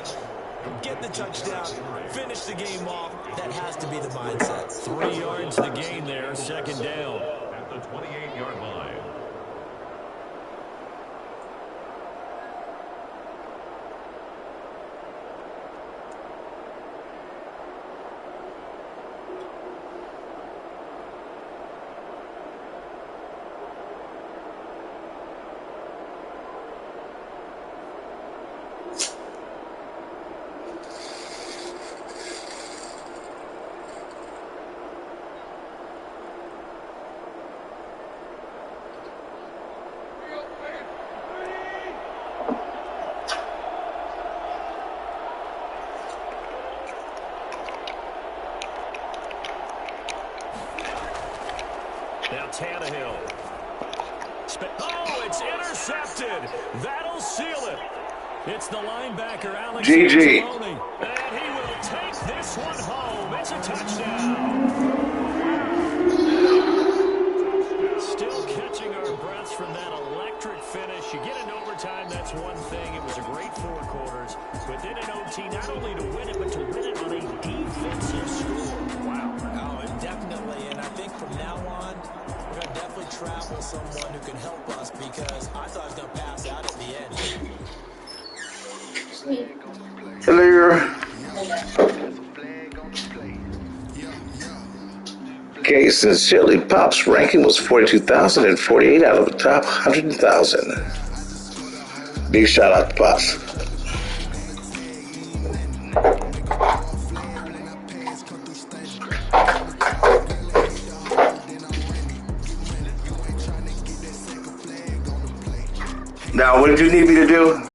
Get the touchdown, finish the game off. That has to be the mindset. 3 yards the gain there, 2nd down. At the 28-yard line. Now Tannehill. Oh, it's intercepted. That'll seal it. It's the linebacker, Alex GG. Anzalone. And he will take this one home. It's a touchdown. Still catching our breaths from that electric finish. You get into overtime, that's one thing. It was a great 4 quarters. But then in OT, not only to win it, but to win it on a defensive score. Wow. Oh, definitely. And I think from now on, we're going to definitely travel someone who can help us because I thought I was going to pass out at the end. Hello. Okay, sincerely, Pop's ranking was 42,048 out of the top 100,000. Big shout out to Pops. Now, what did you need me to do?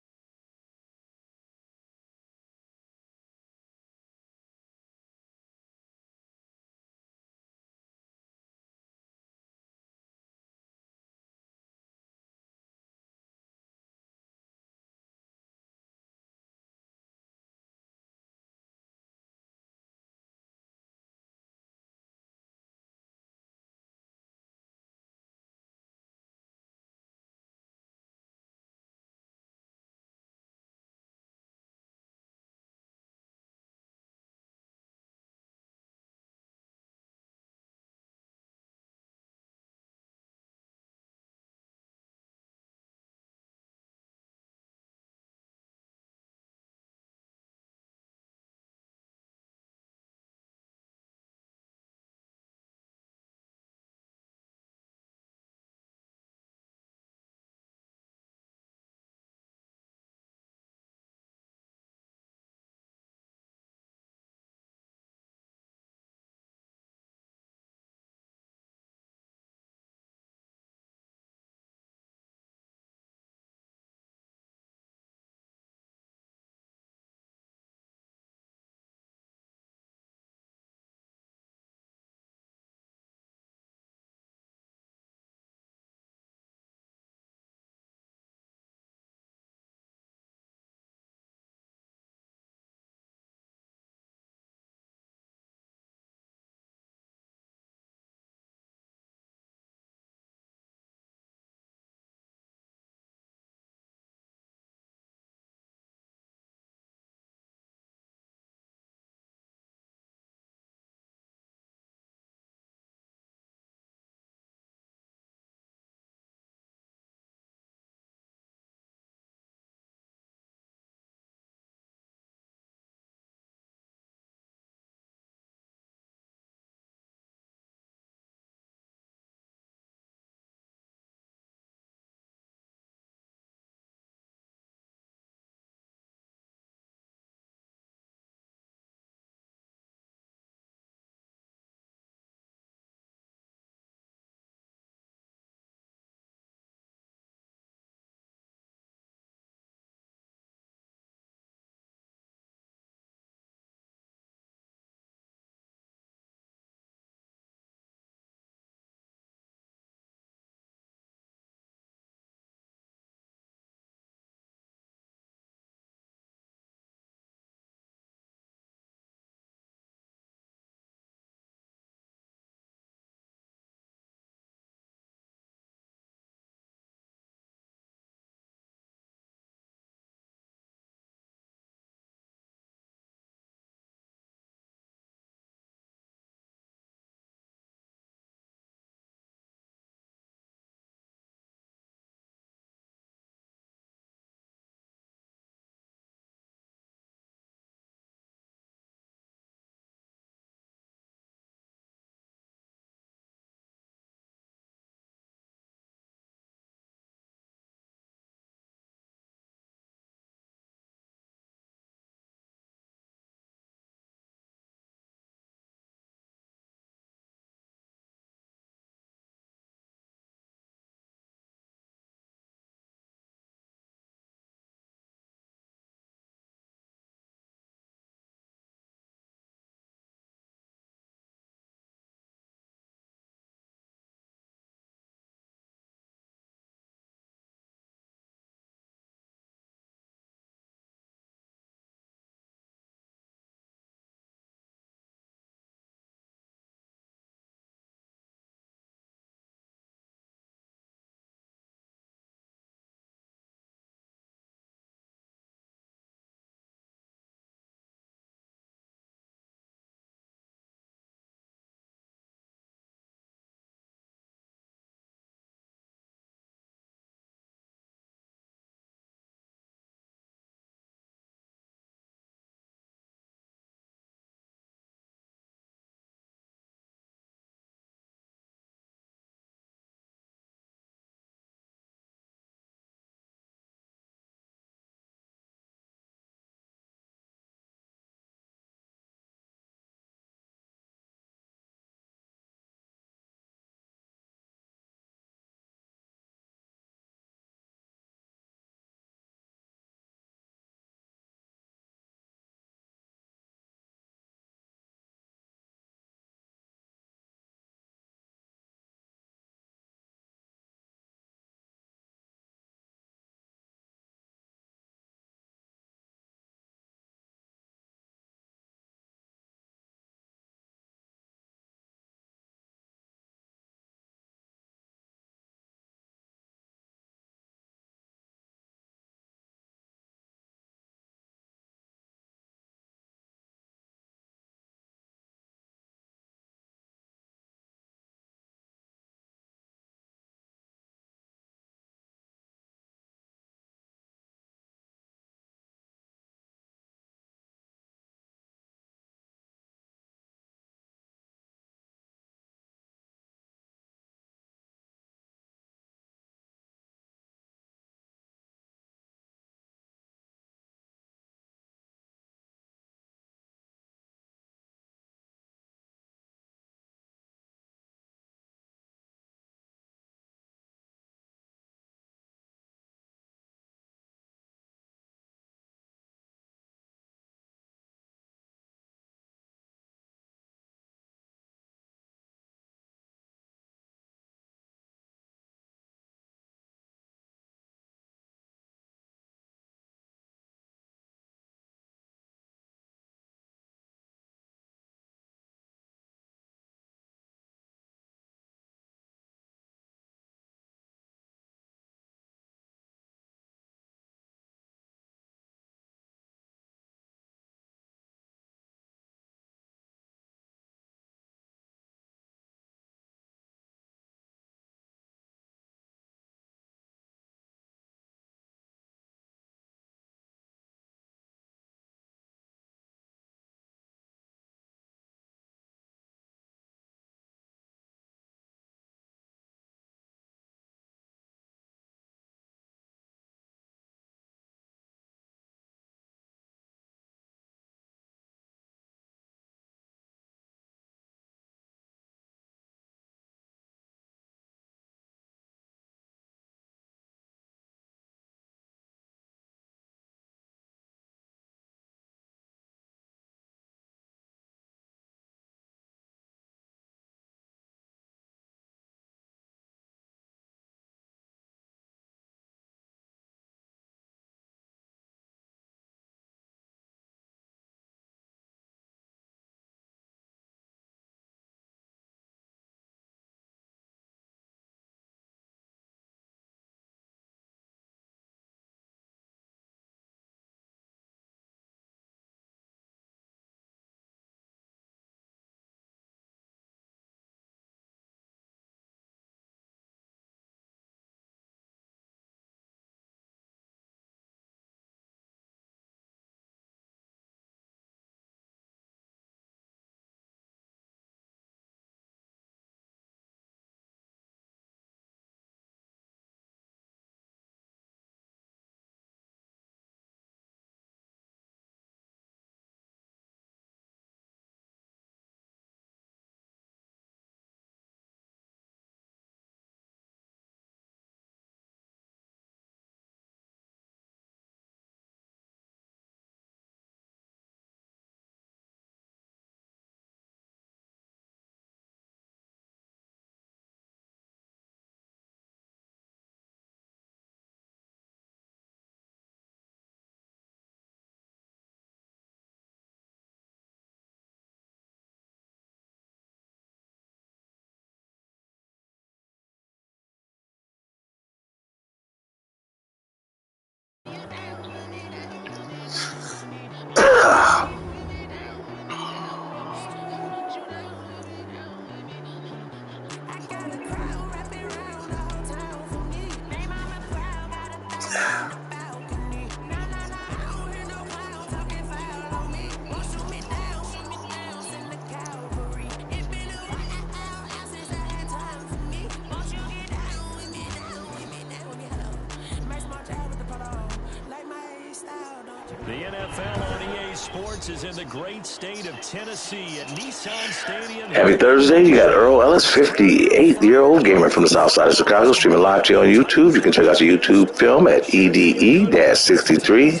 The NFL on EA Sports is in the great state of Tennessee at Nissan Stadium. Happy Thursday. You got Earl Ellis, 58-year-old gamer from the south side of Chicago, streaming live to you on YouTube. You can check out the YouTube film at EDE-63.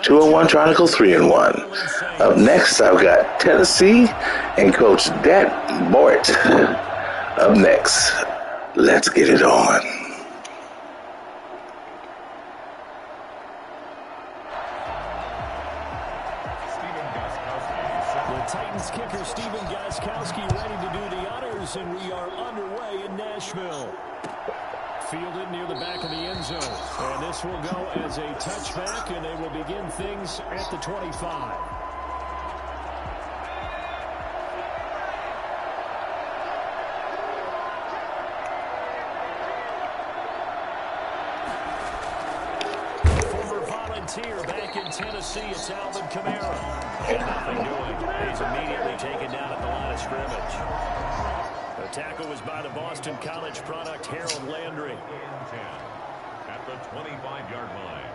2-1 Chronicle 3-1. Up next, I've got Tennessee and Coach Dat Bort. Up next, let's get it on. Titans kicker Stephen Gostkowski ready to do the honors, and we are underway in Nashville. Fielded near the back of the end zone, and this will go as a touchback, and they will begin things at the 25. Former Volunteer back in Tennessee, it's Alvin Kamara. And nothing doing. He's immediately taken down at the line of scrimmage. The tackle was by the Boston College product, Harold Landry. At the 25-yard line.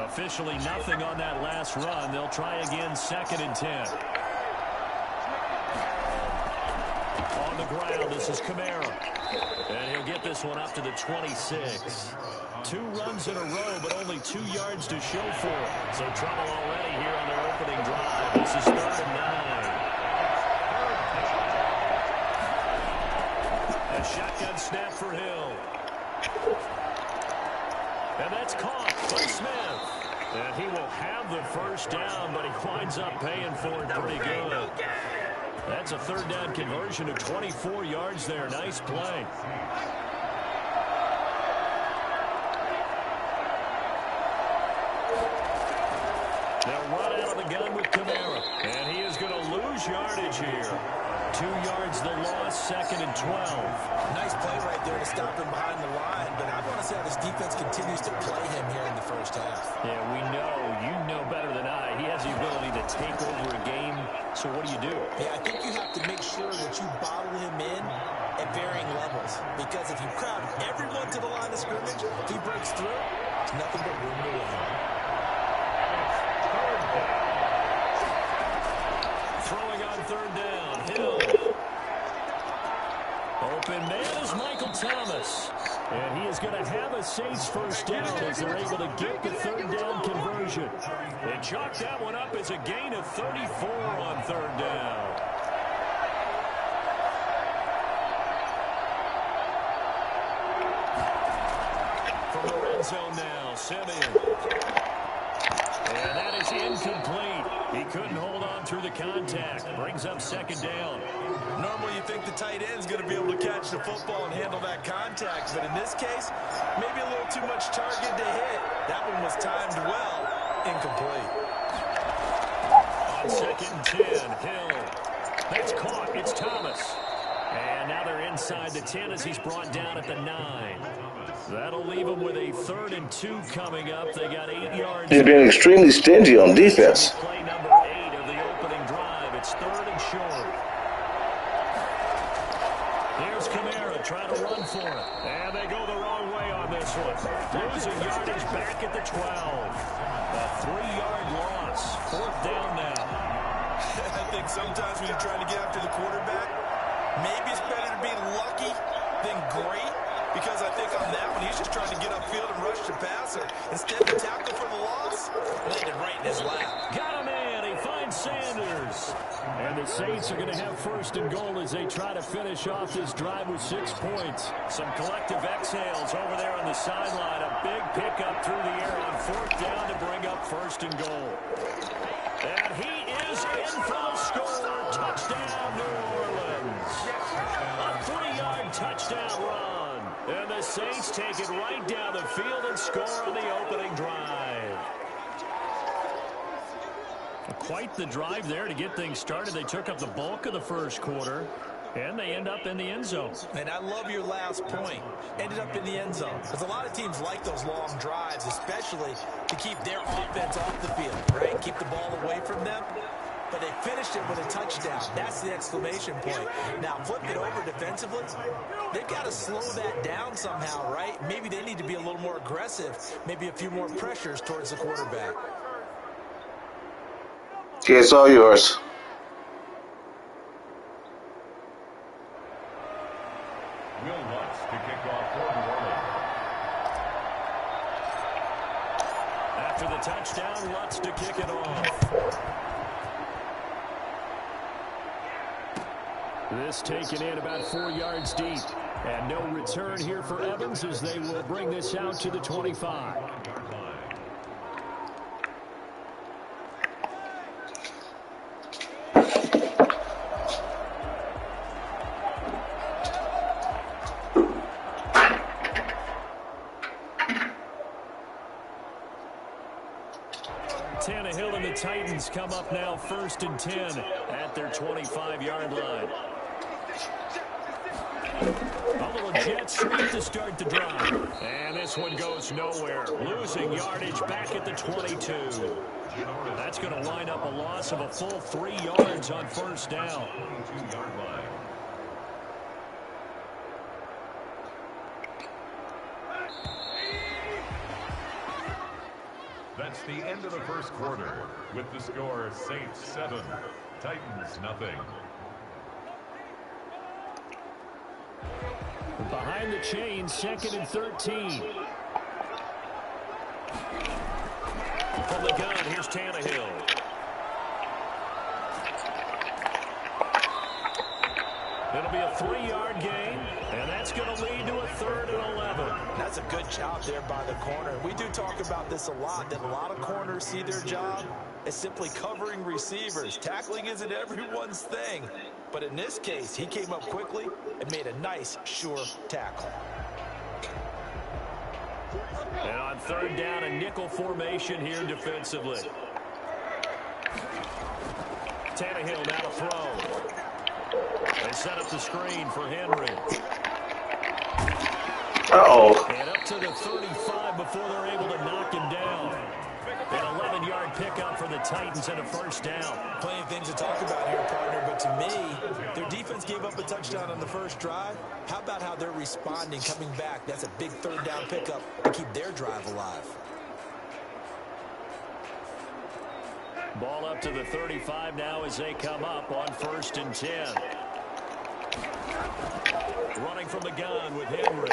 Officially nothing on that last run. They'll try again, 2nd and 10. On the ground, this is Kamara. And he'll get this one up to the 26. 2 runs in a row, but only 2 yards to show for it. So trouble already here on their opening drive. This is 3rd and 9. A shotgun snap for Hill. And that's caught by Smith. And he will have the first down, but he winds up paying for it pretty good. That's a 3rd down conversion of 24 yards there. Nice play. They'll run out of the gun with Kamara. And he is going to lose yardage here. 2 yards the loss, 2nd and 12. Nice play right there to stop him behind the line, but I want to see how this defense continues to play him here in the first half. Yeah, we know. You know better than I. He has the ability to take over a game. So what do you do? Yeah, I think you have to make sure that you bottle him in at varying levels. Because if you crowd everyone to the line of scrimmage, if he breaks through, there's nothing but room to win. Throwing on 3rd down, Hill. Open man is Michael Thomas. And he is going to have a Saints first down as they're able to get the 3rd down conversion. They chalk that one up as a gain of 34 on 3rd down. From the red zone now, Simeon. And that is incomplete. He couldn't hold on through the contact. Brings up 2nd down. Normally you think the tight end's going to be able to catch the football and handle that contact, but in this case, maybe a little too much target to hit. That one was timed well. Incomplete. On 2nd and 10, Hill. That's caught. It's Thomas. And now they're inside the 10 as he's brought down at the 9. That'll leave them with a 3rd and 2 coming up. They got 8 yards. He's been extremely stingy on defense. Play number 8 of the opening drive. It's 3rd and short. Here's Kamara trying to run for it. And they go the wrong way on this one. Losing yardage back at the 12. A 3-yard loss. 4th down now. I think sometimes when you're trying to get after the quarterback, maybe it's better to be lucky than great. Because I think on that one, he's just trying to get upfield and rush the passer. Instead of tackle for the loss, landed right in his lap. Got him in. He finds Sanders. And the Saints are going to have 1st and goal as they try to finish off this drive with 6 points. Some collective exhales over there on the sideline. A big pickup through the air on 4th down to bring up 1st and goal. And he is in for the score. Touchdown, New Orleans. A 3-yard touchdown run. And the Saints take it right down the field and score on the opening drive. Quite the drive there to get things started. They took up the bulk of the first quarter, and they end up in the end zone. And I love your last point. Ended up in the end zone. Because a lot of teams like those long drives, especially to keep their offense off the field, right? Keep the ball away from them. but they finished it with a touchdown. That's the exclamation point. Now, flip it over defensively. They've got to slow that down somehow, right? Maybe they need to be a little more aggressive, maybe a few more pressures towards the quarterback. Okay, it's all yours. Will Lutz to kick off for New Orleans. After the touchdown, Lutz to kick it off. This taken in about 4 yards deep. And no return here for Evans as they will bring this out to the 25. Tannehill and the Titans come up now 1st and 10 at their 25-yard line. A little jet sweep to start the drive. And this one goes nowhere. Losing yardage back at the 22. That's going to line up a loss of a full 3 yards on 1st down. That's the end of the first quarter with the score Saints 7, Titans nothing. Behind the chains, 2nd and 13. From the gun, here's Tannehill. It'll be a 3-yard gain, and that's going to lead to a 3rd and 11. That's a good job there by the corner. We do talk about this a lot, that a lot of corners see their job as simply covering receivers. Tackling isn't everyone's thing. But in this case, he came up quickly and made a nice, sure tackle. And on 3rd down, a nickel formation here defensively. Tannehill now to throw. They set up the screen for Henry. Uh-oh. And up to the 35 before they're able to knock him down. An 11-yard pickup for the Titans and a 1st down. Plenty of things to talk about here, partner, but to me, their defense gave up a touchdown on the first drive. How about how they're responding, coming back? That's a big 3rd down pickup to keep their drive alive. Ball up to the 35 now as they come up on 1st and 10. Running from the gun with Henry.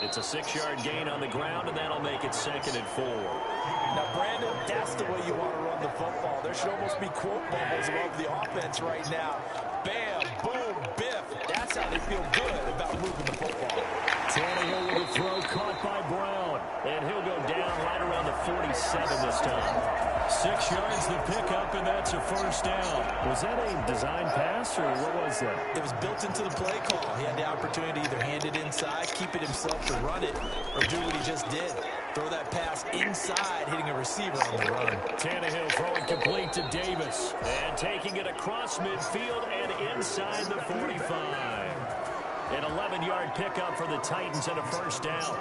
It's a 6-yard gain on the ground, and that'll make it 2nd and 4. Now, Brandon, that's the way you want to run the football. There should almost be quote bubbles above the offense right now. Bam, boom, biff. That's how they feel good about moving the football. Tannehill with a throw caught by Brown. And he'll go down right around the 47 this time. 6 yards the pickup, and that's a 1st down. Was that a design pass, or what was that? It was built into the play call. He had the opportunity to either hand it inside, keep it himself to run it, or do what he just did. Throw that pass inside, hitting a receiver on the run. Tannehill throwing complete to Davis. And taking it across midfield and inside the 45. An 11-yard pickup for the Titans and a 1st down.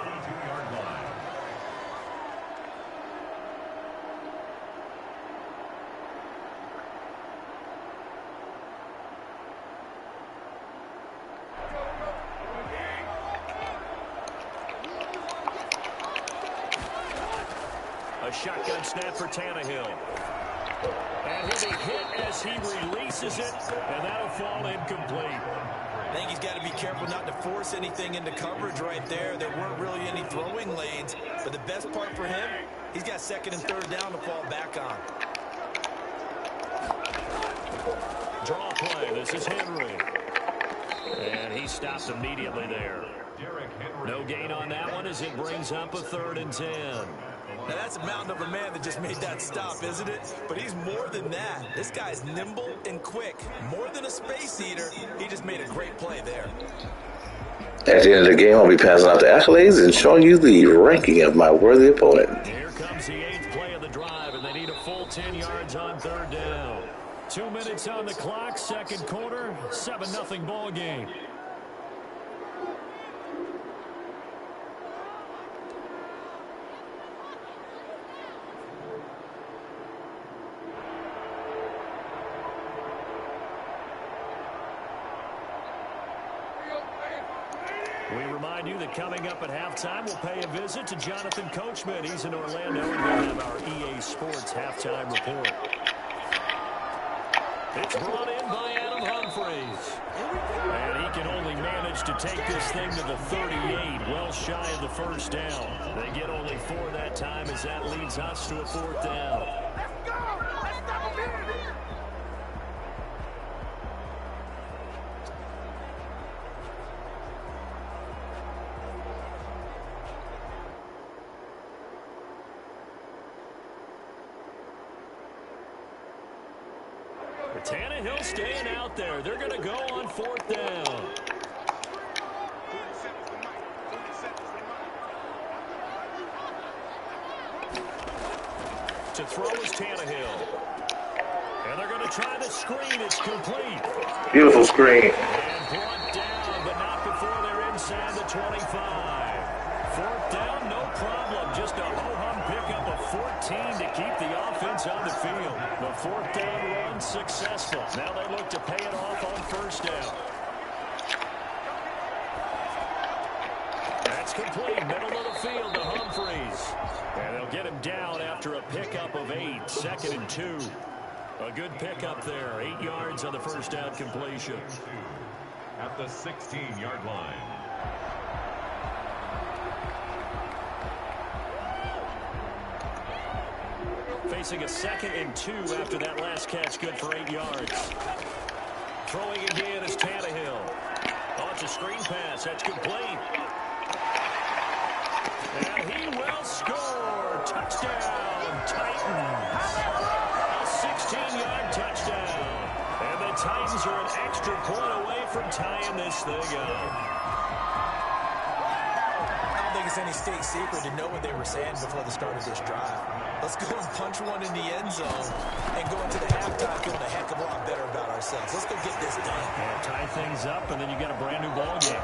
A shotgun snap for Tannehill. And he'll be hit as he releases it, and that'll fall incomplete. I think he's got to be careful not to force anything into coverage right there. There weren't really any throwing lanes, but the best part for him, he's got 2nd and 3rd down to fall back on. Draw play. This is Henry. And he stops immediately there. No gain on that one as it brings up a 3rd and 10. Now, that's a mountain of a man that just made that stop, isn't it? But he's more than that. This guy's nimble and quick. More than a space eater, he just made a great play there. At the end of the game, I'll be passing out the accolades and showing you the ranking of my worthy opponent. Here comes the 8th play of the drive, and they need a full 10 yards on 3rd down. 2 minutes on the clock, 2nd quarter, 7-0 ball game. remind you that coming up at halftime, we'll pay a visit to Jonathan Coachman. He's in Orlando, and we'll have our EA Sports halftime report. It's brought in by Adam Humphries. And he can only manage to take this thing to the 38, well shy of the first down. They get only 4 that time as that leads us to a 4th down. Let's go! Let's go! Tannehill staying out there. They're going to go on 4th down. To throw is Tannehill. And they're going to try the screen. It's complete. Beautiful screen. And brought down, but not before they're inside the 25. 4th down, no problem. Just a ho-hum pickup of 14 to keep the offense on the field. The 4th down run successful. Now they look to pay it off on 1st down. That's complete. Middle of the field to Humphries. And they'll get him down after a pickup of 8. 2nd and 2. A good pickup there. 8 yards on the 1st down completion. At the 16-yard line. Facing a 2nd and 2 after that last catch. Good for 8 yards. Throwing again is Tannehill. Oh, it's a screen pass. That's complete. And he will score. Touchdown, Titans. A 16-yard touchdown. And the Titans are an extra point away from tying this thing up. I don't think it's any state secret to know what they were saying before the start of this drive. Let's go and punch one in the end zone and go into the halftime feeling a heck of a lot better about ourselves. Let's go get this done. Yeah, tie things up, and then you get a brand new ball game.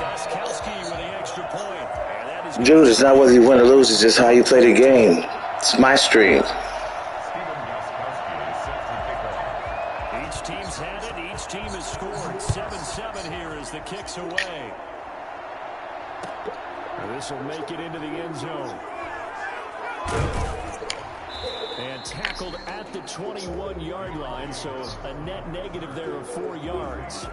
Goskowski with the extra point. And that is Dude, it's not whether you win or lose, it's just how you play the game. It's my stream. Each team's had it. Each team has scored. 7-7 here as the kick's away. This will make it into the end zone. And tackled at the 21-yard line, so a net negative there of 4 yards.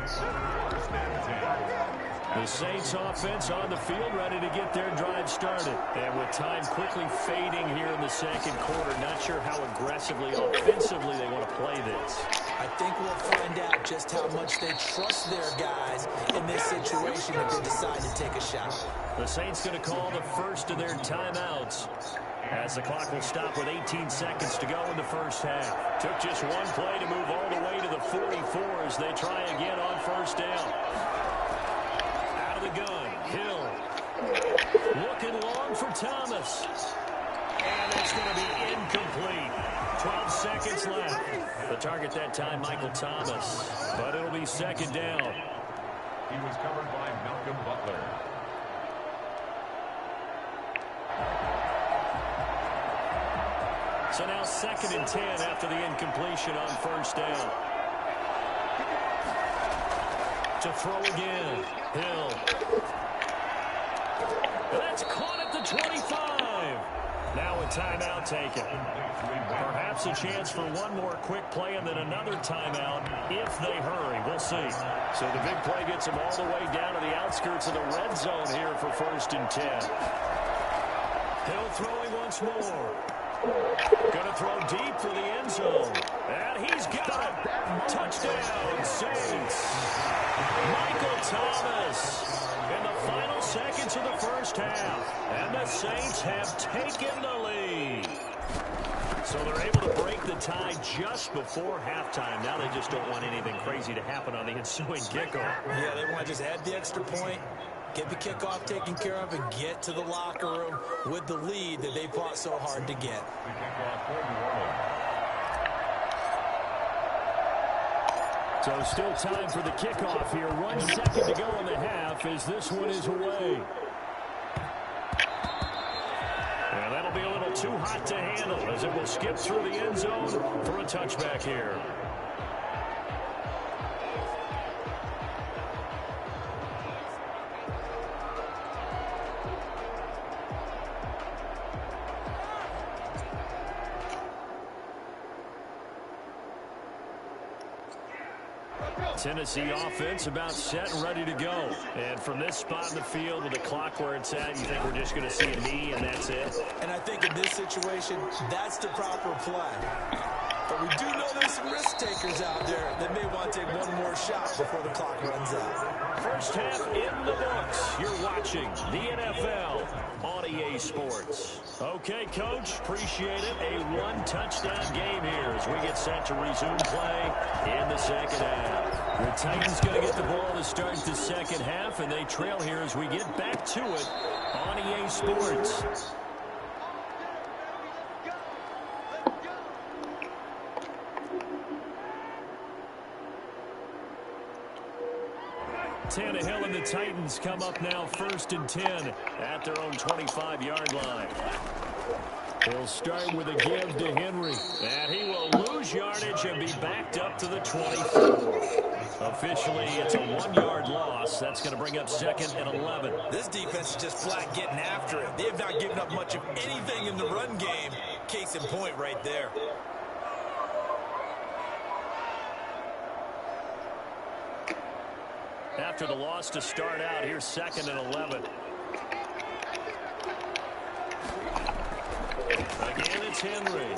The Saints offense on the field, ready to get their drive started. And with time quickly fading here in the 2nd quarter, not sure how aggressively, offensively they want to play this. I think we'll find out just how much they trust their guys in this situation if they decide to take a shot. The Saints going to call the first of their timeouts, as the clock will stop with 18 seconds to go in the 1st half. Took just one play to move all the way to the 44 as they try again on 1st down. Out of the gun, Hill. Looking long for Thomas. And it's going to be incomplete. 12 seconds left. The target that time, Michael Thomas. But it'll be 2nd down. He was covered by Malcolm Butler. So now 2nd and 10 after the incompletion on 1st down. To throw again. Hill. That's caught at the 25. Now a timeout taken. Perhaps a chance for one more quick play and then another timeout if they hurry. We'll see. So the big play gets them all the way down to the outskirts of the red zone here for 1st and 10. Hill throwing once more. Going to throw deep for the end zone. And he's got it. Touchdown, Saints. Michael Thomas in the final seconds of the 1st half. And the Saints have taken the lead. So they're able to break the tie just before halftime. Now they just don't want anything crazy to happen on the ensuing kickoff. Yeah, they want to just add the extra point, get the kickoff taken care of, and get to the locker room with the lead that they fought so hard to get. So still time for the kickoff here. 1 second to go in the half as this one is away. And that'll be a little too hot to handle as it will skip through the end zone for a touchback here. Tennessee offense about set and ready to go. And from this spot in the field with the clock where it's at, you think we're just going to see a knee and that's it? And I think in this situation, that's the proper play. But we do know there's some risk takers out there that may want to take one more shot before the clock runs out. First half in the books. You're watching the NFL on EA Sports. Okay, Coach, appreciate it. A one-touchdown game here as we get set to resume play in the second half. The Titans going to get the ball to start the second half, and they trail here as we get back to it on EA Sports. Tannehill and the Titans come up now 1st and 10 at their own 25-yard line. He'll start with a give to Henry. And he will lose yardage and be backed up to the 24. Officially, it's a 1-yard loss. That's going to bring up 2nd and 11. This defense is just flat getting after it. They have not given up much of anything in the run game. Case in point right there. After the loss to start out, here's 2nd and 11. Again, it's Henry.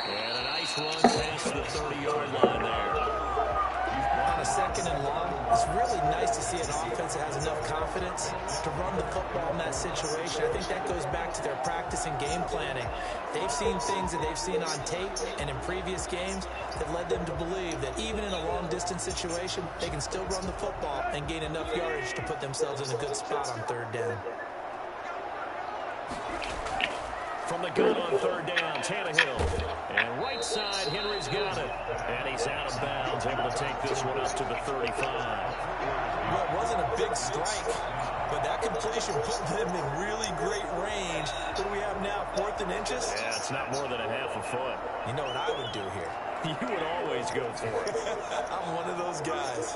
And a nice run past the 30-yard line there. On a 2nd and long, it's really nice to see an offense that has enough confidence to run the football in that situation. I think that goes back to their practice and game planning. They've seen things that they've seen on tape and in previous games that led them to believe that even in a long-distance situation, they can still run the football and gain enough yardage to put themselves in a good spot on 3rd down. From the gun on 3rd down, Tannehill. And right side, Henry's got it. And he's out of bounds, able to take this one up to the 35. Well, it wasn't a big strike, but that completion put them in really great range. What do we have now, 4th and inches? Yeah, it's not more than a half a foot. You know what I would do here? You would always go for it. I'm one of those guys.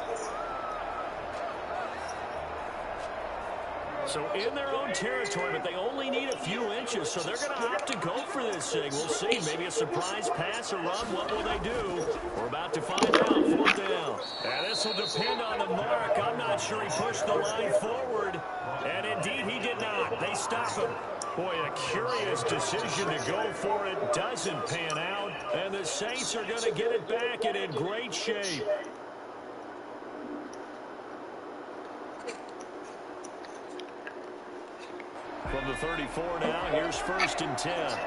So in their own territory, but they only need a few inches, so they're going to opt to go for this thing. We'll see. Maybe a surprise pass or run. What will they do? We're about to find out. 4th down. And this will depend on the mark. I'm not sure he pushed the line forward. And indeed, he did not. They stop him. Boy, a curious decision to go for it. Doesn't pan out. And the Saints are going to get it back and in great shape. From the 34 now, here's 1st and 10.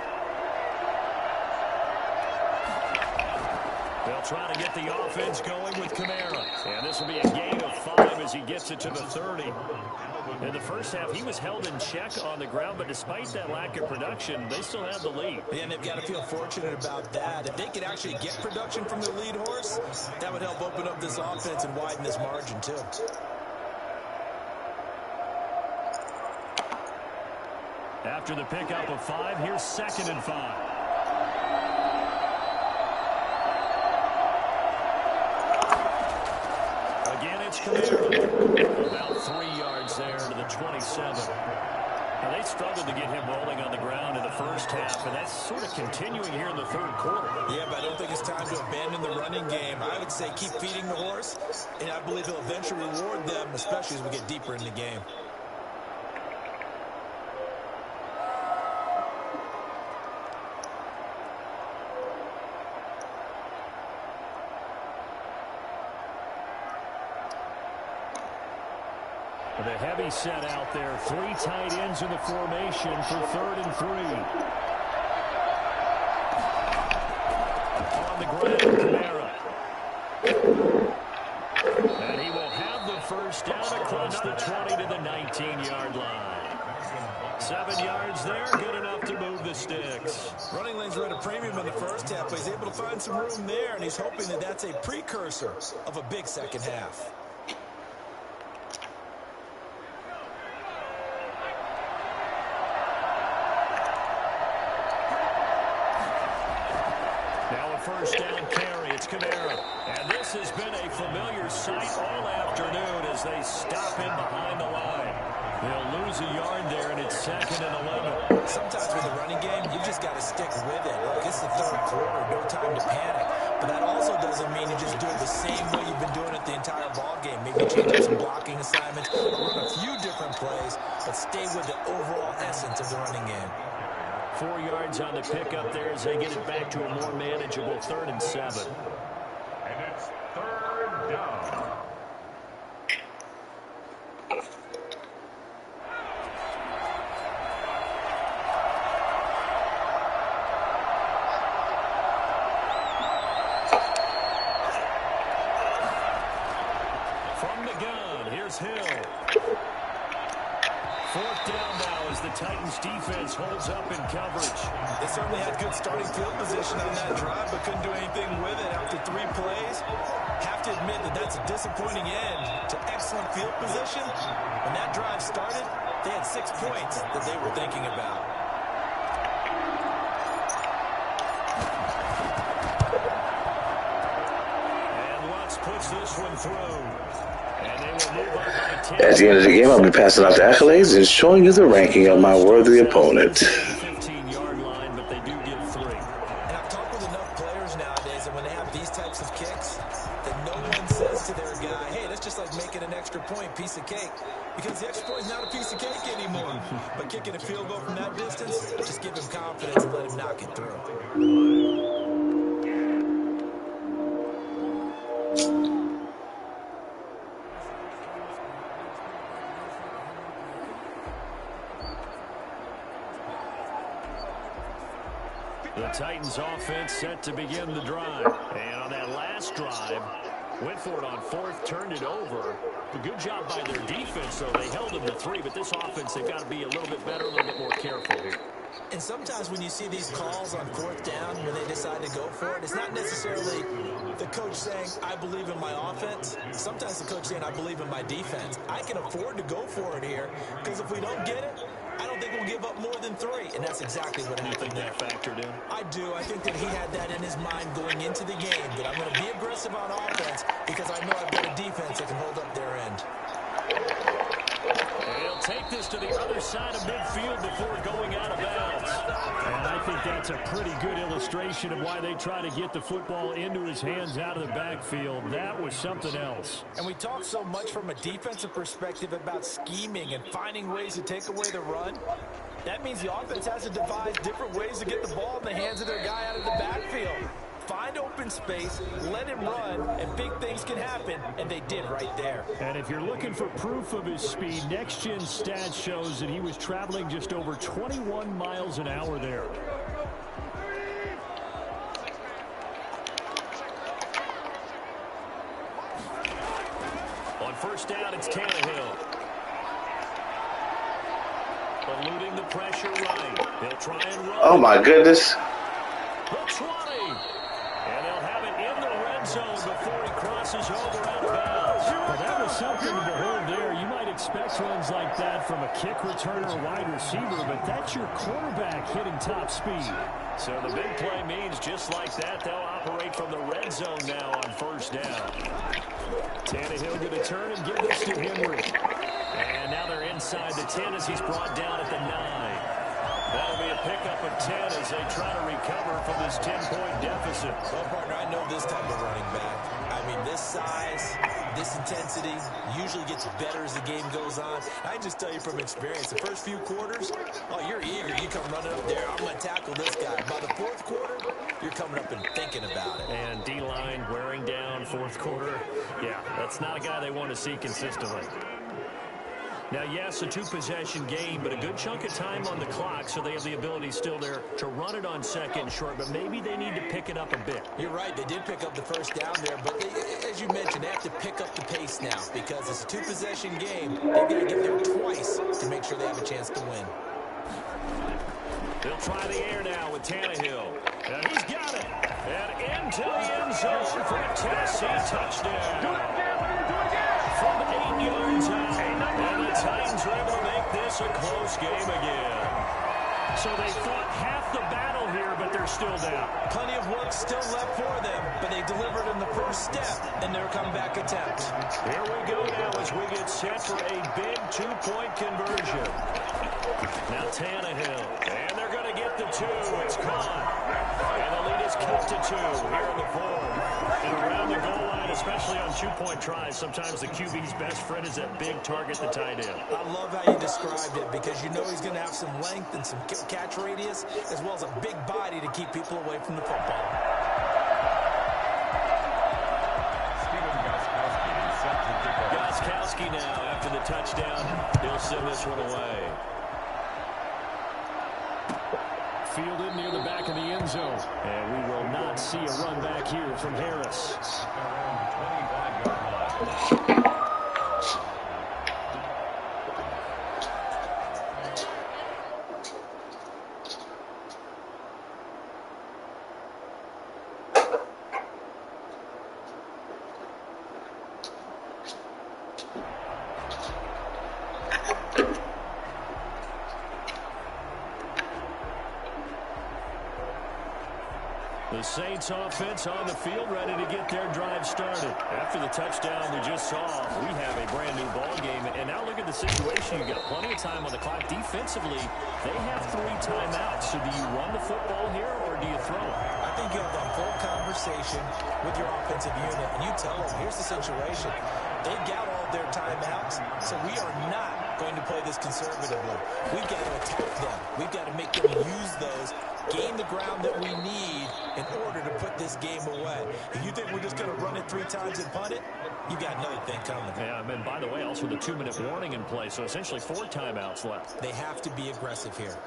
They'll try to get the offense going with Kamara. And this will be a gain of 5 as he gets it to the 30. In the first half, he was held in check on the ground, but despite that lack of production, they still have the lead. Yeah, and they've got to feel fortunate about that. If they could actually get production from their lead horse, that would help open up this offense and widen this margin, too. After the pickup of 5, here's 2nd and 5. Again, it's Kamara. About 3 yards there to the 27. Now, they struggled to get him rolling on the ground in the first half, and that's sort of continuing here in the 3rd quarter. Yeah, but I don't think it's time to abandon the running game. I would say keep feeding the horse, and I believe he'll eventually reward them, especially as we get deeper in the game. The heavy set out there. 3 tight ends in the formation for 3rd and 3. On the ground, Kamara. And he will have the first down across the 20 to the 19-yard line. 7 yards there, good enough to move the sticks. Running lanes were at a premium in the first half, but he's able to find some room there, and he's hoping that that's a precursor of a big second half. First down carry, it's Kamara. And this has been a familiar sight all afternoon as they stop him behind the line. They'll lose a yard there, and it's 2nd and 11. Sometimes with the running game, you just got to stick with it. Look, it's the 3rd quarter, no time to panic. But that also doesn't mean you just do it the same way you've been doing it the entire ball game. Maybe change up some blocking assignments or run a few different plays, but stay with the overall essence of the running game. 4 yards on the pickup there as they get it back to a more manageable 3rd and 7. And it's 3rd down. From the gun, here's Hill. 4th down now as the Titans defense holds up in coverage. They certainly had good starting field position on that drive, but couldn't do anything with it after 3 plays. Have to admit that that's a disappointing end to excellent field position. When that drive started, they had 6 points that they were thinking about. And Lutz puts this one through. And they will move up by 10. At the end of the game, I'll be passing out the accolades and showing you the ranking of my worthy opponent. 15-yard line, but they do give 3. And I've talked with enough players nowadays that when they have these types of kicks, that no one says to their guy, hey, that's just like making an extra point, piece of cake. Because the extra point is not a piece of cake anymore. But kicking a field goal from that distance, just give him confidence and let him knock it through. The Titans offense set to begin the drive. And on that last drive, went for it on 4th, turned it over. A good job by their defense, though. They held them to 3, but this offense, they've got to be a little bit better, a little bit more careful here. And sometimes when you see these calls on 4th down, when they decide to go for it, it's not necessarily the coach saying, I believe in my offense. Sometimes the coach saying, I believe in my defense. I can afford to go for it here, because if we don't get it, I don't think we'll give up more than 3. And that's exactly what happened there. Factored in? I do. I think that he had that in his mind going into the game, that I'm going to be aggressive on offense because I know I've got a defense that can hold up their end. And he'll take this to the other side of midfield before going out of bounds. And I think that's a pretty good illustration of why they try to get the football into his hands out of the backfield. That was something else. And we talk so much from a defensive perspective about scheming and finding ways to take away the run. That means the offense has to devise different ways to get the ball in the hands of their guy out of the backfield. Find open space, let him run, and big things can happen, and they did right there. And if you're looking for proof of his speed, Next Gen Stats shows that he was traveling just over 21 miles an hour there. On 1st down, it's Tannehill. Eluding the pressure right. He'll try and run. Oh my goodness. The 20. And they'll have it in the red zone before he crosses over out of bounds. Well, that was something to behold there. You might expect runs like that from a kick returner or wide receiver, but that's your quarterback hitting top speed. So the big play means just like that, they'll operate from the red zone now on 1st down. Tannehill going to turn and give this to Henry. And now they're inside the 10 as he's brought down at the 9. That'll be a pickup of 10 as they try to recover from this 10-point deficit. Well, partner, I know this type of running back. I mean, this size, this intensity usually gets better as the game goes on. I can just tell you from experience, the first few quarters, oh, you're eager. You come running up there, I'm going to tackle this guy. By the 4th quarter, you're coming up and thinking about it. And D-line wearing down 4th quarter. Yeah, that's not a guy they want to see consistently. Now, yes, a 2-possession game, but a good chunk of time on the clock, so they have the ability still there to run it on 2nd and short, but maybe they need to pick it up a bit. You're right. They did pick up the 1st down there, but as you mentioned, they have to pick up the pace now because it's a 2-possession game. They've got to get there twice to make sure they have a chance to win. They'll try the air now with Tannehill. And he's got it. And into the end zone for a Tennessee touchdown. Do it again. We're going to do it again. From 8 yards out. And the Titans are able to make this a close game again. So they fought half the battle here, but they're still down. Plenty of work still left for them, but they delivered in the first step in their comeback attempt. Here we go now as we get set for a big 2-point conversion. Now Tannehill, and they're going to get the 2. It's caught. And the lead is cut to 2 here in the fourth. And around the goal line, especially on two-point tries, sometimes the QB's best friend is that big target, the tight end. I love how you described it because you know he's going to have some length and some catch radius as well as a big body to keep people away from the football. Gostkowski now after the touchdown. He'll send this one away. Fielded near the back of the end zone. And we will not see a run back here from Harris. The Saints offense on the field, ready to get their drive started. After the touchdown we just saw, we have a brand new ball game. And now look at the situation. You've got plenty of time on the clock. Defensively, they have 3 timeouts. So do you run the football here or do you throw it? I think you have a full conversation with your offensive unit, and you tell them, here's the situation. They've got all their timeouts, so we are not going to play this conservatively. We've got to attack them. We've got to make them use those, gain the ground that we need in order to put this game away. If you think we're just going to run it 3 times and punt it, you got another thing coming. Yeah, and by the way, also the 2-minute warning in play, so essentially 4 timeouts left. They have to be aggressive here.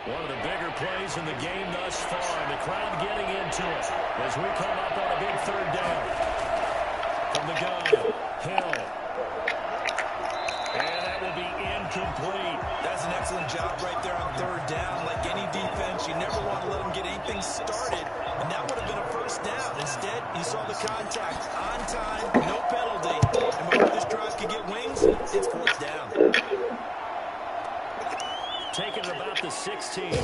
One of the bigger plays in the game thus far, and the crowd getting into it as we come up on a big 3rd down. From the gun, Hill. And that will be incomplete. That's an excellent job right there on 3rd down. Like any defense, you never want to let them get anything started, and that would have been a 1st down. Instead, you saw the contact on time, no penalty. And before this drive could get wings, it's 4th down. Taking it about the 16. We'll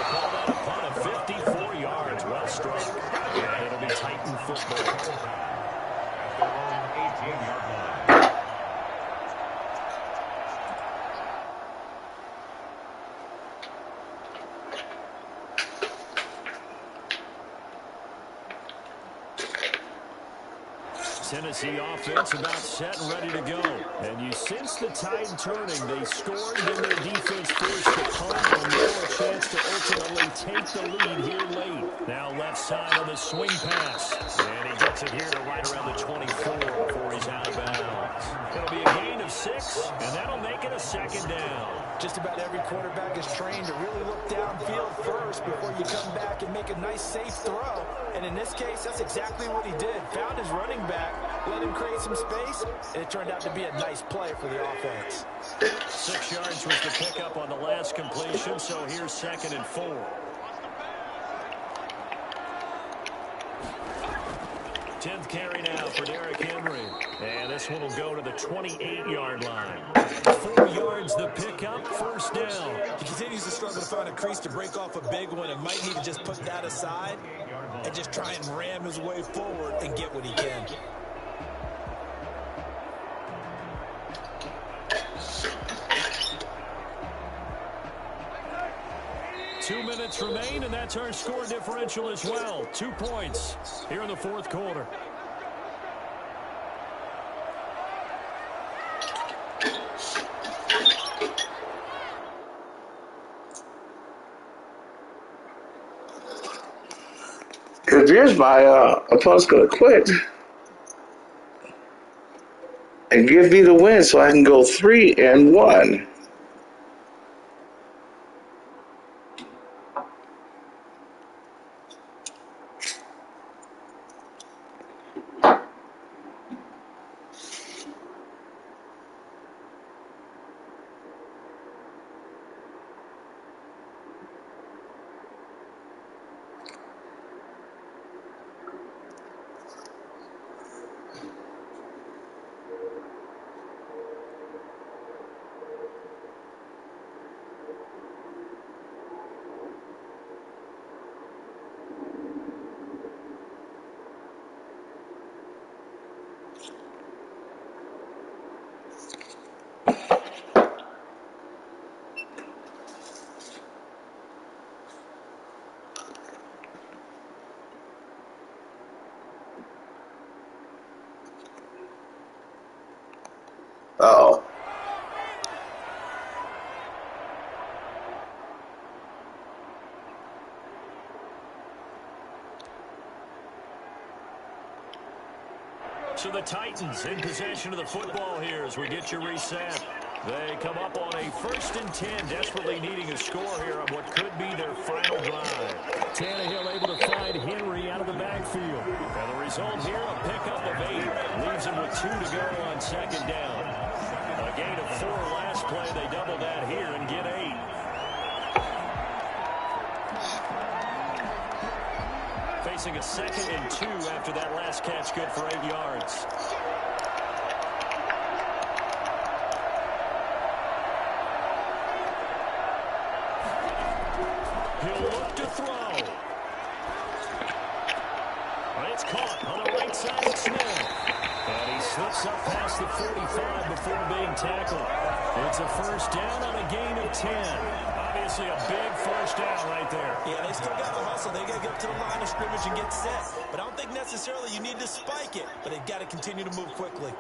call that a punt of 54 yards. Well struck. And it'll be Titan football. At their own 18-yard line. Tennessee offense about set and ready to go. And you sense the tide turning. They scored, then their defense forced the punt, and now a chance to ultimately take the lead here late. Now left side on the swing pass. And he gets it here to right around the 24 before he's out of bounds. It'll be a gain of 6, and that'll make it a 2nd down. Just about every quarterback is trained to really look downfield first before you come back and make a nice, safe throw. And in this case, that's exactly what he did. Found his running back, let him create some space, and it turned out to be a nice play for the offense. 6 yards was the pickup on the last completion, so here's 2nd and 4. 10th carry now for Derrick Henry. And this one will go to the 28-yard line. 4 yards the pickup, 1st down. He continues to struggle to find a crease to break off a big one and might need to just put that aside and just try and ram his way forward and get what he can. Two minutes remain, and that's our score differential as well. 2 points here in the 4th quarter. Because here's my opponent's going to quit and give me the win so I can go 3-1. So the Titans in possession of the football here as we get you reset. They come up on a 1st and 10, desperately needing a score here on what could be their final drive. Tannehill able to find Henry out of the backfield. And the result here, a pickup of 8. Leaves him with 2 to go on 2nd down. A gain of 4 last play. They double that here and get 8. Facing a 2nd and 2 after that last catch, good for 8 yards. He'll look to throw. It's caught on the right side of Smith. And he slips up past the 45 before being tackled. It's a 1st down on a gain of 10. Obviously a big 1st down right there. Yeah, they still got to hustle. They got to get up to the line of scrimmage and get set. But I don't think necessarily you need to spike it. But they've got to continue to move quickly.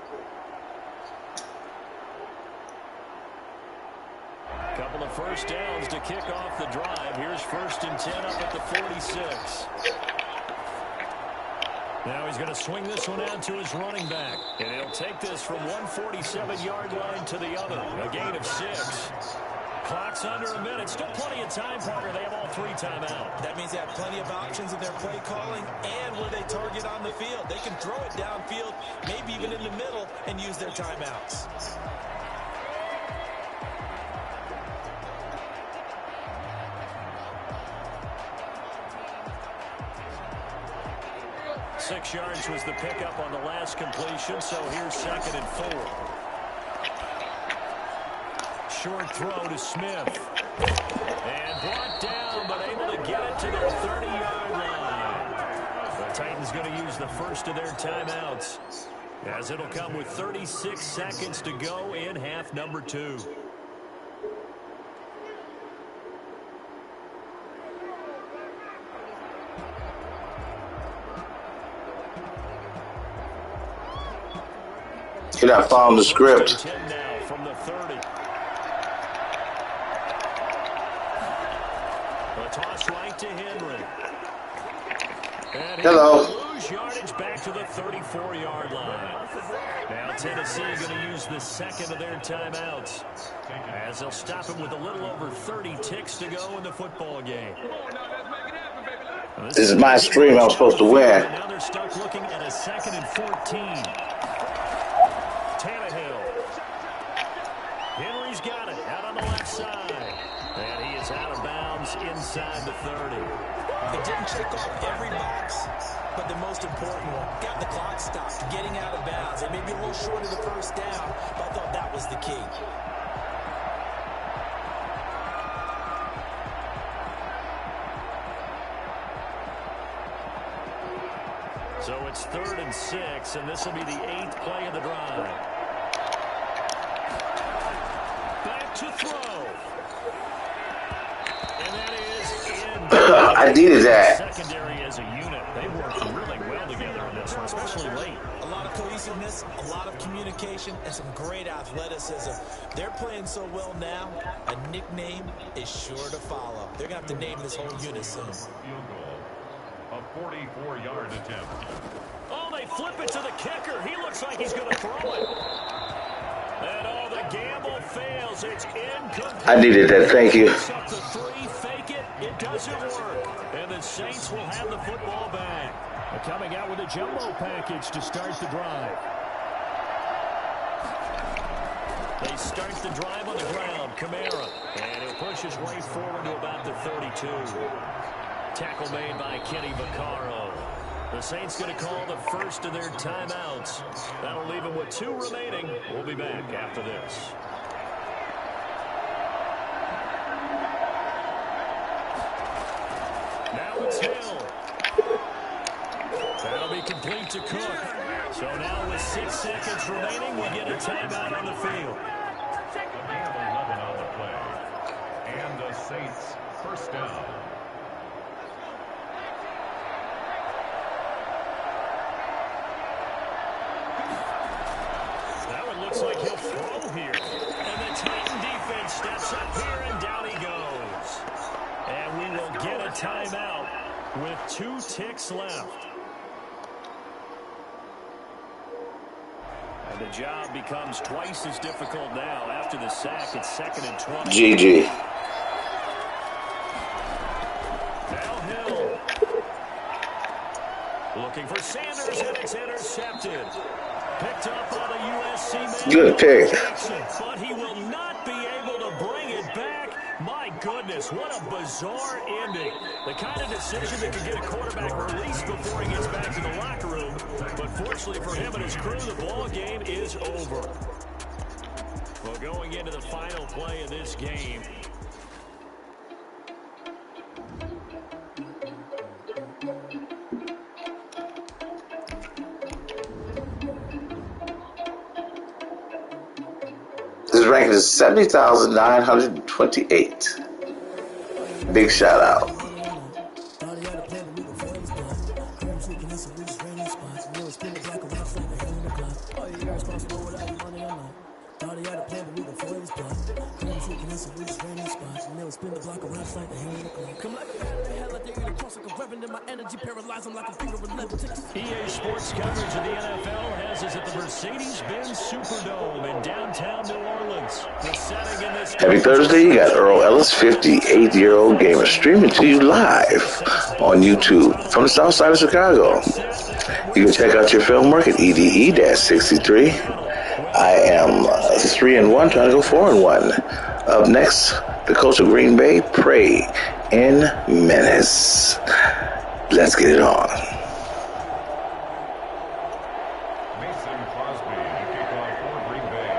Couple of 1st downs to kick off the drive. Here's 1st and 10 up at the 46. Now he's going to swing this one out to his running back. And he'll take this from 147-yard line to the other. A gain of 6. Clock's under a minute. Still plenty of time, Parker. They have all 3 timeout. That means they have plenty of options in their play calling and where they target on the field. They can throw it downfield, maybe even in the middle, and use their timeouts. Six yards was the pickup on the last completion, so here's 2nd and 4. Short throw to Smith. And brought down, but able to get it to their 30-yard line. The Titans going to use the first of their timeouts, as it'll come with 36 seconds to go in half number 2. You're not following the script. Now from the 30. A toss right to Henry. And hello. Lose yardage back to the 34-yard line. Now Tennessee going to use the 2nd of their timeouts, as they'll stop him with a little over 30 ticks to go in the football game. This is my stream. I'm supposed to win. Now they're stuck looking at a 2nd and 14. Tannehill. Henry's got it out on the left side. And he is out of bounds inside the 30. It didn't check off every box, but the most important one, got the clock stopped, getting out of bounds. They may be a little short of the 1st down, but I thought that was the key. So it's 3rd and 6, and this will be the 8th play of the drive. Back to throw. And that is in. I needed that. Secondary as a unit. They worked really well together on this one, especially late. A lot of cohesiveness, a lot of communication, and some great athleticism. They're playing so well now, a nickname is sure to follow. They're going to have to name this whole unit soon. Field goal. A 44-yard attempt. Oh, they flip it to the kicker. He looks like he's going to throw it. And oh, the gamble fails. It's incomplete. I needed that. Thank you. Up the 3, fake it. It doesn't work. And the Saints will have the football back. They're coming out with a jumbo package to start the drive. They start the drive on the ground. Kamara. And he'll push his way forward to about the 32. Tackle made by Kenny Vaccaro. The Saints going to call the first of their timeouts. That'll leave them with 2 remaining. We'll be back after this. Now it's Hill. That'll be complete to Cook. So now with 6 seconds remaining, we get a timeout on the field. A gain of 11 on the play. And the Saints 1st down. Looks like he'll throw here. And the Titan defense steps up here, and down he goes. And we will get a timeout with 2 ticks left. And the job becomes twice as difficult now after the sack. It's 2nd and 20. GG. Now Hill. Looking for Sanders, and it's intercepted. Picked up on a USC man. Good pick. But he will not be able to bring it back. My goodness, what a bizarre ending. The kind of decision that could get a quarterback released before he gets back to the locker room. But fortunately for him and his crew, the ball game is over. Well, going into the final play of this game. His ranking is 70,928. Big shout out. EA Sports coverage of the NFL has us at the Mercedes-Benz Superdome in downtown New Orleans. The setting in this Happy Thursday, you got Earl Ellis, 58-year-old gamer, streaming to you live on YouTube from the south side of Chicago. You can check out your film work at EDE-63. I am 3-1, trying to go 4-1. Up next, the coach of Green Bay, Pray in Menace. Let's get it on. Mason Crosby to kick off for Green Bay.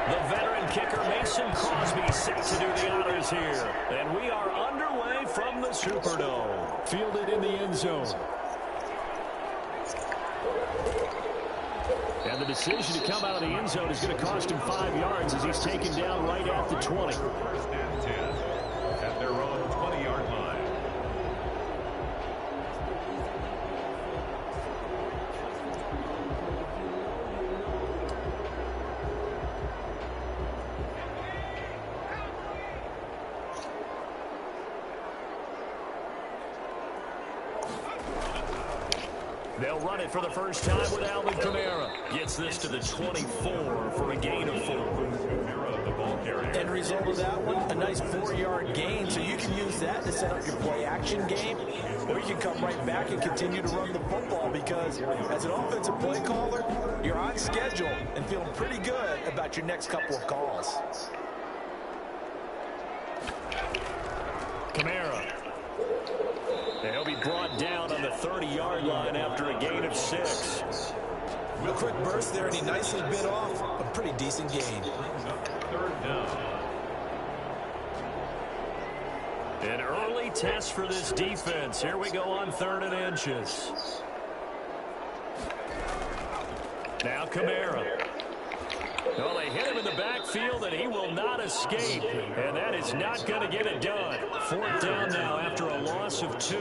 The veteran kicker Mason Crosby set to do the honors here. And we are underway from the Superdome. Fielded in the end zone. And the decision to come out of the end zone is going to cost him 5 yards as he's taken down right at the 20. 1st and 10 at their own 20-yard line. They'll run it for the first time with Alvin Kamara. Gets this to the 24 for a gain of 4. The ball carrier. End result of that one, a nice 4-yard gain, so you can use that to set up your play-action game, or you can come right back and continue to run the football because as an offensive play caller, you're on schedule and feeling pretty good about your next couple of calls. Kamara. And he'll be brought down on the 30-yard line after a gain of 6. Real quick burst there, and he nicely bit off a pretty decent gain. 3rd down. An early test for this defense. Here we go on 3rd and inches. Now Kamara. Well, they hit him in the backfield, and he will not escape. And that is not going to get it done. 4th down now after a loss of 2.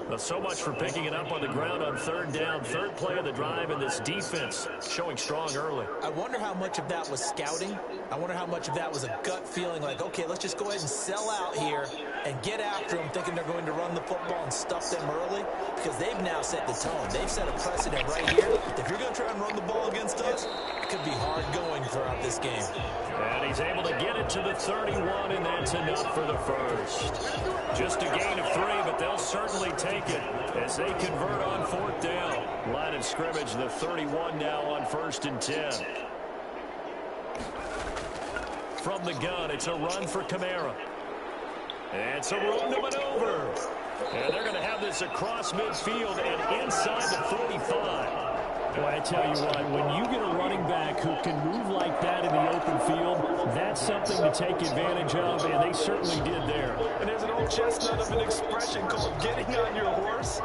Well, so much for picking it up on the ground on 3rd down. 3rd play of the drive, and this defense showing strong early. I wonder how much of that was scouting. I wonder how much of that was a gut feeling like, okay, let's just go ahead and sell out here and get after them, thinking they're going to run the football and stuff them early, because they've now set the tone. They've set a precedent right here. If you're going to try and run the ball against us, it could be hard going throughout this game. And he's able to get it to the 31, and that's enough for the first. Just a gain of 3, but they'll certainly take it as they convert on 4th down. Line of scrimmage, the 31 now on 1st and 10. From the gun, it's a run for Kamara. And some room to maneuver. And they're going to have this across midfield and inside the 45. Boy, I tell you what, when you get a running back who can move like that in the open field, that's something to take advantage of, and they certainly did there. And there's an old chestnut of an expression called getting on your horse.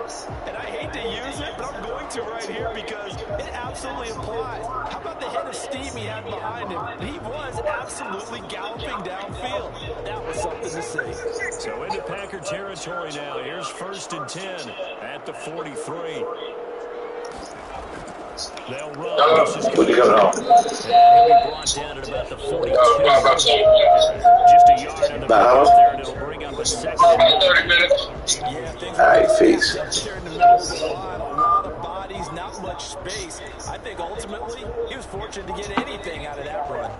And I hate to use it, but I'm going to right here because it absolutely applies. How about the hit of steam he had behind him? He was absolutely galloping downfield. That was something to see. So into Packer territory now. Here's 1st and 10 at the 43. They'll run. This is What you got and he'll be brought down at about the 42. Just a yard on the pass there, and it'll bring up a 2nd and 30 minutes. Yeah, things All right, peace. there in the middle of the line, a lot of bodies, not much space. I think fortunate to get anything out of that run.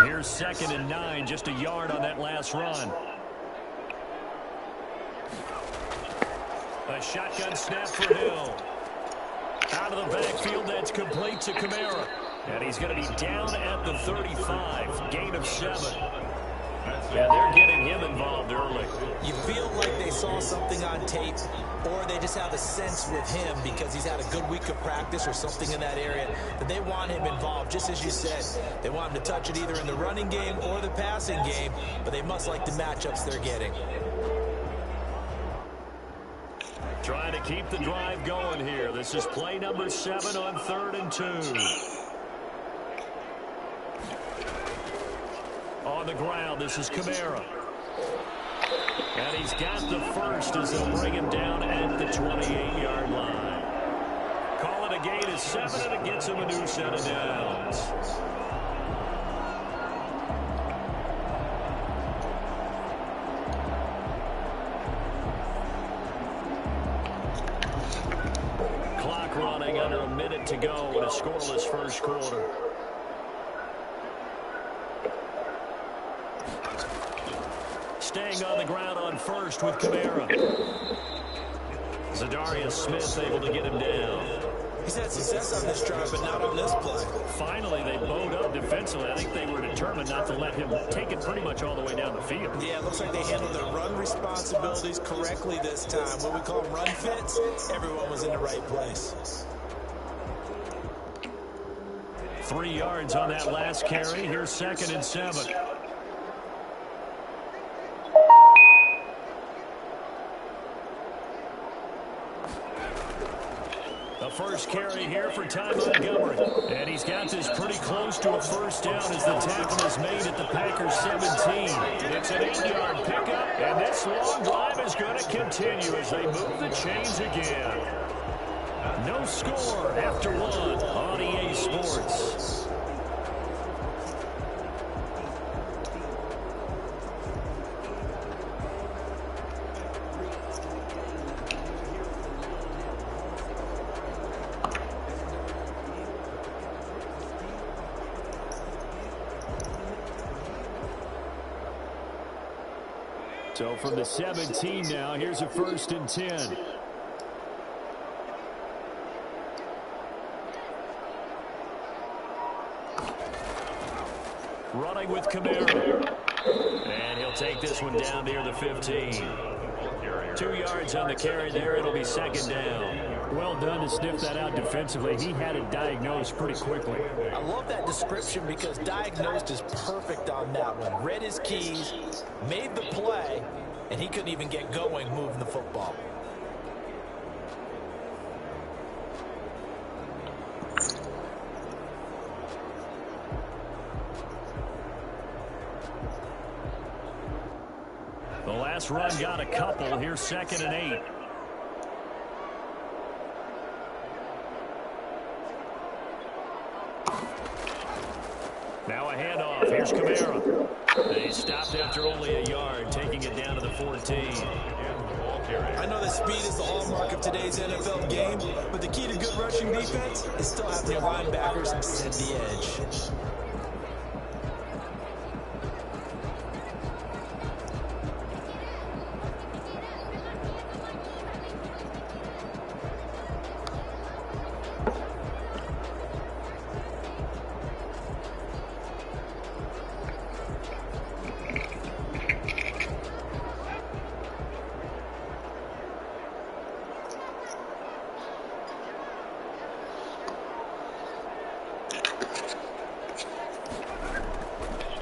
Here's 2nd and 9, just a yard on that last run. A shotgun snap for Hill. Out of the backfield, that's complete to Kamara. And he's going to be down at the 35, gain of 7. And they're getting him involved early. You feel like they saw something on tape, or they just have a sense with him because he's had a good week of practice or something in that area that they want him involved. Just as you said, they want him to touch it either in the running game or the passing game, but they must like the matchups they're getting. Trying to keep the drive going here. This is play number 7 on 3rd and 2. On the ground, this is Kamara. And he's got the first as they'll bring him down at the 28-yard line. Call it a gain of 7, and it gets him a new set of downs. Clock running, under a minute to go in a scoreless first quarter. Staying on the ground on first with Kamara. Zadarius Smith able to get him down. He's had success on this drive, but not on this play. Finally, they bowed up defensively. I think they were determined not to let him take it pretty much all the way down the field. Yeah, it looks like they handled their run responsibilities correctly this time. What we call run fits, everyone was in the right place. 3 yards on that last carry. Here's 2nd and 7. The first carry here for Ty Montgomery. And he's got this pretty close to a first down as the tackle is made at the Packers 17. It's an 8-yard pickup, and this long drive is going to continue as they move the chains again. No score after 1 on EA Sports. So from the 17 now, here's a 1st and 10. Running with Kamara. And he'll take this one down near the 15. 2 yards on the carry there. It'll be 2nd down. Well done to sniff that out defensively. He had it diagnosed pretty quickly. I love that description because diagnosed is perfect on that one. Read his keys, made the play, and he couldn't even get going moving the football. The last run got a couple. Here's 2nd and 8. Now a handoff. Here's Kamara. They stopped after only a yard, taking it down to the 14. I know that speed is the hallmark of today's NFL game, but the key to good rushing defense is still having your linebackers set the edge.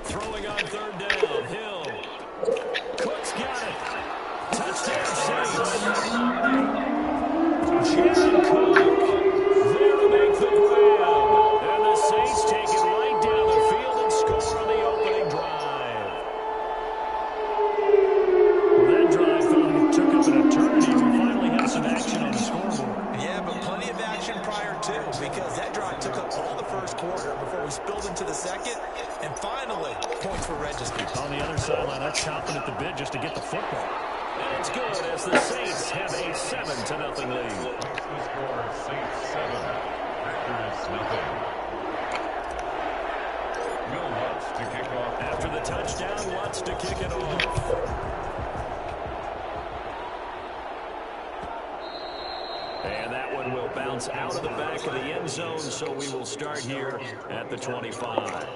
Throwing on 3rd down, Hill. Cook's got it. Touchdown Saints. Jared Cook there to make the grab. And the Saints take it right down the field and score on the opening drive. Well, that drive took up an eternity. We finally had some action on the scoreboard. Yeah, but plenty of action prior to, because that drive took up all the first quarter before we spilled into the second. And finally, points were registered. On the other sideline, that's chomping at the bit just to get the football. And it's good as the Saints have a 7-0 lead. Makes the score Saints 7, Packers nothing. Will Lutz to kick off. After the touchdown, Lutz to kick it off. And that one will bounce out of the back of the end zone, so we will start here at the 25.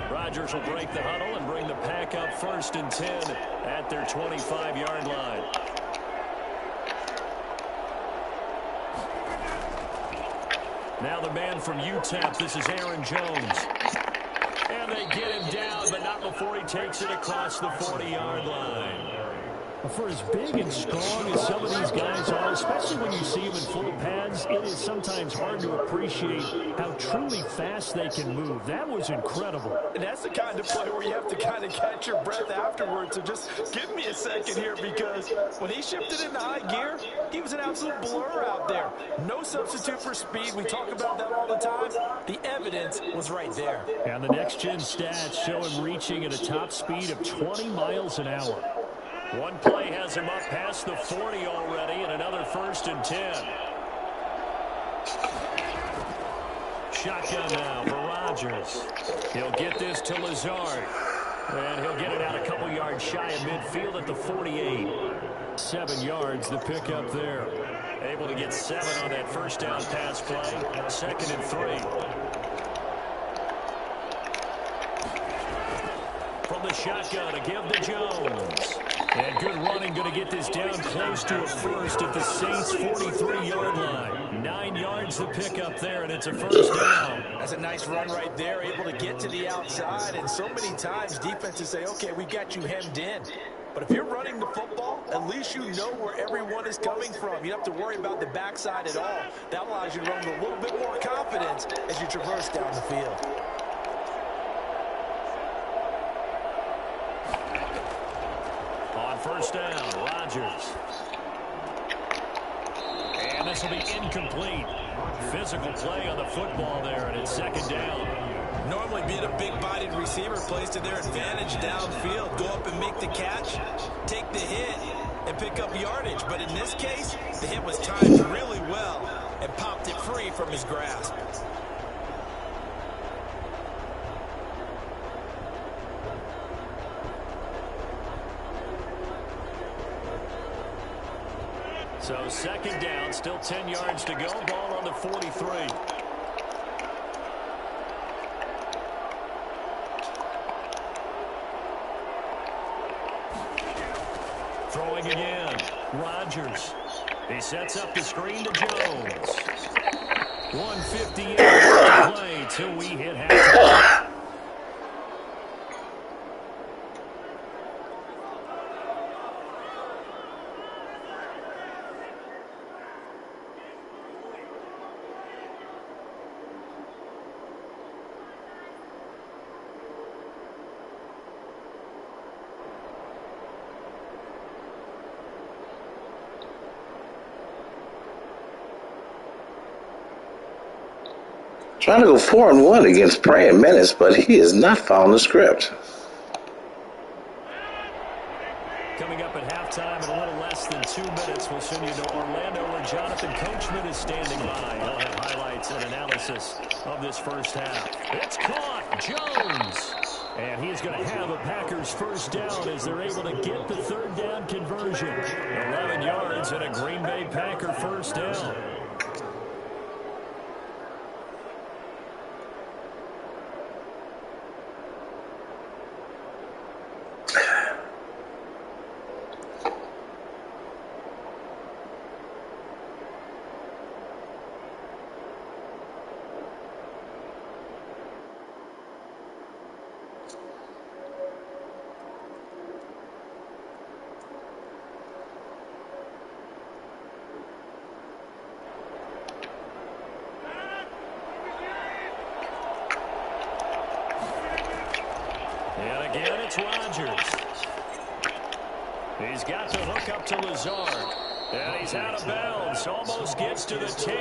Rodgers will break the huddle and bring the pack up 1st and 10 at their 25-yard line. Now the man from UTEP, this is Aaron Jones. And they get him down, but not before he takes it across the 40-yard line. For as big and strong as some of these guys are, especially when you see them in full pads, it is sometimes hard to appreciate how truly fast they can move. That was incredible. And that's the kind of play where you have to kind of catch your breath afterwards. So just give me a second here, because when he shifted into high gear, he was an absolute blur out there. No substitute for speed. We talk about that all the time. The evidence was right there. And the next-gen stats show him reaching at a top speed of 20 miles an hour. One play has him up past the 40 already, and another 1st and 10. Shotgun now for Rodgers. He'll get this to Lazard. And he'll get it out a couple yards shy of midfield at the 48. 7 yards, the pickup there. Able to get 7 on that 1st down pass play. 2nd and 3. From the shotgun to give to Jones. And good running, going to get this down close to a 1st at the Saints' 43-yard line. 9 yards to pick up there, and it's a 1st down. That's a nice run right there, able to get to the outside. And so many times defenses say, okay, we got you hemmed in. But if you're running the football, at least you know where everyone is coming from. You don't have to worry about the backside at all. That allows you to run with a little bit more confidence as you traverse down the field. On 1st down, Rodgers. And this will be incomplete. Physical play on the football there, and it's 2nd down. Normally being a big-bodied receiver plays to their advantage downfield. Go up and make the catch, take the hit, and pick up yardage. But in this case, the hit was timed really well and popped it free from his grasp. So 2nd down, still 10 yards to go. Ball on the 43. Throwing again. Rodgers. He sets up the screen to Jones. 158 to play till we hit halftime. Trying to go 4-1 against Praying Menace, but he has not found the script. Coming up at halftime in a little less than 2 minutes, we'll send you to Orlando where Jonathan Coachman is standing by. He'll have highlights and analysis of this 1st half. It's caught. Jones. And he's going to have a Packers 1st down as they're able to get the 3rd down conversion. 11 yards and a Green Bay Packer 1st down. it's Rodgers. He's got the hook up to Lazard. And he's out of bounds. Almost gets to the 10.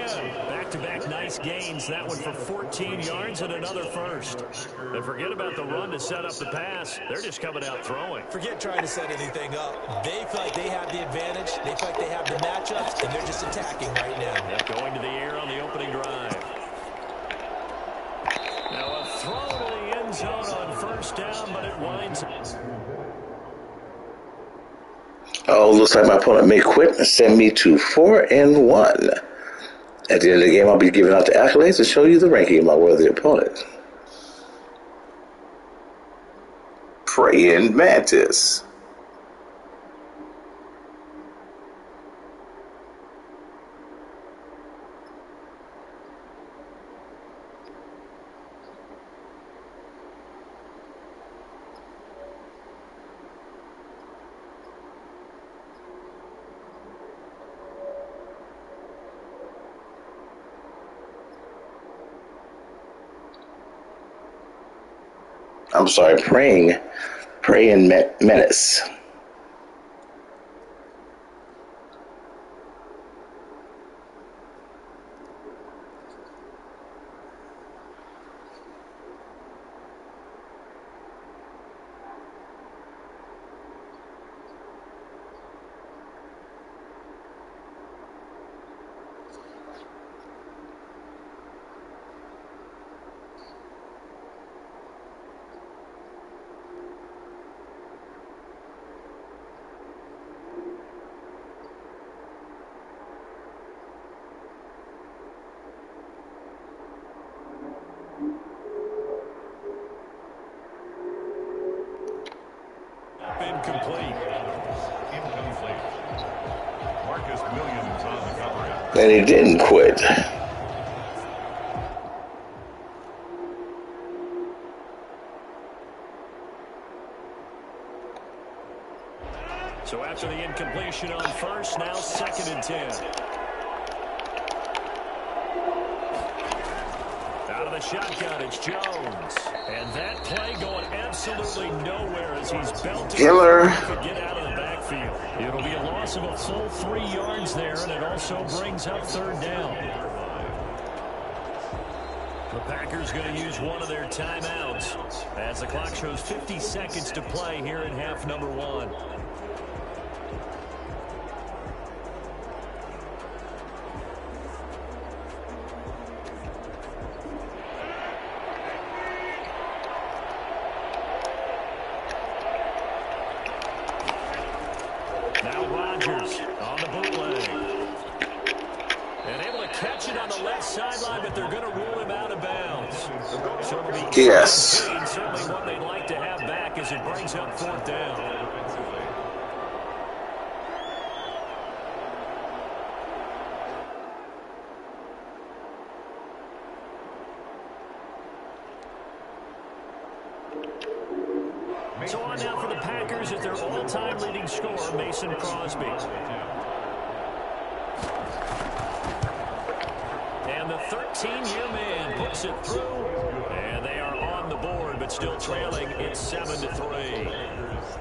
Back-to-back nice gains. That one for 14 yards and another first. And forget about the run to set up the pass. They're just coming out throwing. Forget trying to set anything up. They feel like they have the advantage. They feel like they have the matchups, and they're just attacking right now. Yep, going to the air on the opening drive. Now a throw to the end zone on first down, but it winds up. Oh, looks like my opponent may quit and send me to 4-1. At the end of the game, I'll be giving out the accolades and show you the ranking of my worthy opponent. Praying Mantis. I'm sorry, praying menace. Incomplete. Marcus Williams on the coverage. And he didn't quit. So after the incompletion on first, now 2nd and 10. Out of the shotgun, it's Jones. And that play going absolutely nowhere as he's belted. Killer. Get out of the backfield. It'll be a loss of a full 3 yards there, and it also brings up 3rd down. The Packers going to use one of their timeouts as the clock shows 50 seconds to play here in half number 1. Now Rodgers on the bootleg. And able to catch it on the left sideline, but they're going to rule him out of bounds. So it'll be Yes. certainly what they'd like to have back as it brings up 4th down. So on now for the Packers at their all-time leading scorer, Mason Crosby. And the 13-year man puts it through. And they are on the board, but still trailing. It's 7-3.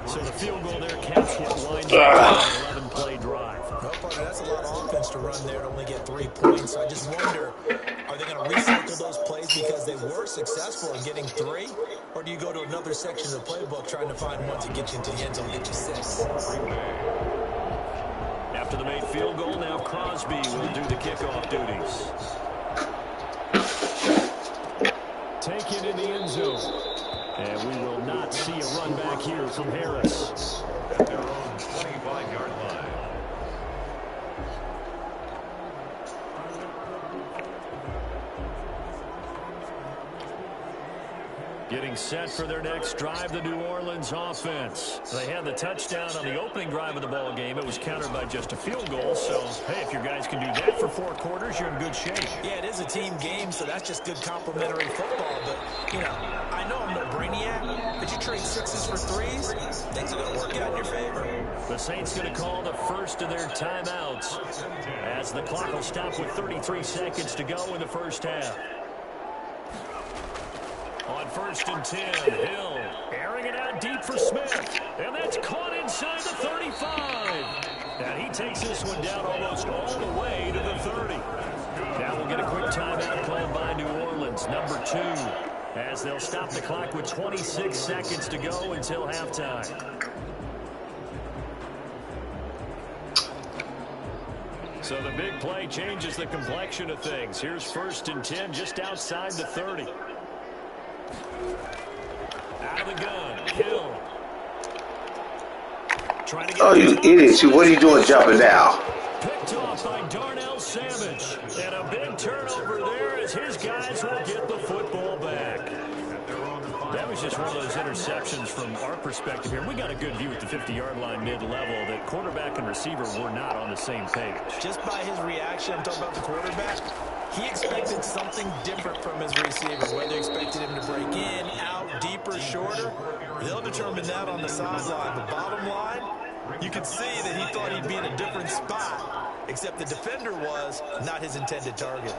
So the field goal there caps what winds up an 11-play drive. Well, partner, that's a lot of offense to run there to only get 3 points. So I just wonder, are they going to recycle those plays because they were successful in getting 3? Or do you go to another section of the playbook trying to find one to get you into the end zone and get you 6? After the made field goal, now Crosby will do the kickoff duties. Taken in the end zone. And we will not see a run back here from Harris. At their own 25-yard line. Getting set for their next drive, the New Orleans offense. They had the touchdown on the opening drive of the ball game. It was countered by just a field goal. So, hey, if your guys can do that for 4 quarters, you're in good shape. Yeah, it is a team game, so that's just good complimentary football. But, you know, I know I'm no brainiac, but you trade 6s for 3s, things are going to work out in your favor. The Saints going to call the first of their timeouts as the clock will stop with 33 seconds to go in the first half. On 1st and 10, Hill airing it out out deep for Smith. And that's caught inside the 35. And he takes this one down almost all the way to the 30. Now we'll get a quick timeout called by New Orleans, number 2, as they'll stop the clock with 26 seconds to go until halftime. So the big play changes the complexion of things. Here's 1st and 10 just outside the 30. Out of the gun, Hill. Trying to get you idiots. What are you doing jumping now? Picked off by Darnell Savage. And a big turnover there as his guys will get the football back. That was just one of those interceptions from our perspective here. We got a good view at the 50-yard line mid-level that quarterback and receiver were not on the same page. Just by his reaction, I'm talking about the quarterback, he expected something different from his receiver. Whether he expected him to break in, out, deeper, shorter, they'll determine that on the sideline. But bottom line, you could see that he thought he'd be in a different spot, except the defender was not his intended target.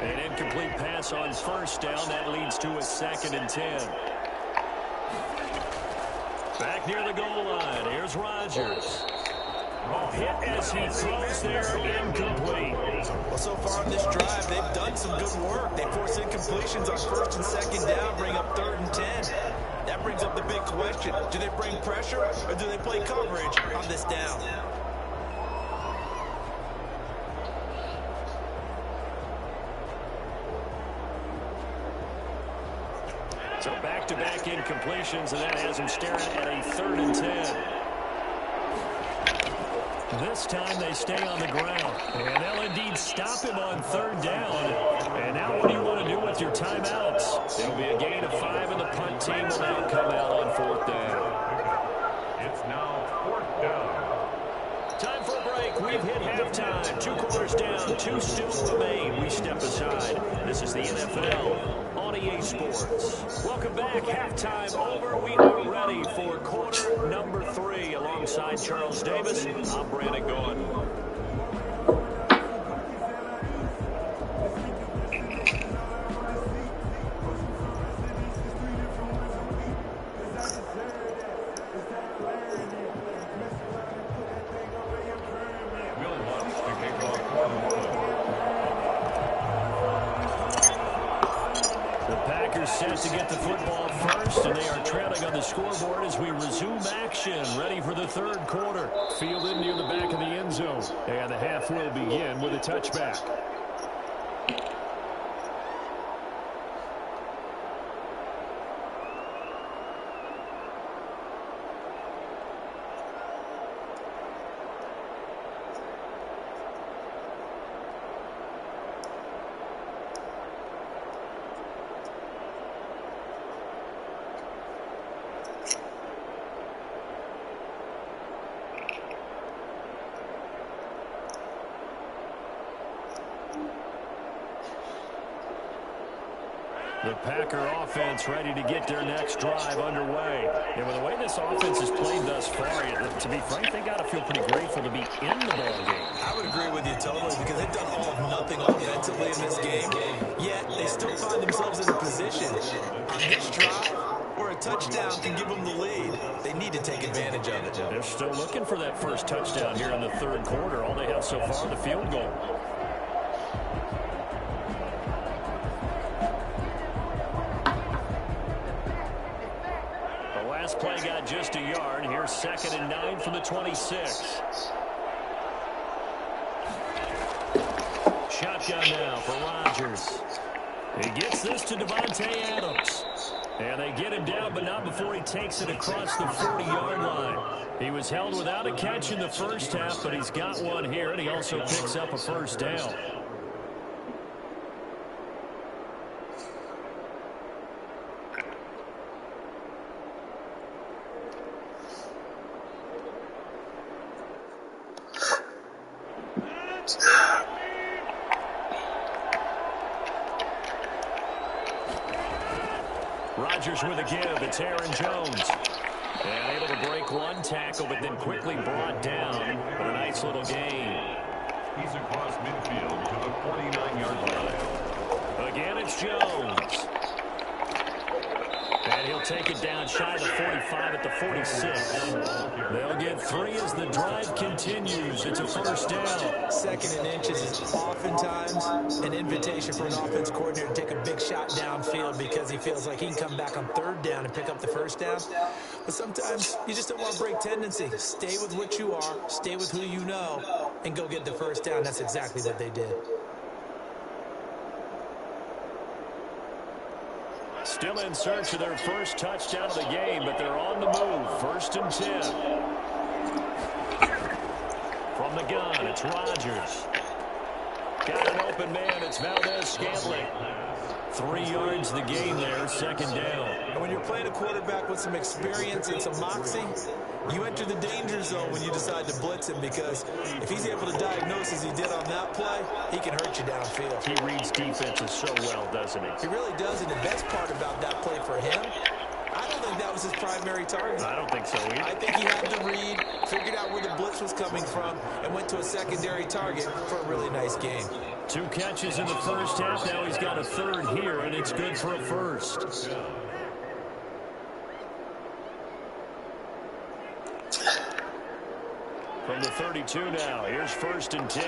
An incomplete pass on 1st down. That leads to a 2nd and 10. Back near the goal line. Here's Rodgers. Hit as he throws there, incomplete. Well, so far on this drive, they've done some good work. They force incompletions on 1st and 2nd down, bring up 3rd and 10. That brings up the big question. Do they bring pressure or do they play coverage on this down? So back-to-back incompletions, and that has him staring at a 3rd and 10. This time they stay on the ground, and they'll indeed stop him on 3rd down. And now what do you want to do with your timeouts? It'll be a gain of 5, and the punt team will now come out on 4th down. It's now 4th down. Time for a break. We've hit halftime. 2 quarters down, 2 still remain. We step aside. This is the NFL on EA Sports. Welcome back. Halftime over. We are ready for quarter number 3. Alongside Charles Davis, I'm Brandon Gaughan. Set to get the football first, and they are trailing on the scoreboard as we resume action, ready for the 3rd quarter. Fielded near the back of the end zone, and the half will begin with a touchback. The Packer offense ready to get their next drive underway. And with the way this offense has played thus far, to be frank, they got to feel pretty grateful to be in the ball game. I would agree with you totally because they've done all of nothing offensively in this game, yet they still find themselves in a position on this drive where a touchdown can give them the lead. They need to take advantage of it. They're still looking for that first touchdown here in the 3rd quarter. All they have so far, the field goal. Last play got just a yard. Here's 2nd and 9 from the 26. Shotgun now for Rodgers. He gets this to Devontae Adams. And they get him down, but not before he takes it across the 40-yard line. He was held without a catch in the first half, but he's got one here, and he also picks up a 1st down. Rodgers with a give. It's Aaron Jones. And able to break one tackle, but then quickly brought down. But a nice little gain. He's across midfield to the 49-yard line. Again, it's Jones. And he'll take it down shy of the 45 at the 46. They'll get 3 as the drive continues. It's a first down. Second and inches is oftentimes an invitation for an offense coordinator to take a big shot downfield because he feels like he can come back on third down and pick up the first down. But sometimes you just don't want to break tendency. Stay with what you are, stay with who you know, and go get the first down. That's exactly what they did. Still in search of their first touchdown of the game, but they're on the move. First and 10. From the gun, it's Rodgers. Got an open man, it's Valdez-Scantling. 3 yards the gain there, second down. And when you're playing a quarterback with some experience and some moxie, you enter the danger zone when you decide to blitz him, because if he's able to diagnose as he did on that play, he can hurt you downfield. He reads defenses so well, doesn't he? He really does, and the best part about that play for him, I don't think that was his primary target. I don't think so either. I think he had the read, figured out where the blitz was coming from, and went to a secondary target for a really nice game. 2 catches in the first half. Now he's got a third here, and it's good for a first. From the 32 now, here's first and 10.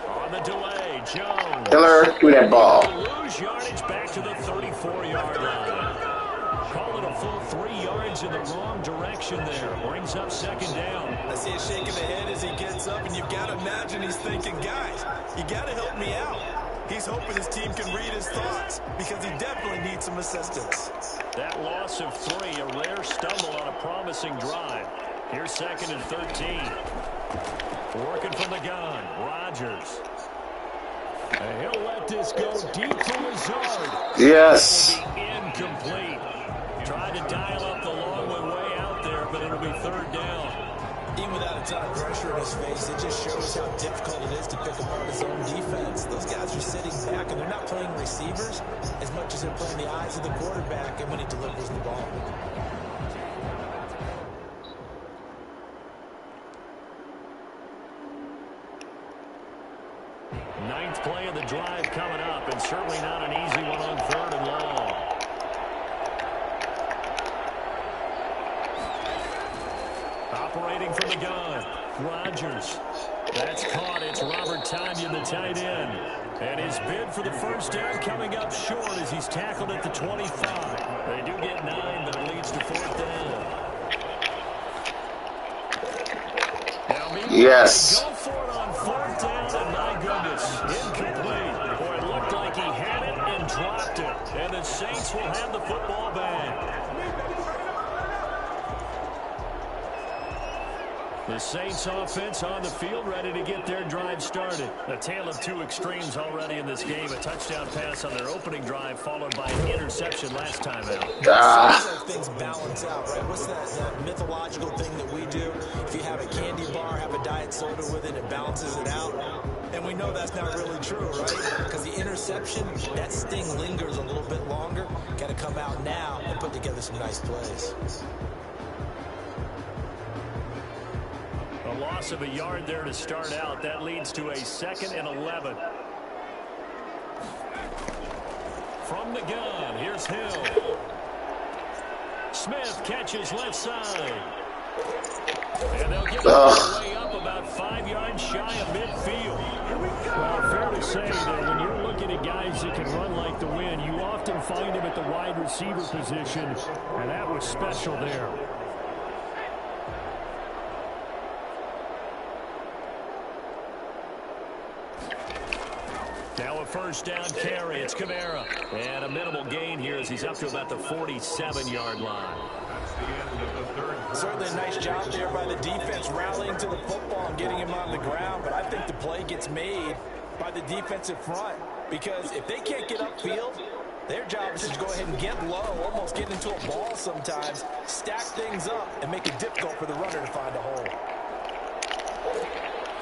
On the delay, Jones. Hiller, give me that ball. Lose yardage back to the 34-yard line. Call it a full 3 yards in the wrong direction there. Brings up second down. I see a shake of the head as he gets up, and you've got to imagine he's thinking, guys, you got to help me out. He's hoping his team can read his thoughts because he definitely needs some assistance. That loss of 3, a rare stumble on a promising drive. Here's second and 13. Working from the gun, Rodgers. And he'll let this go deep for Lazard. Yes. It'll be incomplete. Tried to dial up the long way out there, but it'll be third down. Even without a ton of pressure in his face, it just shows how difficult it is to pick apart his own defense. Those guys are sitting back, and they're not playing receivers as much as they're playing the eyes of the quarterback and when he delivers the ball. Ninth play of the drive coming up, and certainly not an easy one on third and long. Operating from the gun, Rodgers. That's caught. It's Robert Tonyan, the tight end. And his bid for the first down coming up short as he's tackled at the 25. They do get 9, but it leads to fourth down. Now, yes. Go for it on fourth down, and my goodness, incomplete. Boy, it looked like he had it and dropped it. And the Saints will have the football back. The Saints offense on the field, ready to get their drive started. A tale of 2 extremes already in this game. A touchdown pass on their opening drive, followed by an interception last time out. Like things balance out, right? What's that mythological thing that we do? If you have a candy bar, have a diet soda with it, it balances it out. And we know that's not really true, right? Because the interception, that sting lingers a little bit longer. Got to come out now and put together some nice plays. A loss of a yard there to start out. That leads to a 2nd and 11. From the gun, here's Hill. Smith catches left side. And they'll give it way up about 5 yards shy of midfield. Well, fair to say that when you're looking at guys that can run like the wind, you often find them at the wide receiver position, and that was special there. Now a first down carry. It's Kamara. And a minimal gain here as he's up to about the 47-yard line. That's the end of the third. Certainly a nice job there by the defense rallying to the football and getting him on the ground. But I think the play gets made by the defensive front. Because if they can't get upfield, their job is to go ahead and get low, almost get into a ball sometimes, stack things up, and make it difficult for the runner to find a hole.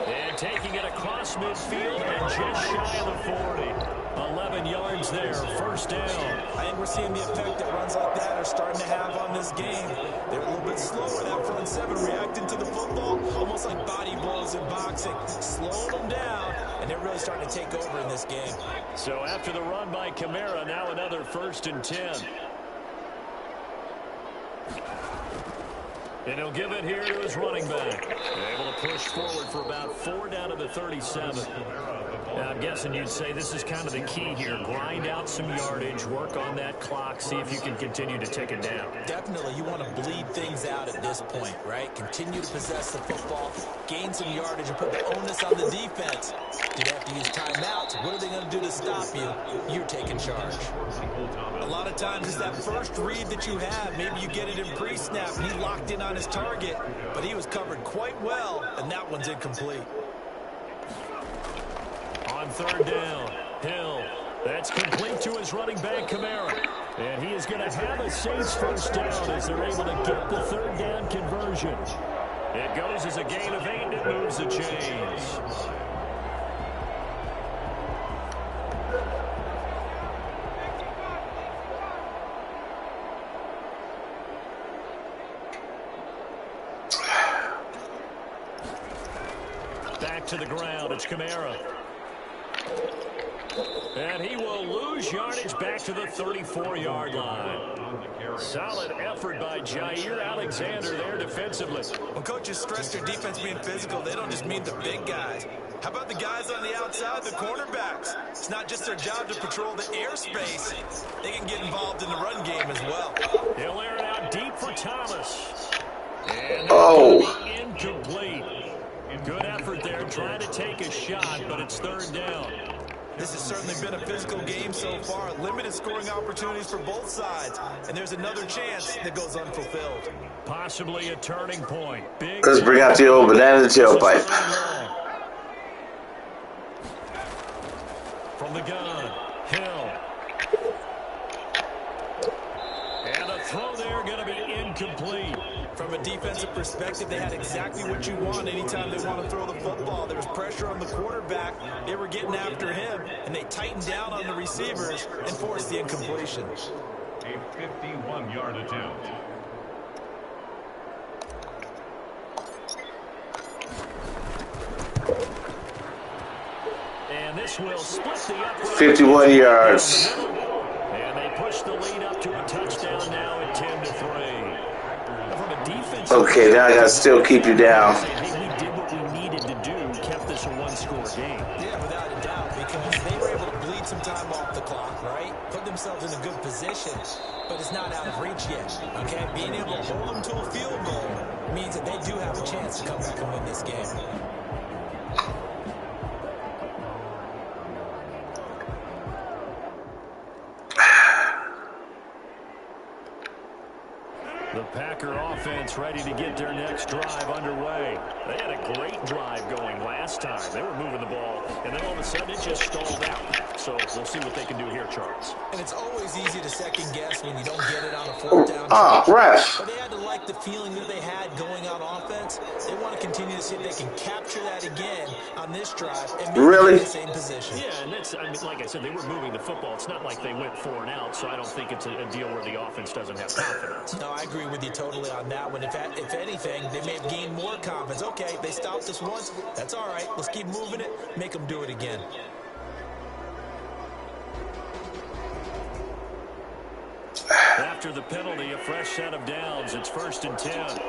And taking it across midfield and just shy of the 40. 11 yards there, first down. I think we're seeing the effect that runs like that are starting to have on this game. They're a little bit slower, that front seven, reacting to the football, almost like body blows in boxing, slowing them down, and they're really starting to take over in this game. So after the run by Kamara, now another 1st and 10. And he'll give it here to his running back. Able to push forward for about 4 down to the 37. Now, I'm guessing you'd say this is kind of the key here. Grind out some yardage, work on that clock, see if you can continue to take it down. Definitely, you want to bleed things out at this point, right? Continue to possess the football, gain some yardage, and put the onus on the defense. Do they have to use timeouts? What are they going to do to stop you? You're taking charge. A lot of times it's that first read that you have. Maybe you get it in pre-snap, and he locked in on his target, but he was covered quite well, and that one's incomplete. On 3rd down, Hill. That's complete to his running back, Kamara. And he is going to have a Saints first down as they're able to get the 3rd down conversion. It goes as a gain of 8, and it moves the chains. Back to the ground, it's Kamara. And he will lose yardage back to the 34-yard line. Solid effort by Jair Alexander there defensively. When coaches stress their defense being physical, they don't just mean the big guys. How about the guys on the outside, the cornerbacks? It's not just their job to patrol the airspace. They can get involved in the run game as well. He'll air it out deep for Thomas. And incomplete. Good effort there, trying to take a shot, but it's 3rd down. This has certainly been a physical game so far. Limited scoring opportunities for both sides. And there's another chance that goes unfulfilled. Possibly a turning point. Big. Let's bring out the old banana tailpipe. From the gun, Hill. And a throw there going to be incomplete. From a defensive perspective, they had exactly what you want anytime they want to throw the football. There was pressure on the quarterback. They were getting after him, and they tightened down on the receivers and forced the incompletion. A 51-yard attempt. And this will split the up. 51 yards. And they push the lead up to a touchdown now at 10-3. Okay, now I gotta still keep you down. We did what we needed to do, kept this a one-score game. Yeah, without a doubt, because they were able to bleed some time off the clock, right? Put themselves in a good position, but it's not out of reach yet, okay? Being able to hold them to a field goal means that they do have a chance to come back and win this game. The Packer offense ready to get their next drive underway. They had a great drive going last time. They were moving the ball, and then all of a sudden it just stalled out. So we'll see what they can do here, Charles. And it's always easy to second guess when you don't get it on a 4th down. Ref. But they had to like the feeling that they had going on offense. They want to continue to see if they can capture that again on this drive and make it in the same position. Yeah, and that's, I mean, like I said, they were moving the football. It's not like they went 4 and out, so I don't think it's a deal where the offense doesn't have confidence. No, I agree with you totally on that one. If anything, they may have gained more confidence. Okay, they stopped us once. That's all right. Let's keep moving it. Make them do it again. After the penalty, a fresh set of downs. It's 1st and 10.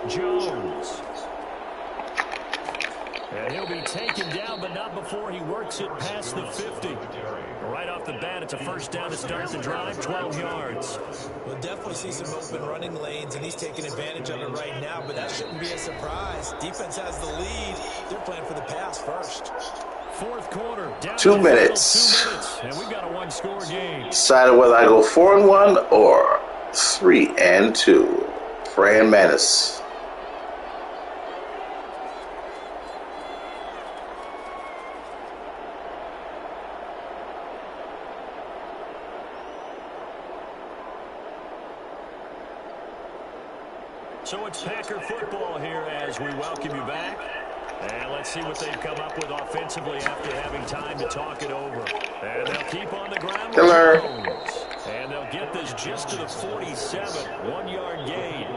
Jones. And he'll be taken down, but not before he works it past the 50. Right off the bat, it's a first down to start the drive, 12 yards. We'll definitely see some open running lanes, and he's taking advantage of it right now, but that shouldn't be a surprise. Defense has the lead. They're playing for the pass first. 4th quarter, down 2 minutes. 2 minutes, and we've got a one-score game. Decided whether I go 4-1 or 3-2. Fran Manus. So it's Packer football here as we welcome you back. And let's see what they've come up with offensively after having time to talk it over. And they'll keep on the ground with Jones. And they'll get this just to the 47, 1-yard gain.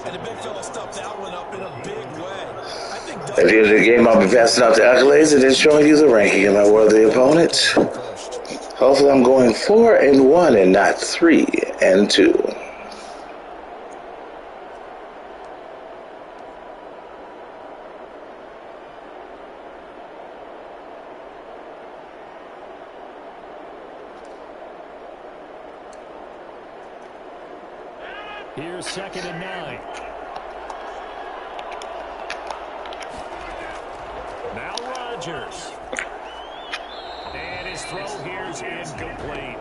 And the big fella stuffed that one up in a big way. I think At the end of the game, I'll be passing out the accolades and then showing you the ranking of my worthy opponent. Hopefully I'm going 4-1 and not 3-2. Here's 2nd and 9. Now Rodgers. And his throw here's incomplete.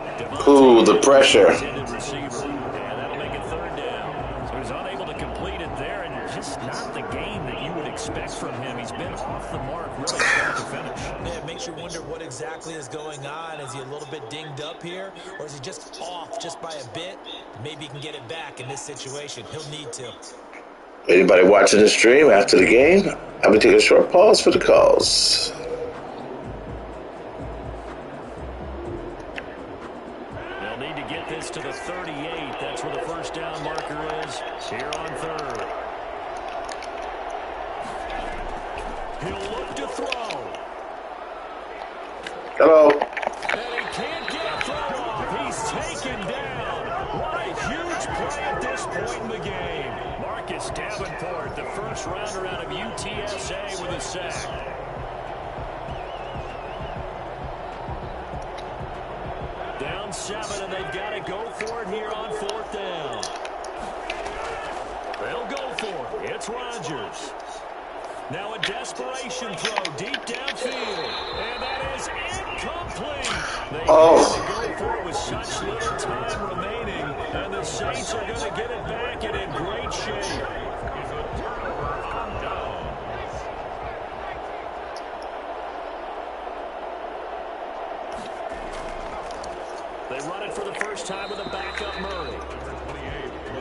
Ooh, the pressure. Yeah, that'll make it 3rd down. So he's unable to complete it there, and just not the game that you would expect from him. He's been off the mark really start to finish. Yeah, it makes you wonder what exactly is going on. Is he a little bit dinged up here, or is he just off just by a bit? Maybe he can get it back in this situation. He'll need to. Anybody watching the stream after the game, I'm going to take a short pause for the calls. They'll need to get this to the 38. That's where the 1st down marker is here on 3rd. He'll look to throw. Hello. And he can't get a throw off. He's taken down. What a huge play at this point in the game. Marcus Davenport, the 1st rounder out of UTSA with a sack. Down 7, and they've got to go for it here on 4th down. They'll go for it. It's Rodgers. Now a desperation throw deep downfield. And that is incomplete. They had to go for it with such little time remaining. And the Saints are going to get it back and in great shape. They run it for the first time with a backup Murray.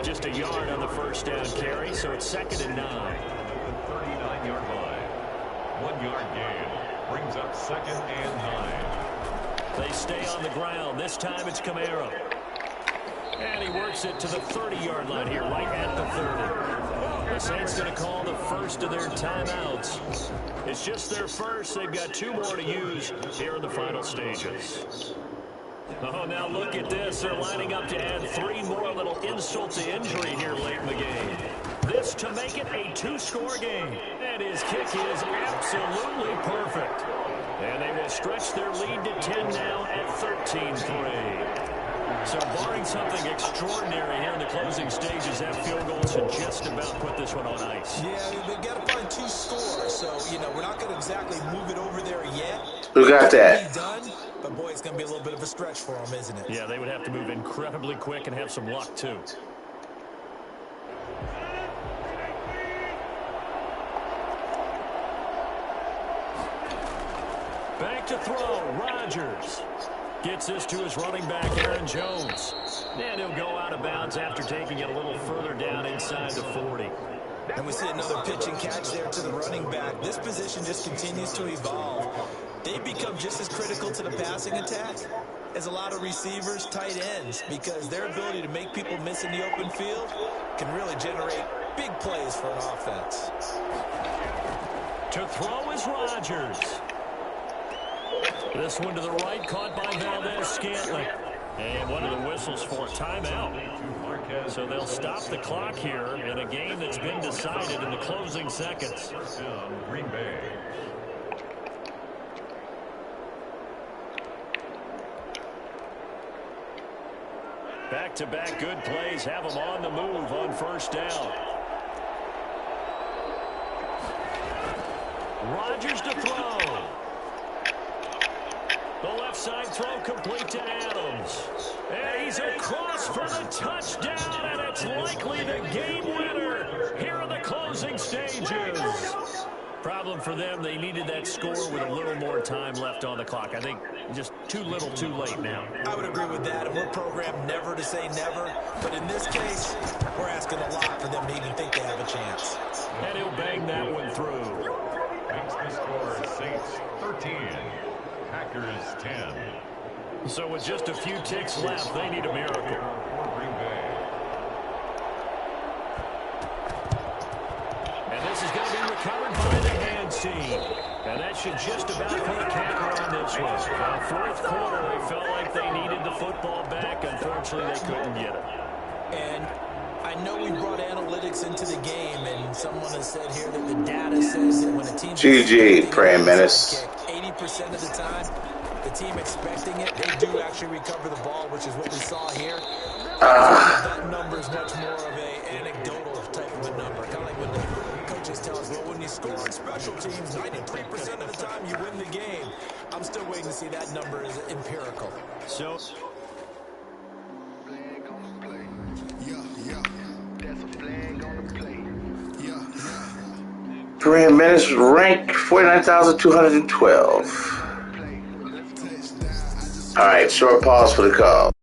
Just a yard on the 1st down carry, so it's 2nd and 9. 39-yard line. 1-yard gain. Brings up 2nd and 9. They stay on the ground. This time it's Camaro. And he works it to the 30-yard line here, right at the 30. The Saints going to call the first of their timeouts. It's just their first. They've got 2 more to use here in the final stages. Oh, now look at this. They're lining up to add 3 more, little insult to injury here late in the game. This to make it a 2-score game. And his kick is absolutely perfect. And they will stretch their lead to 10 now at 13-3. So barring something extraordinary here in the closing stages, that field goal should just about put this one on ice. Yeah, they've got to find 2 scores. So, we're not going to exactly move it over there yet. Who got that? Done, but boy, it's going to be a little bit of a stretch for them, isn't it? Yeah, they would have to move incredibly quick and have some luck, too. Back to throw, Rodgers. Gets this to his running back, Aaron Jones. And he'll go out of bounds after taking it a little further down inside the 40. And we see another pitch and catch there to the running back. This position just continues to evolve. They become just as critical to the passing attack as a lot of receivers, tight ends, because their ability to make people miss in the open field can really generate big plays for an offense. To throw is Rodgers. This one to the right, caught by Valdez-Scantling. And one of the whistles for a timeout. So they'll stop the clock here in a game that's been decided in the closing seconds. Green Bay. Back-to-back good plays have them on the move on 1st down. Rodgers to throw. The left side throw complete to Adams. And he's across for the touchdown, and it's likely the game winner here in the closing stages. Problem for them, they needed that score with a little more time left on the clock. I think just too little too late now. I would agree with that, and we're programmed never to say never. But in this case, we're asking a lot for them to even think they have a chance. And he'll bang that one through. Makes the score Saints 13, Packers 10. So with just a few ticks left, they need a miracle. For Green Bay. And this is going to be recovered by the hands team. And that should just about put a capper on this one. Fourth quarter, they felt like they needed the football back. Unfortunately, they couldn't get it. And I know we brought analytics into the game, and someone has said here that the data says that when a team... GG, Praying Menace. 80% of the time, the team expecting it, they do actually recover the ball, which is what we saw here. That number is much more of an anecdotal type of a number. Kind of like when the coaches tell us, well, when you score on special teams, 93% of the time you win the game. I'm still waiting to see that number is empirical. So... Praying Menace ranked 49,212. All right, short pause for the call.